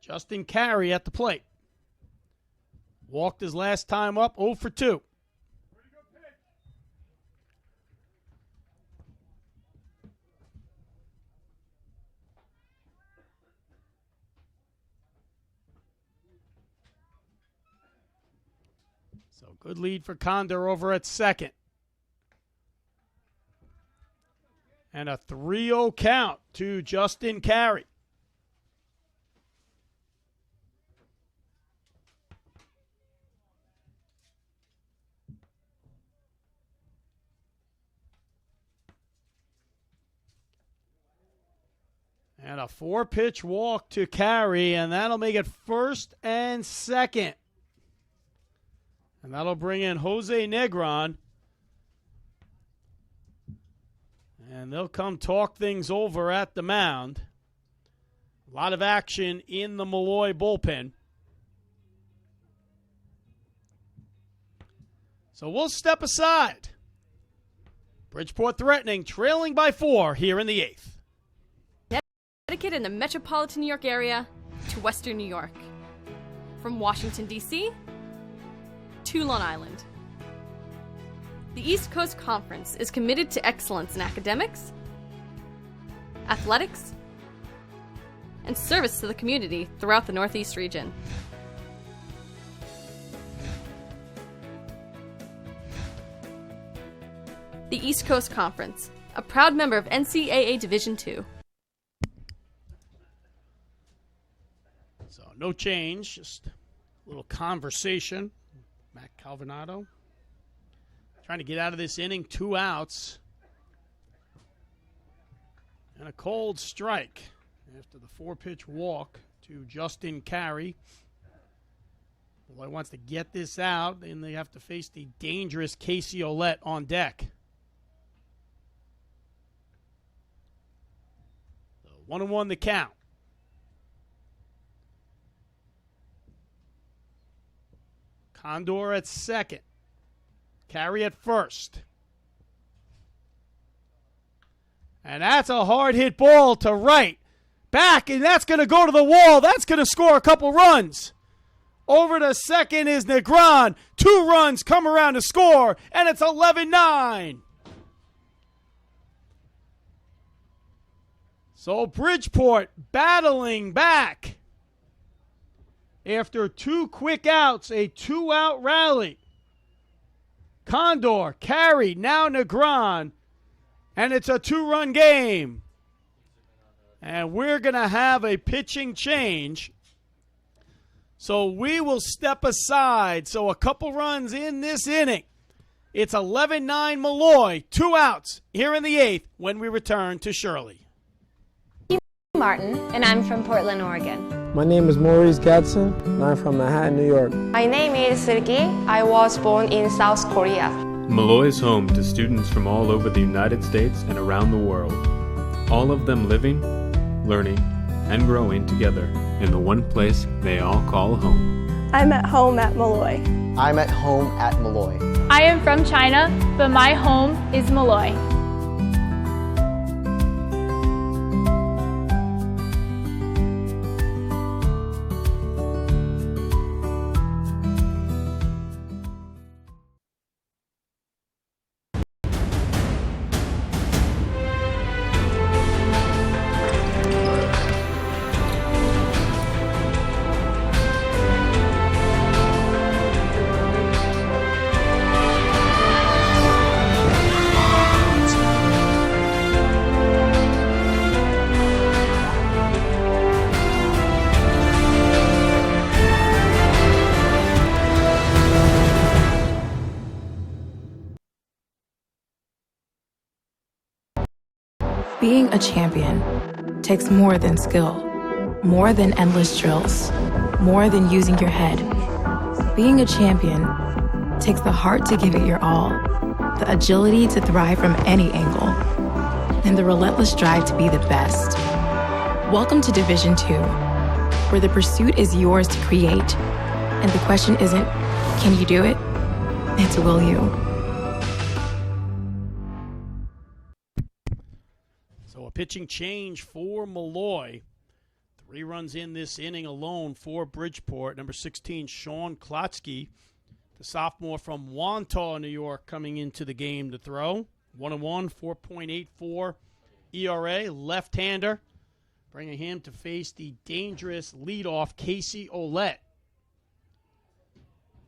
Justin Carey at the plate. Walked his last time up. 0 for 2. So good lead for Condor over at second. And a 3-0 count to Justin Carey. And a 4-pitch walk to Carey, and that'll make it first and second. And that'll bring in Jose Negron. And they'll come talk things over at the mound. A lot of action in the Molloy bullpen. So we'll step aside. Bridgeport threatening, trailing by 4 here in the 8th. Connecticut and the metropolitan New York area to Western New York. From Washington, D.C. to Long Island. The East Coast Conference is committed to excellence in academics, athletics, and service to the community throughout the Northeast region. The East Coast Conference, a proud member of NCAA Division II. So no change, just a little conversation. Matt Calvinato trying to get out of this inning, 2 outs. And a cold strike after the 4-pitch walk to Justin Carey. Molloy wants to get this out, and they have to face the dangerous Casey Ouellette on deck. 1-1 the count. Condor at second. Carey at first. And that's a hard hit ball to right. Back, and that's going to go to the wall. That's going to score a couple runs. Over to second is Negron. 2 runs come around to score, and it's 11-9. So Bridgeport battling back. After 2 quick outs, a 2-out rally. Condor, Carey, now Negron, and it's a 2-run game. And we're going to have a pitching change. So we will step aside. So a couple runs in this inning. It's 11-9 Molloy, 2 outs here in the 8th when we return to Shirley. Martin, and I'm from Portland, Oregon. My name is Maurice Gadsden, and I'm from Manhattan, New York. My name is Sergey. I was born in South Korea. Molloy is home to students from all over the United States and around the world, all of them living, learning, and growing together in the one place they all call home. I'm at home at Molloy. I'm at home at Molloy. I am from China, but my home is Molloy. Being a champion takes more than skill, more than endless drills, more than using your head. Being a champion takes the heart to give it your all, the agility to thrive from any angle, and the relentless drive to be the best. Welcome to Division II, where the pursuit is yours to create, and the question isn't, can you do it? It's, will you? So a pitching change for Molloy. 3 runs in this inning alone for Bridgeport. Number 16, Sean Klotsky, the sophomore from Wantagh, New York, coming into the game to throw. 1-1, 4.84 ERA, left-hander, bringing him to face the dangerous leadoff Casey Ouellette.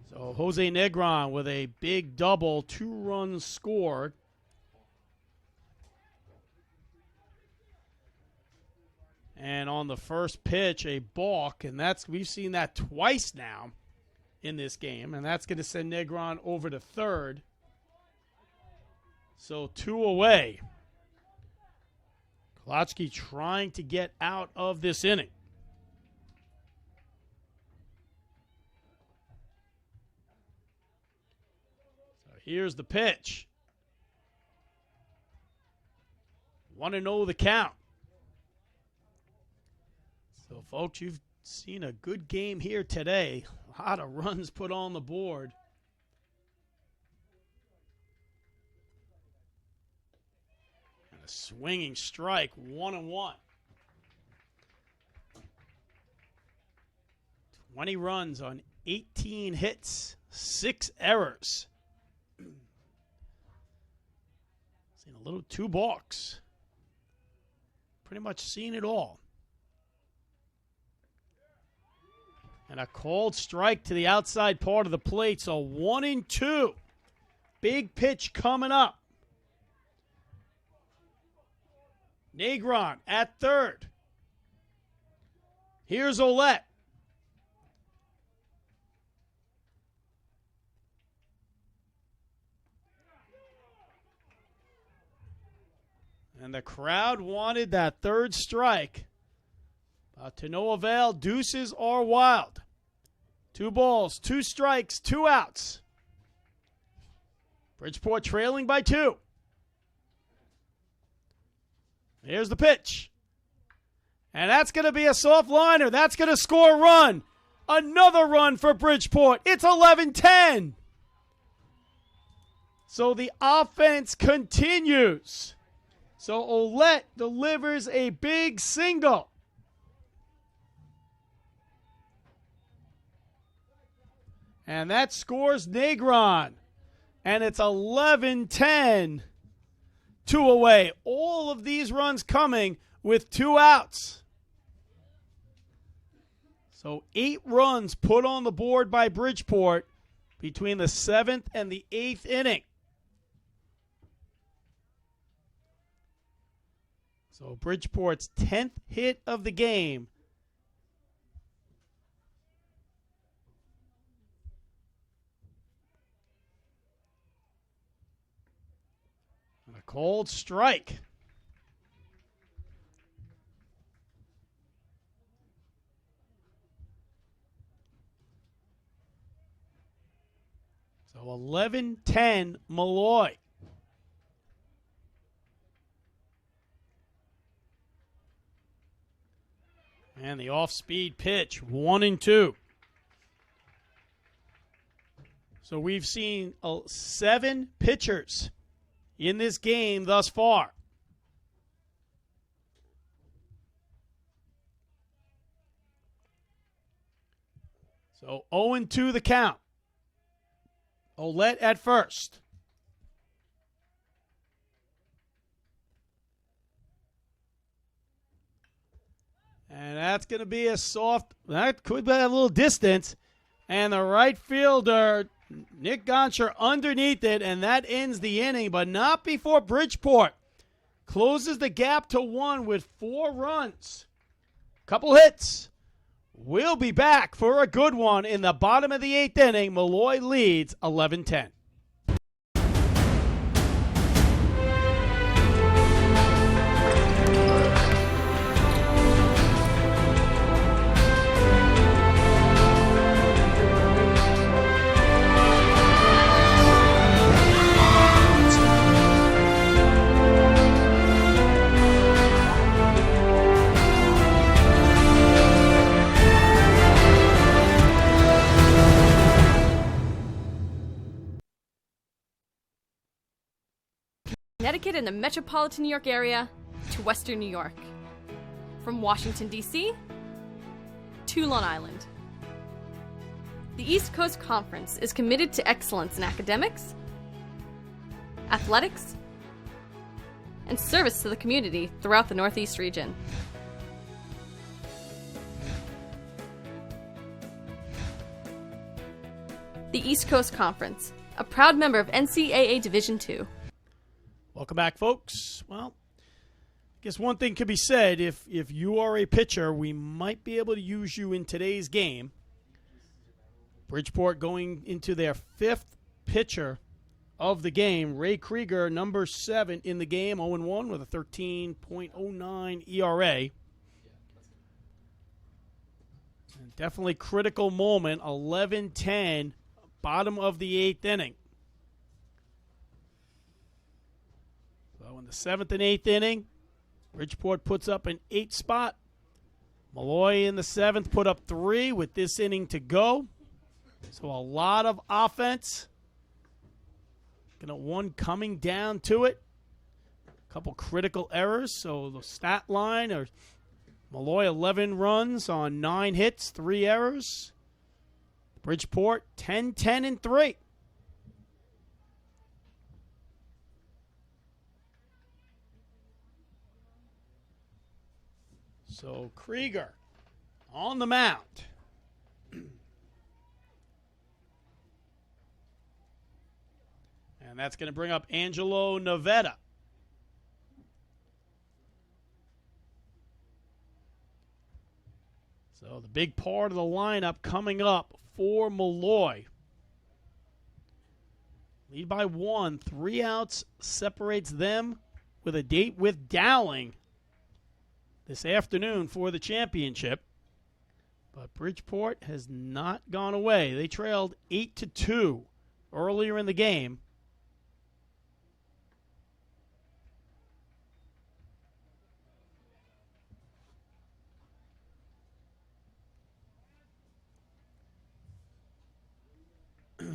So Jose Negron with a big double, 2 runs scored. And on the first pitch, a balk, and we've seen that twice now in this game, and that's going to send Negron over to third. So 2 away. Klotsky trying to get out of this inning. So here's the pitch. 1-0 the count. So, folks, you've seen a good game here today. A lot of runs put on the board. And a swinging strike, 1-1. 20 runs on 18 hits, 6 errors. Seen a little 2 balks. Pretty much seen it all. And a called strike to the outside part of the plate. So 1-2. Big pitch coming up. Negron at third. Here's Ouellette. And the crowd wanted that third strike. To no avail, deuces are wild. 2 balls, 2 strikes, 2 outs. Bridgeport trailing by 2. Here's the pitch. And that's going to be a soft liner. That's going to score a run. Another run for Bridgeport. It's 11-10. So the offense continues. So Ouellette delivers a big single. And that scores Negron. And it's 11-10. 2 away. All of these runs coming with 2 outs. So 8 runs put on the board by Bridgeport between the 7th and the 8th inning. So Bridgeport's 10th hit of the game. And a cold strike. So 11-10 Molloy. And the off-speed pitch, 1-2. So we've seen 7 pitchers in this game thus far. So 0-2 the count. Ouellette at first. And that's going to be a soft, that could be a little distance. And the right fielder, Nick Gonsher, underneath it, and that ends the inning, but not before Bridgeport closes the gap to 1 with 4 runs. Couple hits. We'll be back for a good one in the bottom of the 8th inning. Molloy leads 11-10. Connecticut and the metropolitan New York area to Western New York. From Washington, D.C. to Long Island. The East Coast Conference is committed to excellence in academics, athletics, and service to the community throughout the Northeast region. The East Coast Conference, a proud member of NCAA Division II. Welcome back, folks. Well, guess one thing could be said, if you are a pitcher, we might be able to use you in today's game. Bridgeport going into their 5th pitcher of the game. Ray Krieger, number 7 in the game, 0-1 with a 13.09 ERA. And definitely critical moment, 11-10, bottom of the 8th inning. So in the 7th and 8th inning, Bridgeport puts up an 8 spot. Molloy in the 7th put up 3 with this inning to go. So a lot of offense. One coming down to it. A couple critical errors. So the stat line are Molloy 11 runs on 9 hits, 3 errors. Bridgeport 10-10-3. So Krieger on the mound. And that's going to bring up Angelo Navetta. So the big part of the lineup coming up for Molloy. Lead by 1. 3 outs separates them with a date with Dowling this afternoon for the championship. But Bridgeport has not gone away. They trailed 8-2 earlier in the game.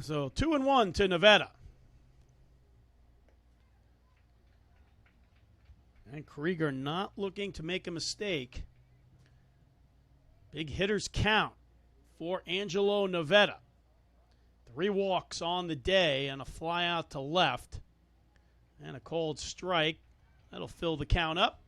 So 2-1 to Nevada. And Krieger not looking to make a mistake. Big hitters count for Angelo Nevada. 3 walks on the day and a fly out to left. And a cold strike. That'll fill the count up.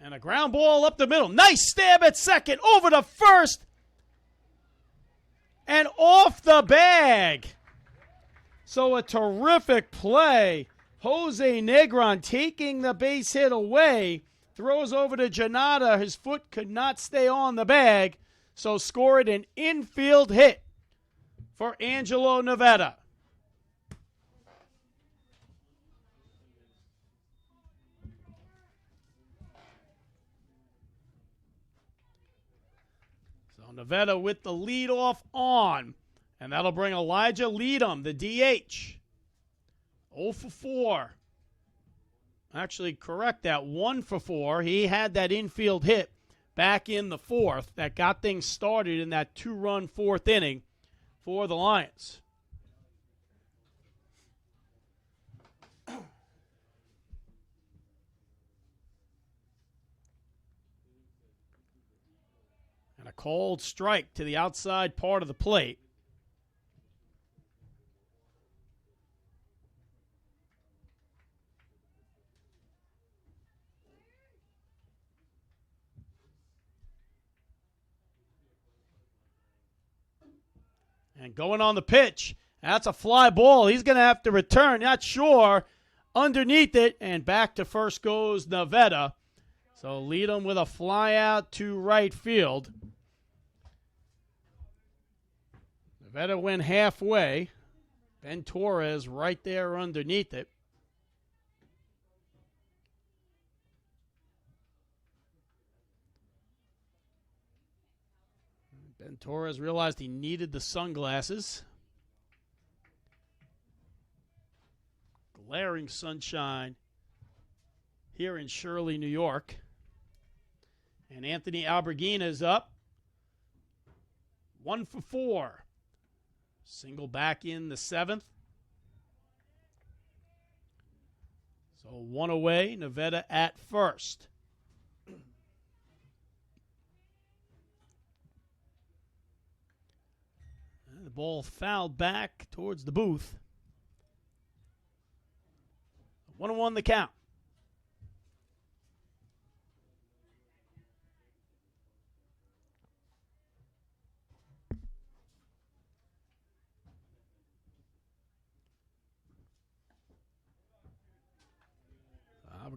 And a ground ball up the middle. Nice stab at second. Over to first. And off the bag. So a terrific play. Jose Negron taking the base hit away. Throws over to Janata. His foot could not stay on the bag. So scored an infield hit for Angelo Nevada. Nevada with the leadoff on. And that'll bring Elijah Leadham, the DH. 0 for 4. Actually, correct that. 1 for 4. He had that infield hit back in the 4th that got things started in that 2-run 4th inning for the Lions. And a cold strike to the outside part of the plate. And going on the pitch, that's a fly ball. He's going to have to return. Not sure. Underneath it, and back to first goes Nevada. So lead him with a fly out to right field. Nevada went halfway. Ben Torres right there underneath it. Ben Torres realized he needed the sunglasses. Glaring sunshine here in Shirley, New York. And Anthony Alberghina is up. 1 for 4. Single back in the 7th. So 1 away, Nevada at first. And the ball fouled back towards the booth. 1-1 the count.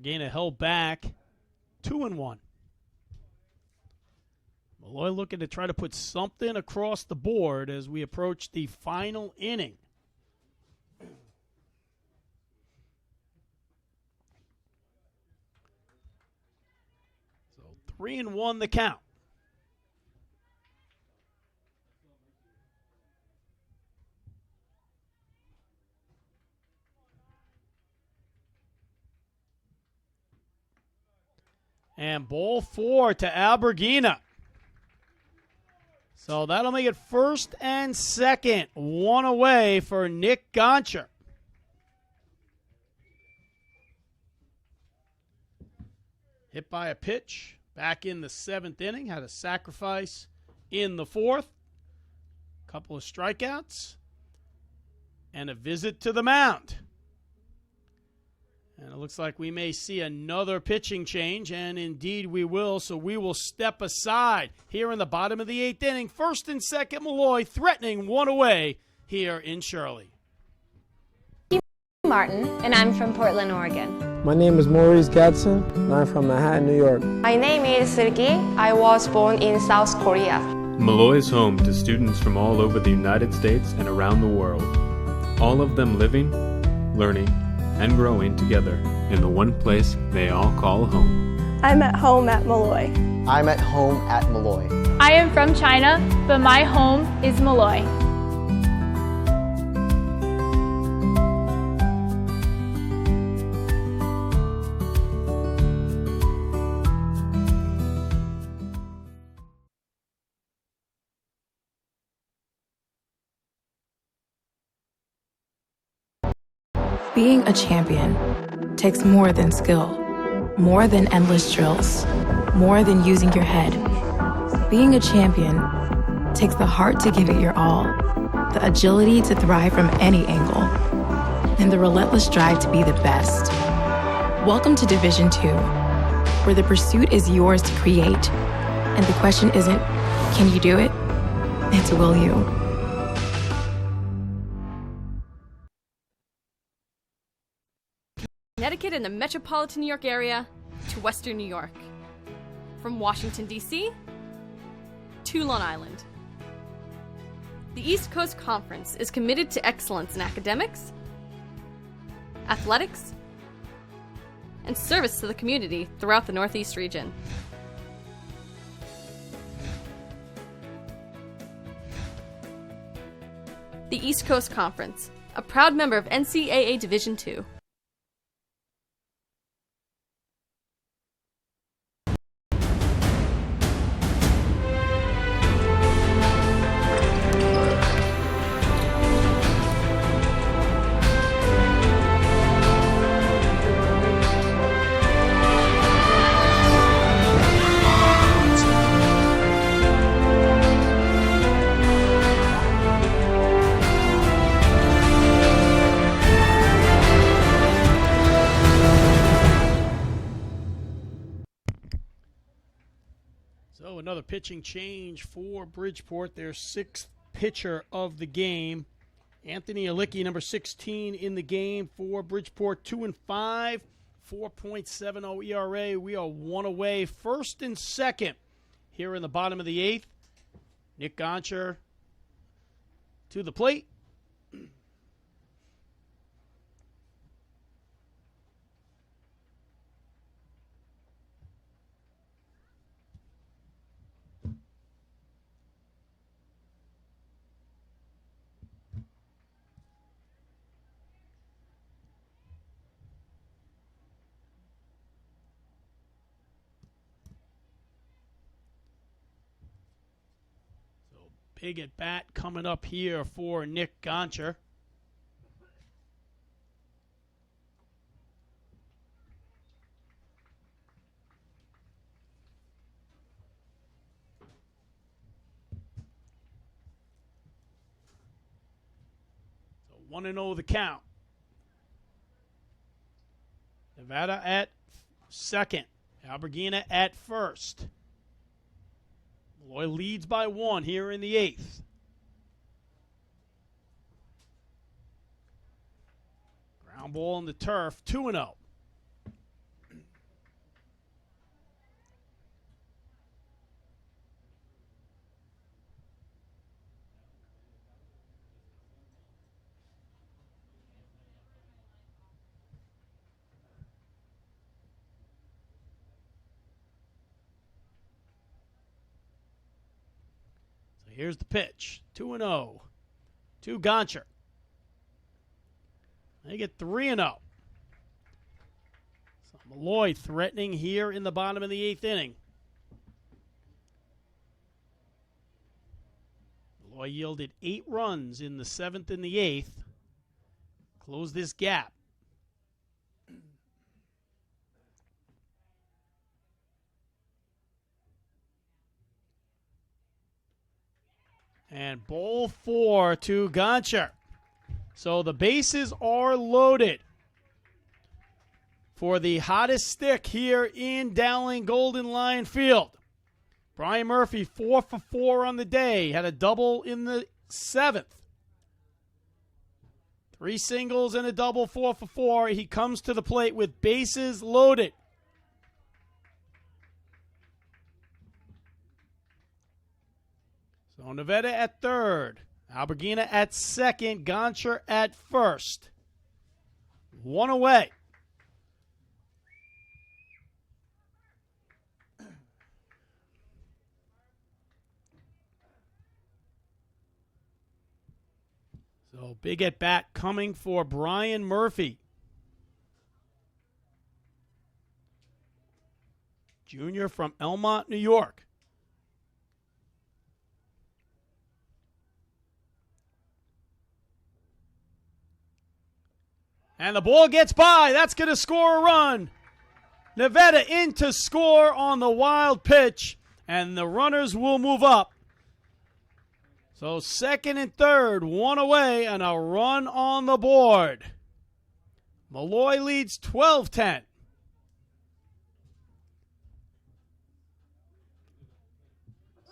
Albergina held back 2-1. Molloy looking to try to put something across the board as we approach the final inning. So 3-1 the count. And ball 4 to Albergina. So that'll make it first and second. One away for Nick Goncher. Hit by a pitch back in the 7th inning. Had a sacrifice in the 4th. Couple of strikeouts. And a visit to the mound. And it looks like we may see another pitching change, and indeed we will. So we will step aside here in the bottom of the 8th inning. First and second, Molloy threatening one away here in Shirley. I'm Martin, and I'm from Portland, Oregon. My name is Maurice Gadsden, and I'm from Manhattan, New York. My name is Sergey. I was born in South Korea. Molloy is home to students from all over the United States and around the world, all of them living, learning, and growing together in the one place they all call home. I'm at home at Molloy. I'm at home at Molloy. I am from China, but my home is Molloy. Being a champion takes more than skill, more than endless drills, more than using your head. Being a champion takes the heart to give it your all, the agility to thrive from any angle, and the relentless drive to be the best. Welcome to Division 2, where the pursuit is yours to create, and the question isn't, can you do it? It's will you? Connecticut and the metropolitan New York area to Western New York. From Washington, D.C. to Long Island. The East Coast Conference is committed to excellence in academics, athletics, and service to the community throughout the Northeast region. The East Coast Conference, a proud member of NCAA Division II. So another pitching change for Bridgeport, their 6th pitcher of the game. Anthony Alicki, number 16 in the game for Bridgeport, 2-5, 4.70 ERA. We are one away, first and second here in the bottom of the 8th. Nick Goncher to the plate. Big at bat coming up here for Nick Goncher. So 1-0 the count. Nevada at second. Albergina at first. Molloy leads by 1 here in the 8th. Ground ball on the turf, 2-0. Here's the pitch. 2-0 to Goncher. They get 3-0. So Molloy threatening here in the bottom of the 8th inning. Molloy yielded 8 runs in the 7th and the 8th. Close this gap. And ball 4 to Goncher. So the bases are loaded for the hottest stick here in Dowling Golden Lion Field. Brian Murphy 4 for 4 on the day. Had a double in the 7th. 3 singles and a double, 4 for 4. He comes to the plate with bases loaded. So Nevada at third. Alberghina at second. Goncher at first. 1 away. So big at bat coming for Brian Murphy. Junior from Elmont, New York. And the ball gets by. That's going to score a run. Nevada in to score on the wild pitch, and the runners will move up. So second and third, 1 away, and a run on the board. Molloy leads 12-10.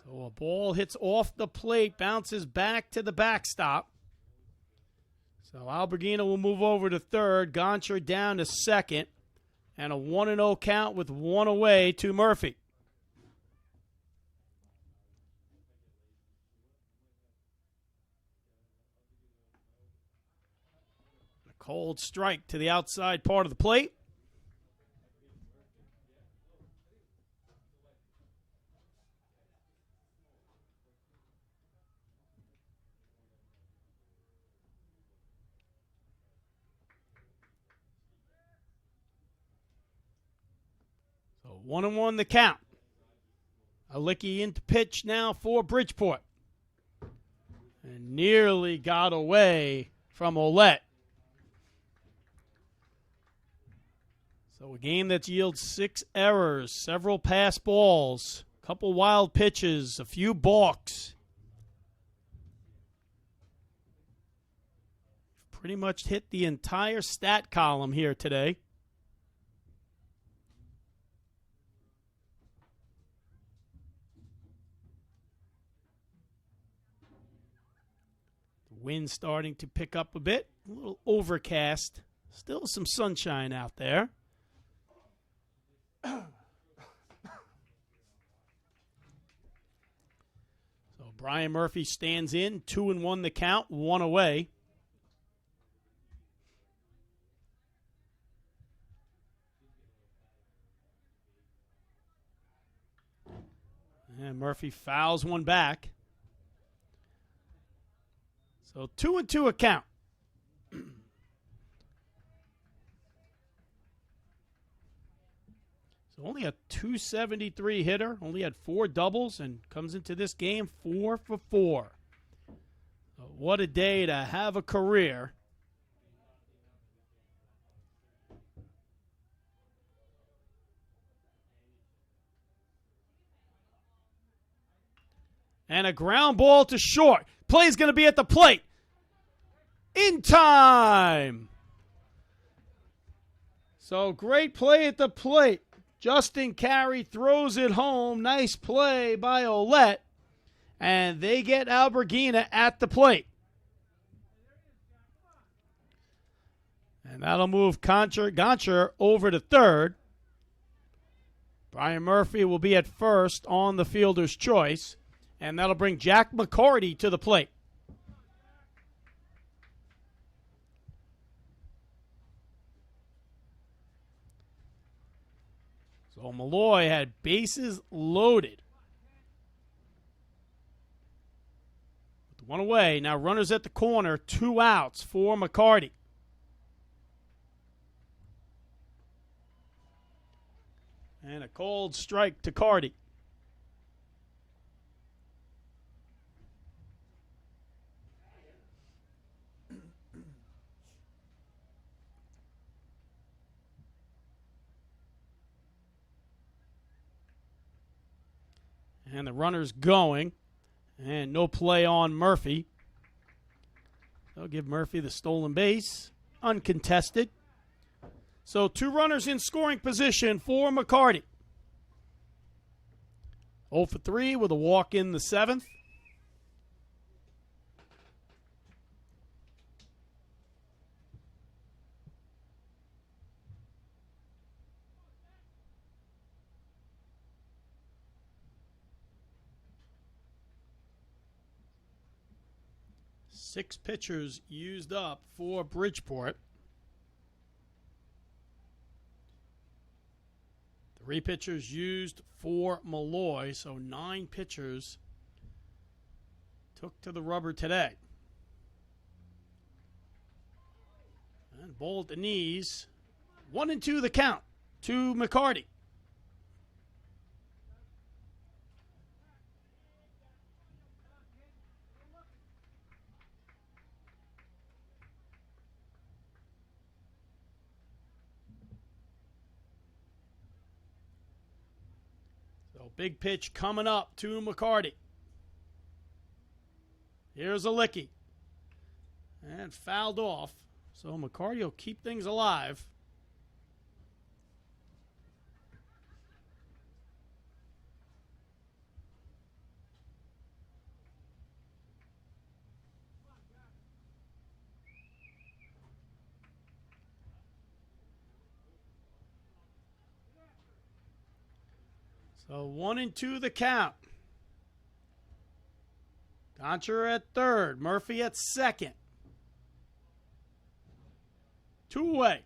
So a ball hits off the plate, bounces back to the backstop. So Alberghina will move over to third. Goncher down to second. And a 1-0 count with 1 away to Murphy. A cold strike to the outside part of the plate. So 1-1 the count. Alicki into pitch now for Bridgeport. And nearly got away from Ouellette. So a game that's yielded 6 errors, several pass balls, a couple wild pitches, a few balks. Pretty much hit the entire stat column here today. Wind starting to pick up a bit. A little overcast. Still some sunshine out there. So Brian Murphy stands in. 2-1 the count. 1 away. And Murphy fouls one back. So 2-2 a count. So only a .273 hitter, only had 4 doubles, and comes into this game 4 for 4. So what a day to have a career. And a ground ball to short. Play's going to be at the plate. In time. So great play at the plate. Justin Carey throws it home. Nice play by Ouellette. And they get Alberghina at the plate. And that'll move Goncher over to third. Brian Murphy will be at first on the fielder's choice. And that'll bring Jack McCarty to the plate. So Molloy had bases loaded. One away. Now runners at the corner, 2 outs for McCarty. And a cold strike to Carty. And the runner's going. And no play on Murphy. They'll give Murphy the stolen base. Uncontested. So 2 runners in scoring position for McCarty. 0 for 3 with a walk in the 7th. Six pitchers used up for Bridgeport. 3 pitchers used for Molloy, so 9 pitchers took to the rubber today. And ball at the knees. 1-2 the count to McCarty. Big pitch coming up to McCarty. Here's a licky. And fouled off. So McCarty will keep things alive. So 1-2 the count. Concher at third. Murphy at second. 2 away.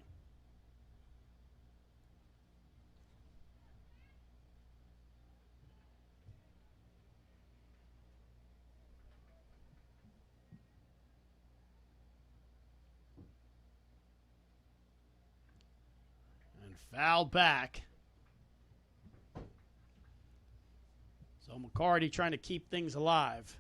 And fouled back. So McCarty trying to keep things alive.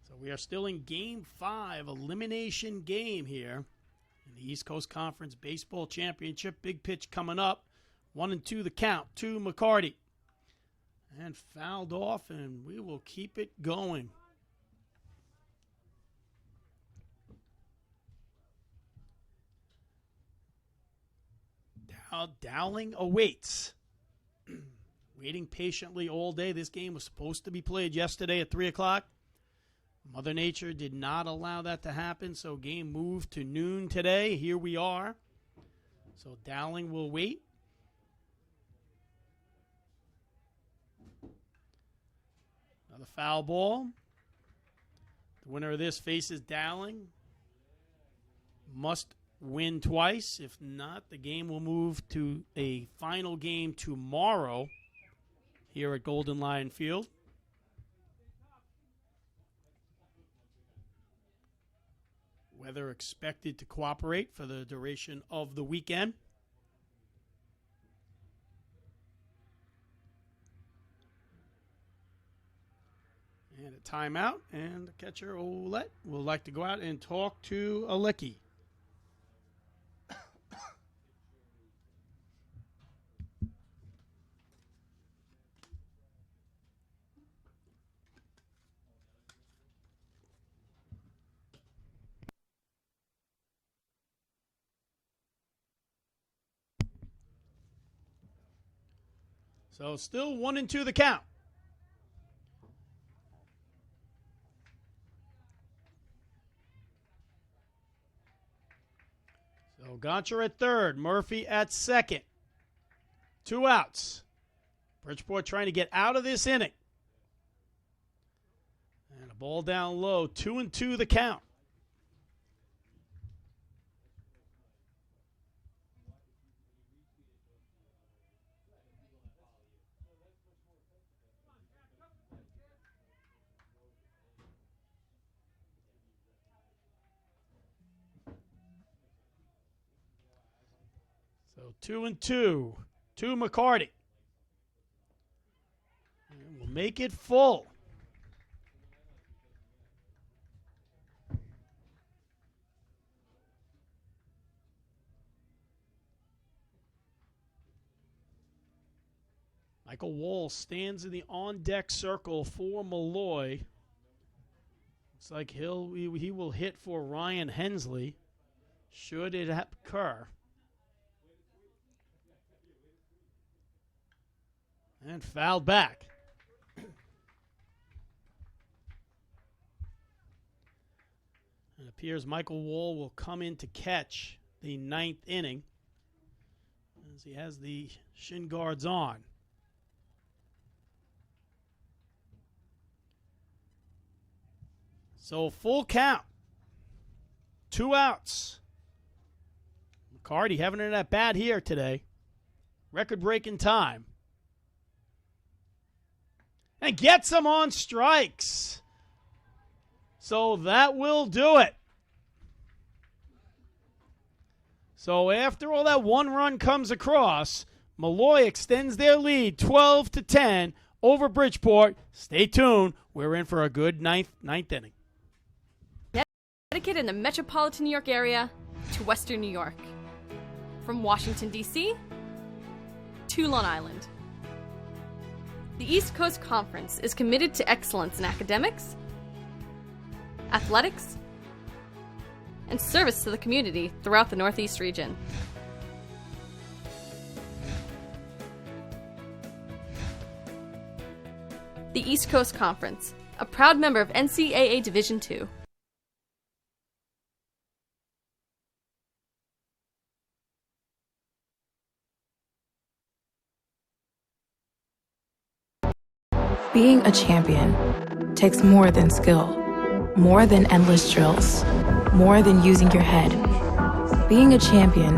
So we are still in Game 5, elimination game here in the East Coast Conference Baseball Championship. Big pitch coming up. 1-2 the count to McCarty. And fouled off, and we will keep it going. Dowling awaits. Waiting patiently all day. This game was supposed to be played yesterday at 3 o'clock. Mother Nature did not allow that to happen, so game moved to noon today. Here we are. So Dowling will wait. Another foul ball. The winner of this faces Dowling. Must win twice. If not, the game will move to a final game tomorrow here at Golden Lion Field. Weather expected to cooperate for the duration of the weekend. And a timeout, and the catcher, Olette, will like to go out and talk to Alecki. So still 1-2 the count. So Goncher at third, Murphy at second. 2 outs. Bridgeport trying to get out of this inning. And a ball down low, 2-2 the count. So 2-2 to McCarty. And we'll make it full. Michael Wall stands in the on-deck circle for Molloy. Looks like he will hit for Ryan Hensley, should it occur. And fouled back. It appears Michael Wall will come in to catch the 9th inning as he has the shin guards on. So full count. 2 outs. McCarty having it at bat here today. Record-breaking time. And gets him on strikes. So that will do it. So after all that one run comes across, Molloy extends their lead 12-10 over Bridgeport. Stay tuned. We're in for a good ninth inning. Connecticut and the metropolitan New York area to Western New York. From Washington, D.C. to Long Island. The East Coast Conference is committed to excellence in academics, athletics, and service to the community throughout the Northeast region. The East Coast Conference, a proud member of NCAA Division II. Being a champion takes more than skill, more than endless drills, more than using your head. Being a champion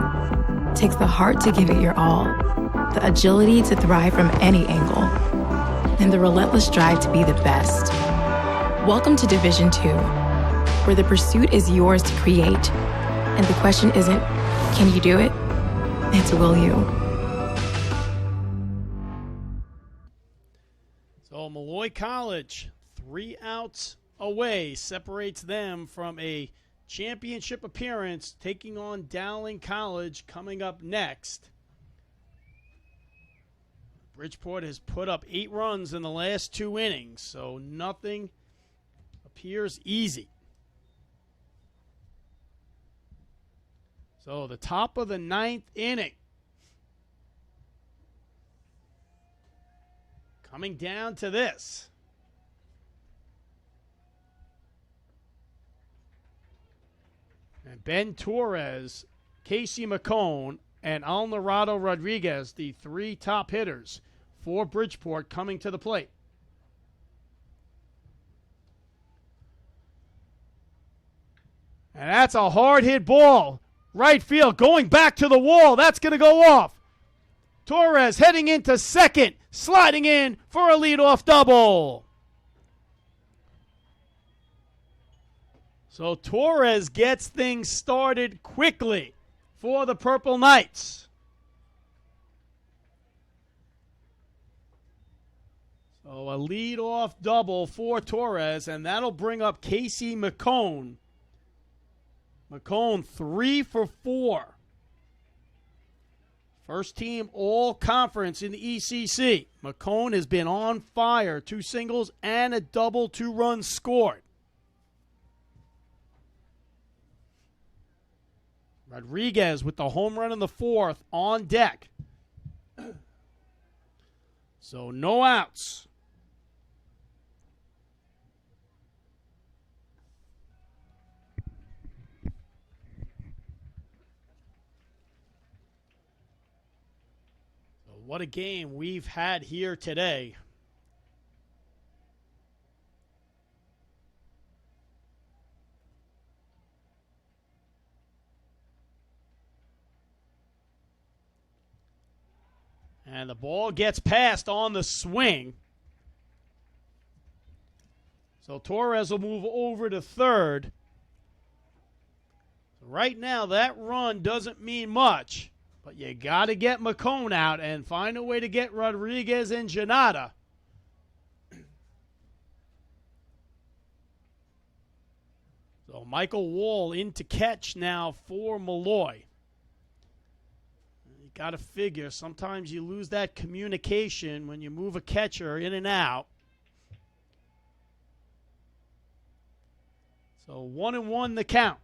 takes the heart to give it your all, the agility to thrive from any angle, and the relentless drive to be the best. Welcome to Division II, where the pursuit is yours to create, and the question isn't, can you do it? It's, will you? So Molloy College, 3 outs away, separates them from a championship appearance, taking on Dowling College coming up next. Bridgeport has put up 8 runs in the last 2 innings, so nothing appears easy. So the top of the 9th inning. Coming down to this. And Ben Torres, Casey McCone, and Alvarado Rodriguez, the 3 top hitters for Bridgeport, coming to the plate. And that's a hard hit ball. Right field, going back to the wall. That's going to go off. Torres heading into second, sliding in for a leadoff double. So Torres gets things started quickly for the Purple Knights. So a leadoff double for Torres, and that'll bring up Casey McCone. McCone 3 for 4. First team all-conference in the ECC. McCone has been on fire. 2 singles and a double, 2 runs scored. Rodriguez with the home run in the 4th on deck. So no outs. What a game we've had here today. And the ball gets passed on the swing. So Torres will move over to third. Right now, that run doesn't mean much, but you got to get McCone out and find a way to get Rodriguez and Janata. So Michael Wall in to catch now for Molloy. You got to figure sometimes you lose that communication when you move a catcher in and out. So 1-1 the count.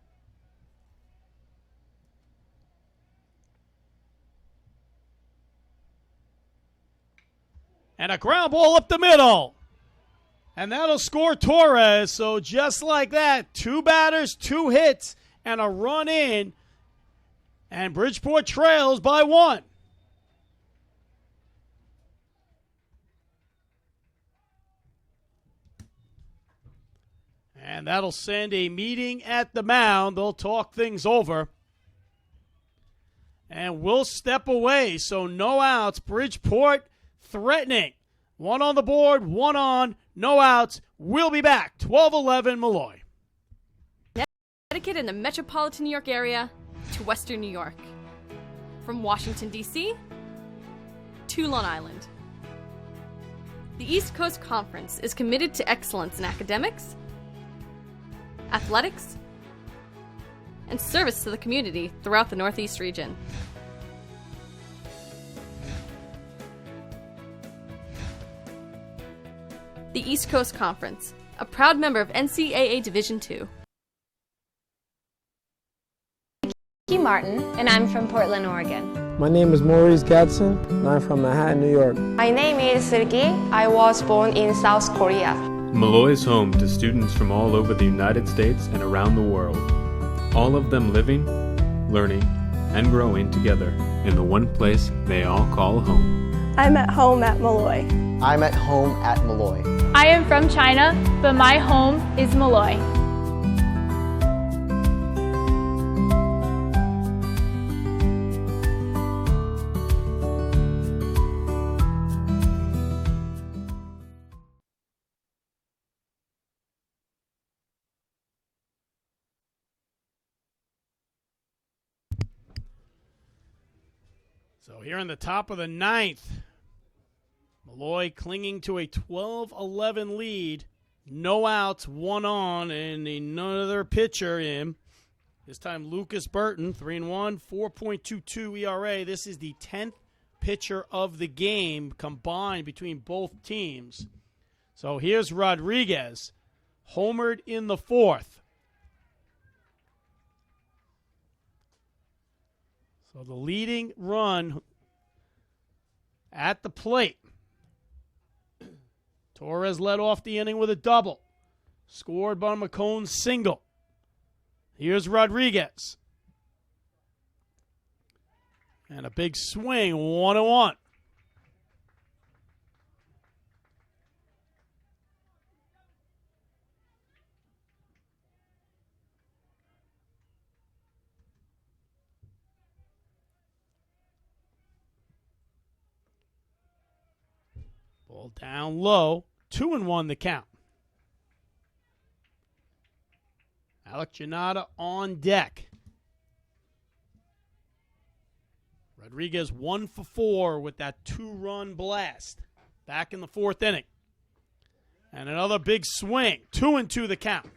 And a ground ball up the middle. And that'll score Torres. So just like that, 2 batters, 2 hits, and a run in. And Bridgeport trails by 1. And that'll send a meeting at the mound. They'll talk things over. And we'll step away. So no outs. Bridgeport threatening. 1 on the board, 1 on, no outs. We'll be back. 12-11 Molloy. Connecticut and the metropolitan New York area to Western New York. From Washington, D.C. to Long Island. The East Coast Conference is committed to excellence in academics, athletics, and service to the community throughout the Northeast region. The East Coast Conference, a proud member of NCAA Division II. Martin, and I'm from Portland, Oregon. My name is Maurice Gadsden, and I'm from Manhattan, New York. My name is Sergey. I was born in South Korea. Molloy is home to students from all over the United States and around the world, all of them living, learning, and growing together in the one place they all call home. I'm at home at Molloy. I'm at home at Molloy. I am from China, but my home is Molloy. So here in the top of the 9th, Molloy clinging to a 12-11 lead. No outs, 1 on, and another pitcher in. This time Lucas Burton, 3-1, 4.22 ERA. This is the 10th pitcher of the game combined between both teams. So here's Rodriguez, homered in the 4th. So the leading run at the plate. Torres led off the inning with a double. Scored by McCone's single. Here's Rodriguez. And a big swing, 1-1. Ball down low, 2-1 the count. Alec Janata on deck. Rodriguez 1 for 4 with that 2-run blast back in the 4th inning. And another big swing, 2-2 the count.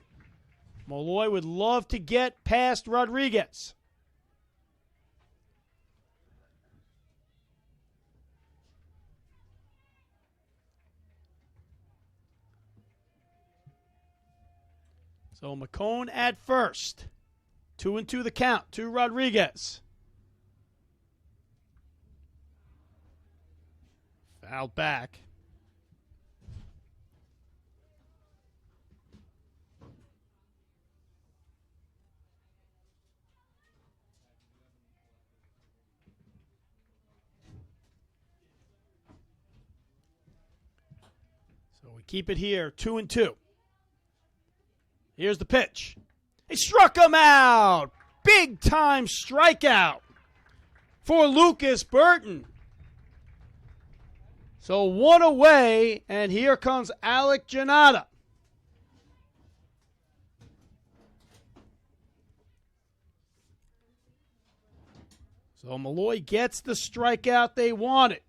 Molloy would love to get past Rodriguez. So McCone at first. 2-2 the count to Rodriguez. Fouled back. So we keep it here, 2-2. Here's the pitch. He struck him out. Big time strikeout for Lucas Burton. So one away, and here comes Alec Janata. So Molloy gets the strikeout they wanted.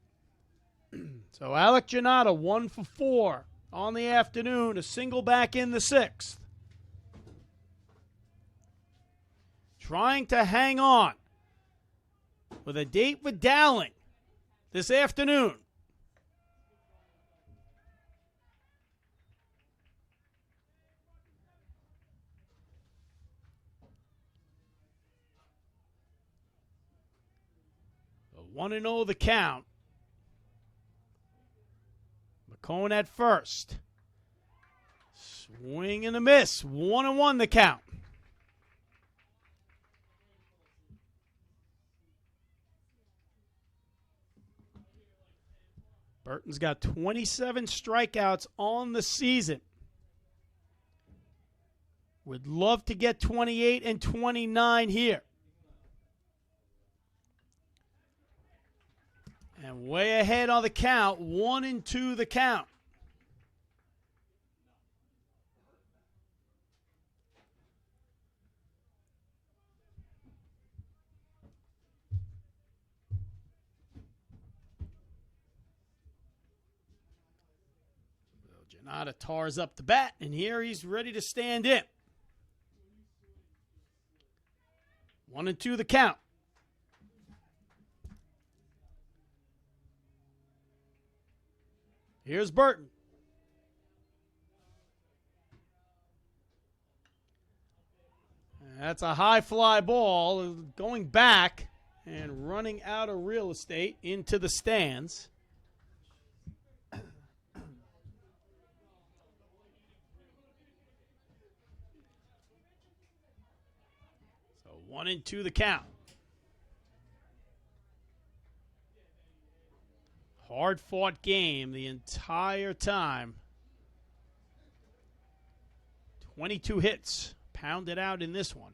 So Alec Janata, 1 for 4 on the afternoon, a single back in the 6th. Trying to hang on with a date with Dowling this afternoon. So 1-0 the count. McCone at first. Swing and a miss. 1-1 the count. Burton's got 27 strikeouts on the season. Would love to get 28 and 29 here. And way ahead on the count, 1-2 the count. Janata tars up the bat, and here he's ready to stand in. 1-2 the count. Here's Burton. That's a high fly ball going back and running out of real estate into the stands. So 1-2 the count. Hard-fought game the entire time. 22 hits pounded out in this one.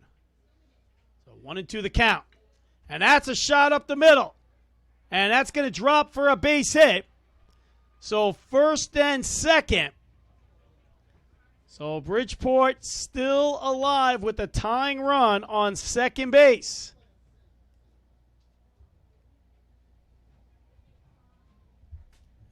So 1-2 the count. And that's a shot up the middle. And that's going to drop for a base hit. So first and second. So Bridgeport still alive with the tying run on second base.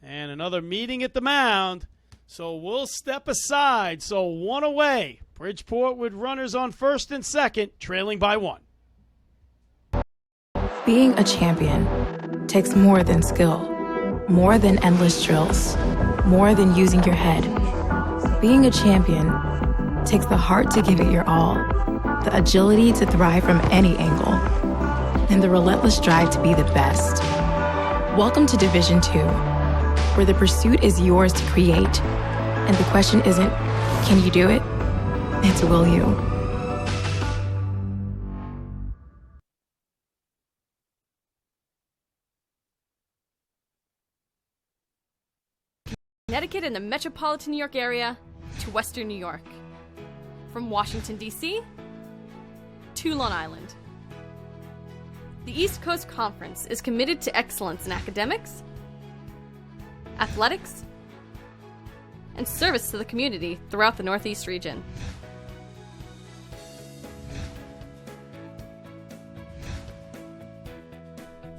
And another meeting at the mound. So we'll step aside. So one away. Bridgeport with runners on first and second, trailing by 1. Being a champion takes more than skill, more than endless drills, more than using your head. Being a champion takes the heart to give it your all, the agility to thrive from any angle, and the relentless drive to be the best. Welcome to Division 2, where the pursuit is yours to create, and the question isn't, can you do it? It's will you? Connecticut and the metropolitan New York area to Western New York. From Washington, D.C. to Long Island. The East Coast Conference is committed to excellence in academics, athletics, and service to the community throughout the Northeast region.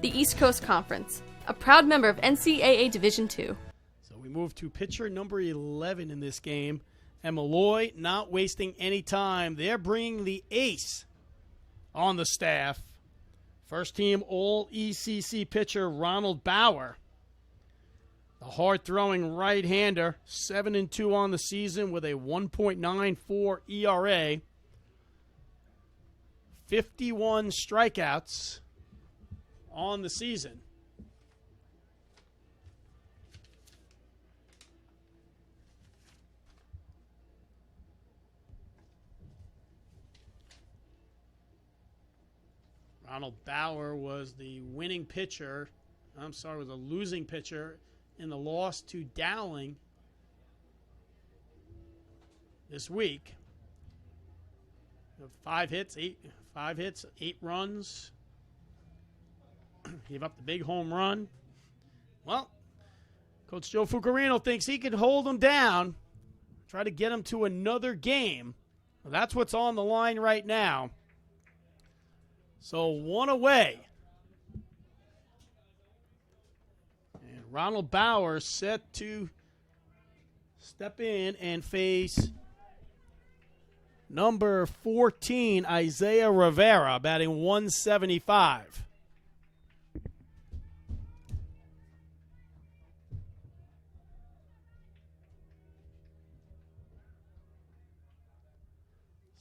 The East Coast Conference, a proud member of NCAA Division II. So we move to pitcher number 11 in this game, and Molloy not wasting any time. They're bringing the ace on the staff. First team All-ECC pitcher Ronald Bauer. The hard-throwing right-hander, 7-2 on the season with a 1.94 ERA. 51 strikeouts on the season. Ronald Bauer was the winning pitcher. Was a losing pitcher in the loss to Dowling this week. 5 hits, 8 runs. Gave up the big home run. Well, Coach Joe Fucarino thinks he can hold them down, try to get them to another game. Well, that's what's on the line right now. So 1 away. And Ronald Bauer set to step in and face number 14, Isaiah Rivera, batting 175.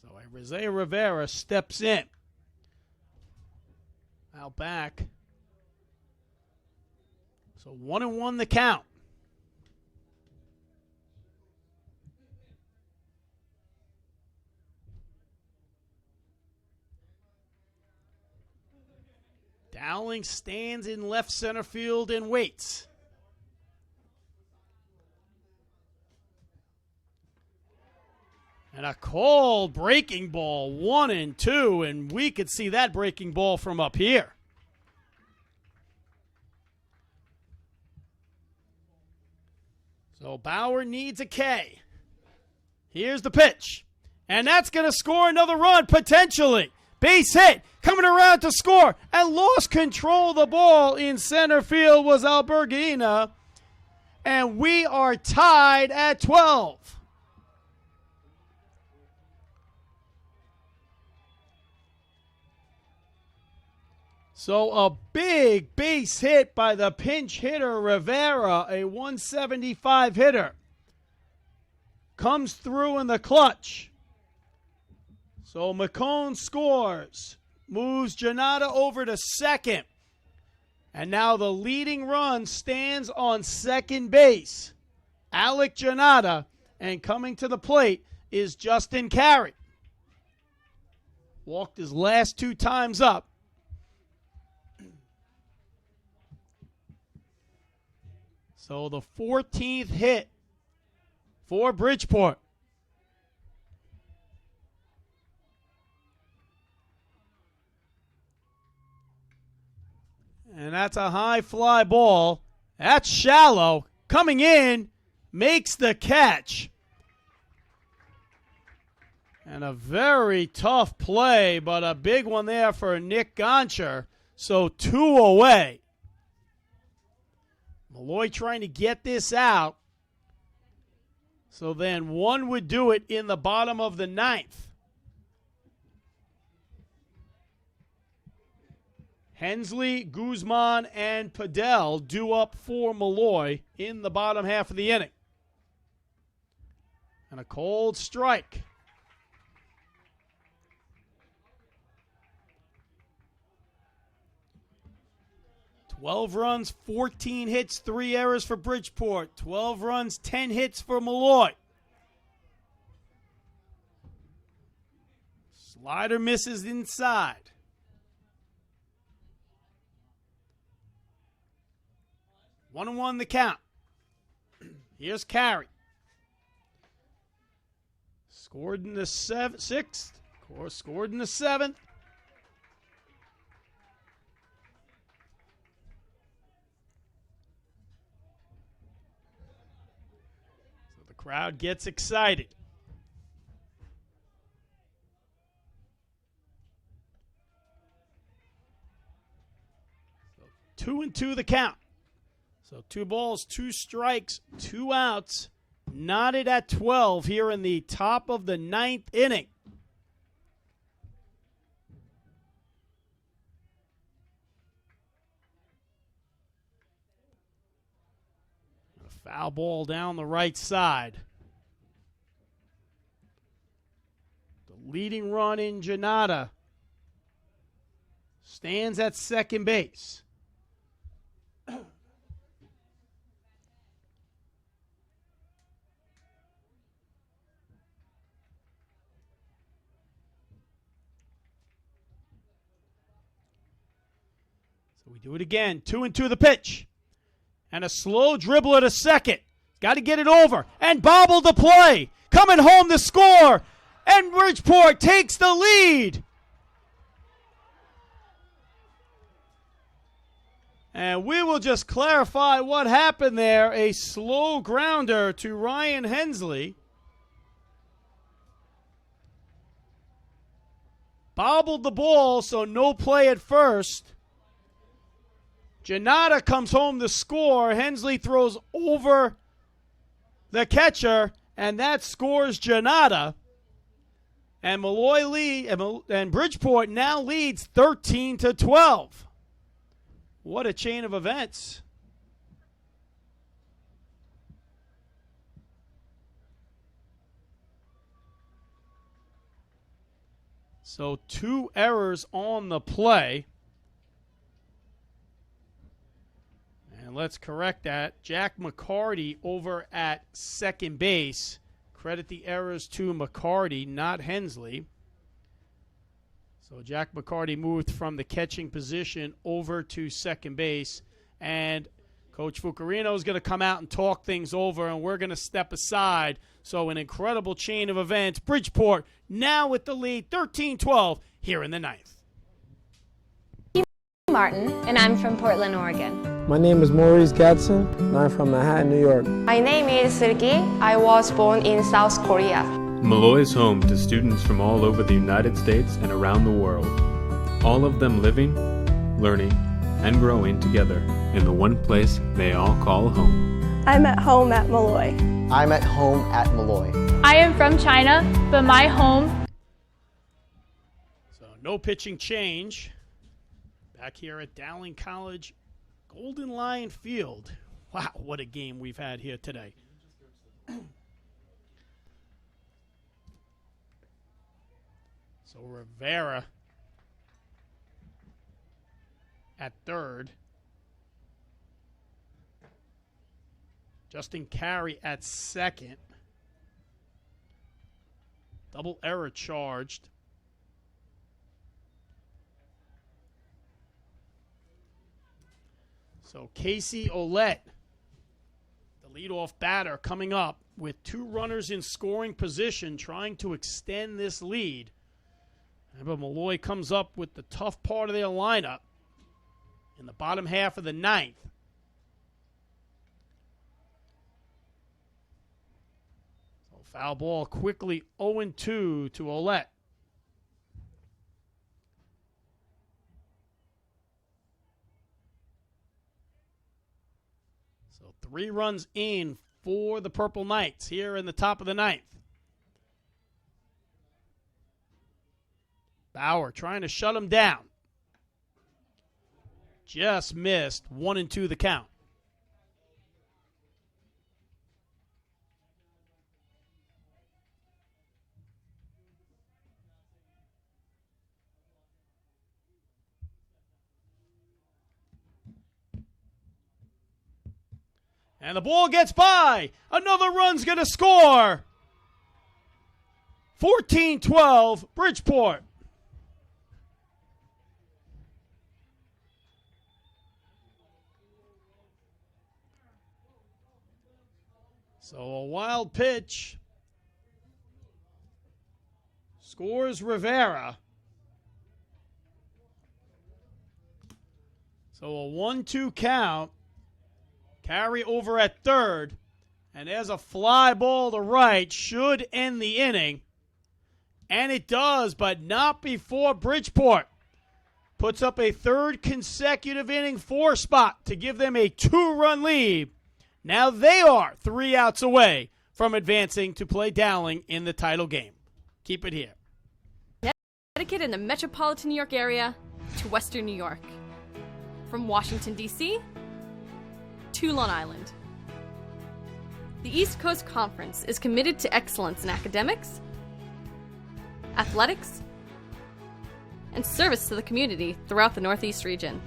So Isaiah Rivera steps in. Out back. So 1-1 the count. Dowling stands in left center field and waits. And a cold breaking ball, 1-2, and we could see that breaking ball from up here. So Bauer needs a K. Here's the pitch. And that's going to score another run, potentially. Base hit, coming around to score, and lost control of the ball in center field was Alberghina. And we are tied at 12. So a big base hit by the pinch hitter Rivera, a 175 hitter. Comes through in the clutch. So McCone scores, moves Janata over to second. And now the leading run stands on second base. Alec Janata, and coming to the plate is Justin Carey. Walked his last 2 times up. So the 14th hit for Bridgeport. And that's a high fly ball. That's shallow. Coming in, makes the catch. And a very tough play, but a big one there for Nick Goncher. So 2 away. Molloy trying to get this out. So then 1 would do it in the bottom of the 9th. Hensley, Guzman, and Padel due up for Molloy in the bottom half of the inning. And a cold strike. "12 runs, 14 hits, 3 errors for Bridgeport. 12 runs, 10 hits for Molloy. Slider misses inside. One and one the count. Here's Carey. Scored in the 6th. Scored in the 7th. So the crowd gets excited. So 2-2 the count. So 2 balls, 2 strikes, 2 outs. Knotted at 12 here in the top of the 9th inning. A foul ball down the right side. The leading run in Janata stands at second base. We do it again. 2-2 the pitch. And a slow dribbler to second. Got to get it over. And bobbled the play. Coming home to score. And Bridgeport takes the lead. And we will just clarify what happened there. A slow grounder to Ryan Hensley. Bobbled the ball, so no play at first. Janata comes home to score. Hensley throws over the catcher, and that scores Janata. And Molloy and Bridgeport now leads 13-12. What a chain of events. So 2 errors on the play. And let's correct that. Jack McCarty over at second base. Credit the errors to McCarty, not Hensley. So Jack McCarty moved from the catching position over to second base. And Coach Fucarino is going to come out and talk things over, and we're going to step aside. So an incredible chain of events. Bridgeport now with the lead, 13-12, here in the ninth. I'm Martin, and I'm from Portland, Oregon. My name is Maurice Gadsden, and I'm from Manhattan, New York. My name is Sergey. I was born in South Korea. Molloy is home to students from all over the United States and around the world, all of them living, learning, and growing together in the one place they all call home. I'm at home at Molloy. I'm at home at Molloy. I am from China, but my home. So no pitching change. Back here at Dowling College, Golden Lion Field. Wow, what a game we've had here today. So Rivera at third. Justin Carey at second. Double error charged. So Casey Olette, the leadoff batter, coming up with 2 runners in scoring position, trying to extend this lead. But Molloy comes up with the tough part of their lineup in the bottom half of the ninth. So foul ball quickly 0-2 to Olette. So 3 runs in for the Purple Knights here in the top of the ninth. Bauer trying to shut him down. Just missed. 1-2 the count. And the ball gets by. Another run's going to score. 14-12, Bridgeport. So a wild pitch. Scores Rivera. So a 1-2 count. Carry over at third. And there's a fly ball to right. Should end the inning. And it does, but not before Bridgeport puts up a third consecutive inning 4 spot to give them a 2-run lead. Now they are 3 outs away from advancing to play Dowling in the title game. Keep it here. Connecticut and the metropolitan New York area to Western New York. From Washington, D.C. to Long Island. The East Coast Conference is committed to excellence in academics, athletics, and service to the community throughout the Northeast region.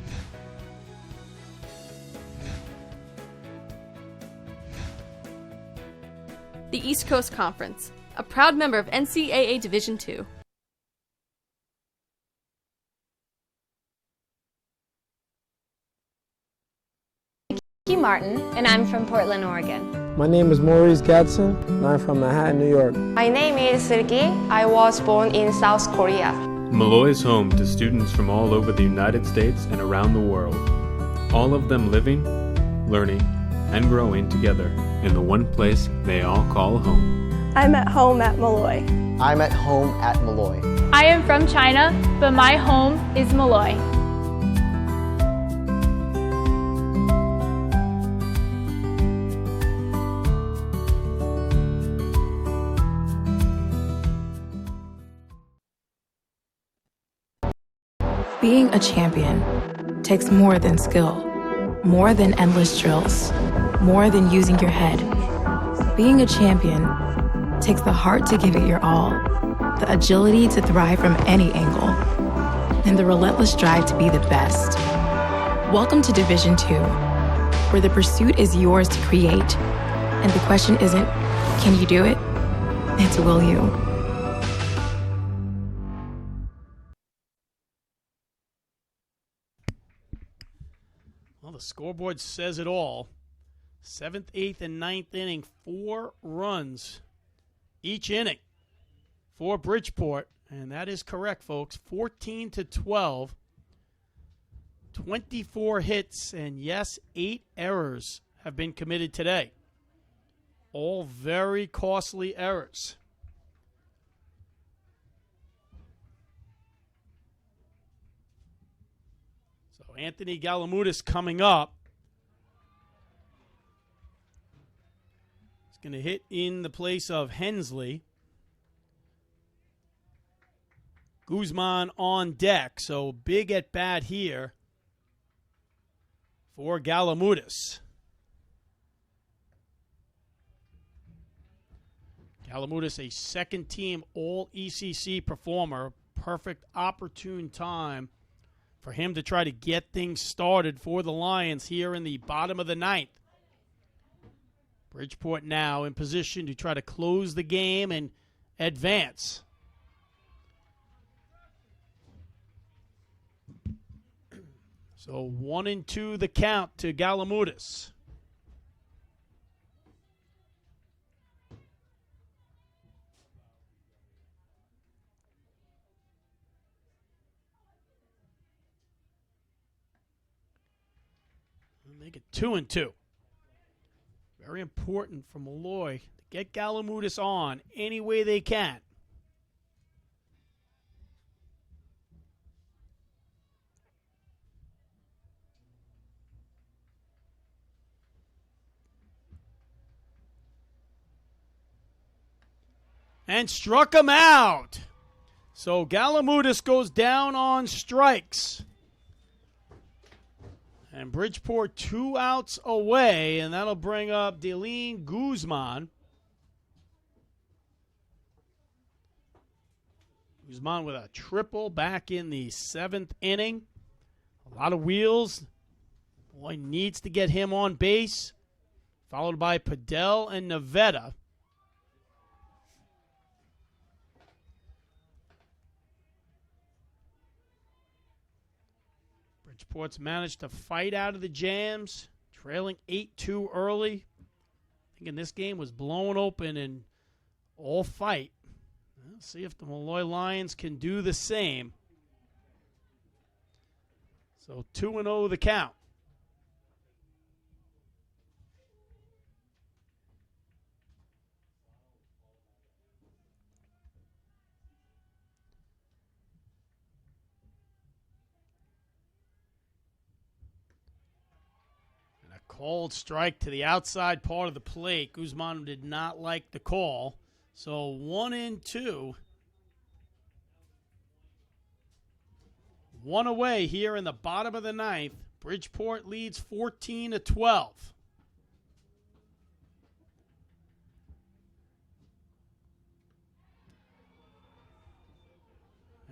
The East Coast Conference, a proud member of NCAA Division II. I'm Martin, and I'm from Portland, Oregon. My name is Maurice Gadsden, and I'm from Manhattan, New York. My name is Sergey. I was born in South Korea. Molloy is home to students from all over the United States and around the world, all of them living, learning, and growing together in the one place they all call home. I'm at home at Molloy. I'm at home at Molloy. I am from China, but my home is Molloy. Being a champion takes more than skill, more than endless drills, more than using your head. Being a champion takes the heart to give it your all, the agility to thrive from any angle, and the relentless drive to be the best. Welcome to Division II, where the pursuit is yours to create, and the question isn't, can you do it? It's, will you? Well, the scoreboard says it all. 7th, 8th, and 9th inning, 4 runs each inning for Bridgeport. And that is correct, folks. 14-12. 24 hits, and yes, 8 errors have been committed today. All very costly errors. So Anthony Galamudis coming up. He's going to hit in the place of Hensley. Guzman on deck, so big at bat here for Galamudis. Galamudis, a second-team All-ECC performer. Perfect opportune time for him to try to get things started for the Lions here in the bottom of the 9th. Bridgeport now in position to try to close the game and advance. So 1-2 the count to Galamudis. Make it 2-2. Very important for Molloy to get Galamudis on any way they can. And struck him out. So Galamudis goes down on strikes. And Bridgeport 2 outs away, and that'll bring up Delene Guzman. Guzman with a triple back in the 7th inning. A lot of wheels. Boy needs to get him on base. Followed by Padel and Nevada. Bridgeport's managed to fight out of the jams, trailing 8-2 early. Thinking this game was blown open and all fight. Let's see if the Molloy Lions can do the same. So 2-0 the count. Called strike to the outside part of the plate. Guzman did not like the call. So 1-2. 1 away here in the bottom of the 9th. Bridgeport leads 14-12.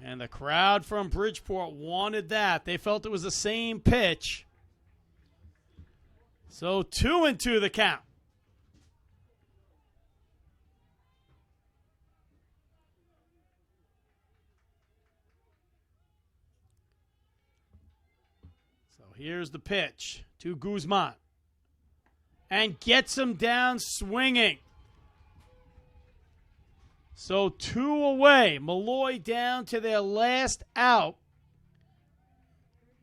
And the crowd from Bridgeport wanted that. They felt it was the same pitch. So 2-2 the count. So here's the pitch to Guzman. and gets him down swinging. So 2 away. Molloy down to their last out.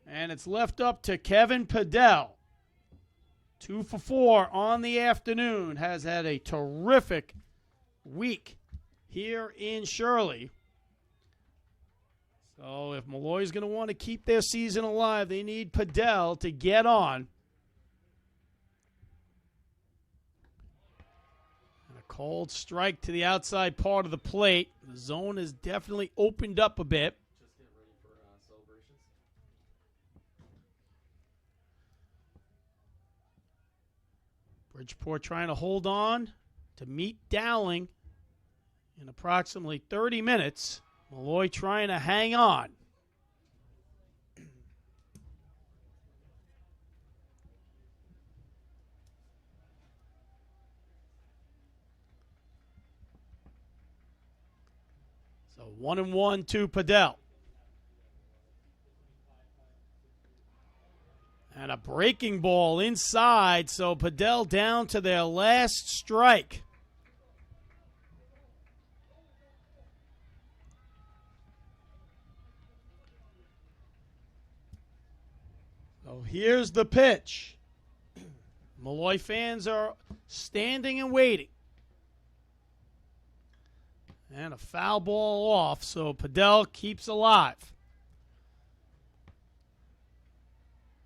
And it's left up to Kevin Padell. 2 for 4 on the afternoon. Has had a terrific week here in Shirley. So if Molloy's going to want to keep their season alive, they need Padell to get on. And a cold strike to the outside part of the plate. The zone has definitely opened up a bit. Bridgeport trying to hold on to meet Dowling in approximately 30 minutes. Molloy trying to hang on. So 1-1 to Padell. And a breaking ball inside, so Padell down to their last strike. So here's the pitch. Molloy fans are standing and waiting. And a foul ball off, so Padell keeps alive.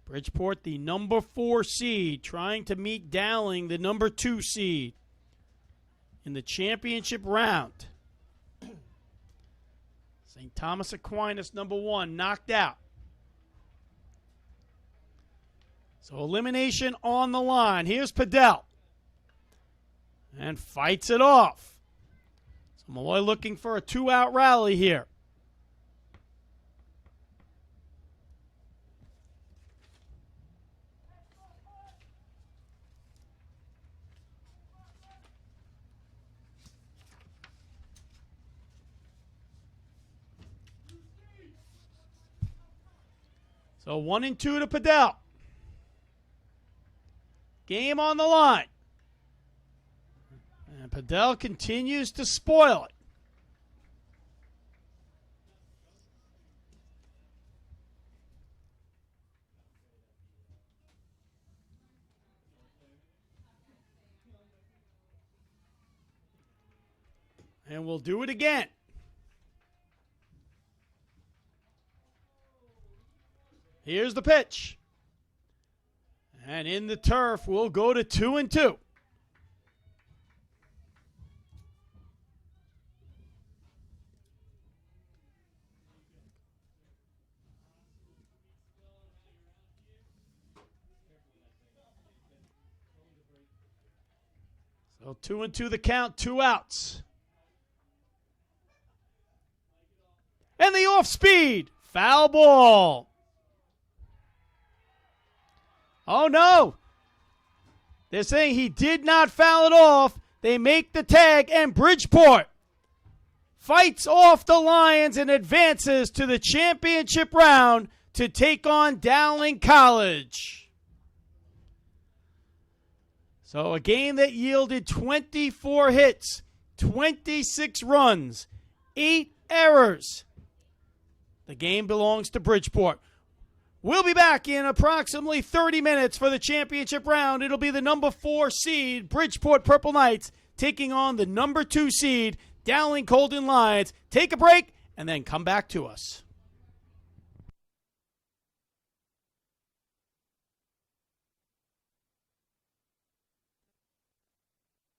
Bridgeport, the number 4 seed, trying to meet Dowling, the number 2 seed, in the championship round. St. Thomas Aquinas, number 1, knocked out. So elimination on the line. Here's Padell. And fights it off. So Molloy looking for a 2-out rally here. So 1-2 to Padell. Game on the line. And Padell continues to spoil it. And we'll do it again. Here's the pitch. And in the turf, we'll go to 2-2. So 2-2 the count, 2 outs. And the off speed, foul ball. Oh, no. They're saying he did not foul it off. They make the tag, and Bridgeport fights off the Lions and advances to the championship round to take on Dowling College. So a game that yielded 24 hits, 26 runs, 8 errors. The game belongs to Bridgeport. We'll be back in approximately 30 minutes for the championship round. It'll be the number 4 seed, Bridgeport Purple Knights, taking on the number 2 seed, Dowling Colden Lions. Take a break and then come back to us.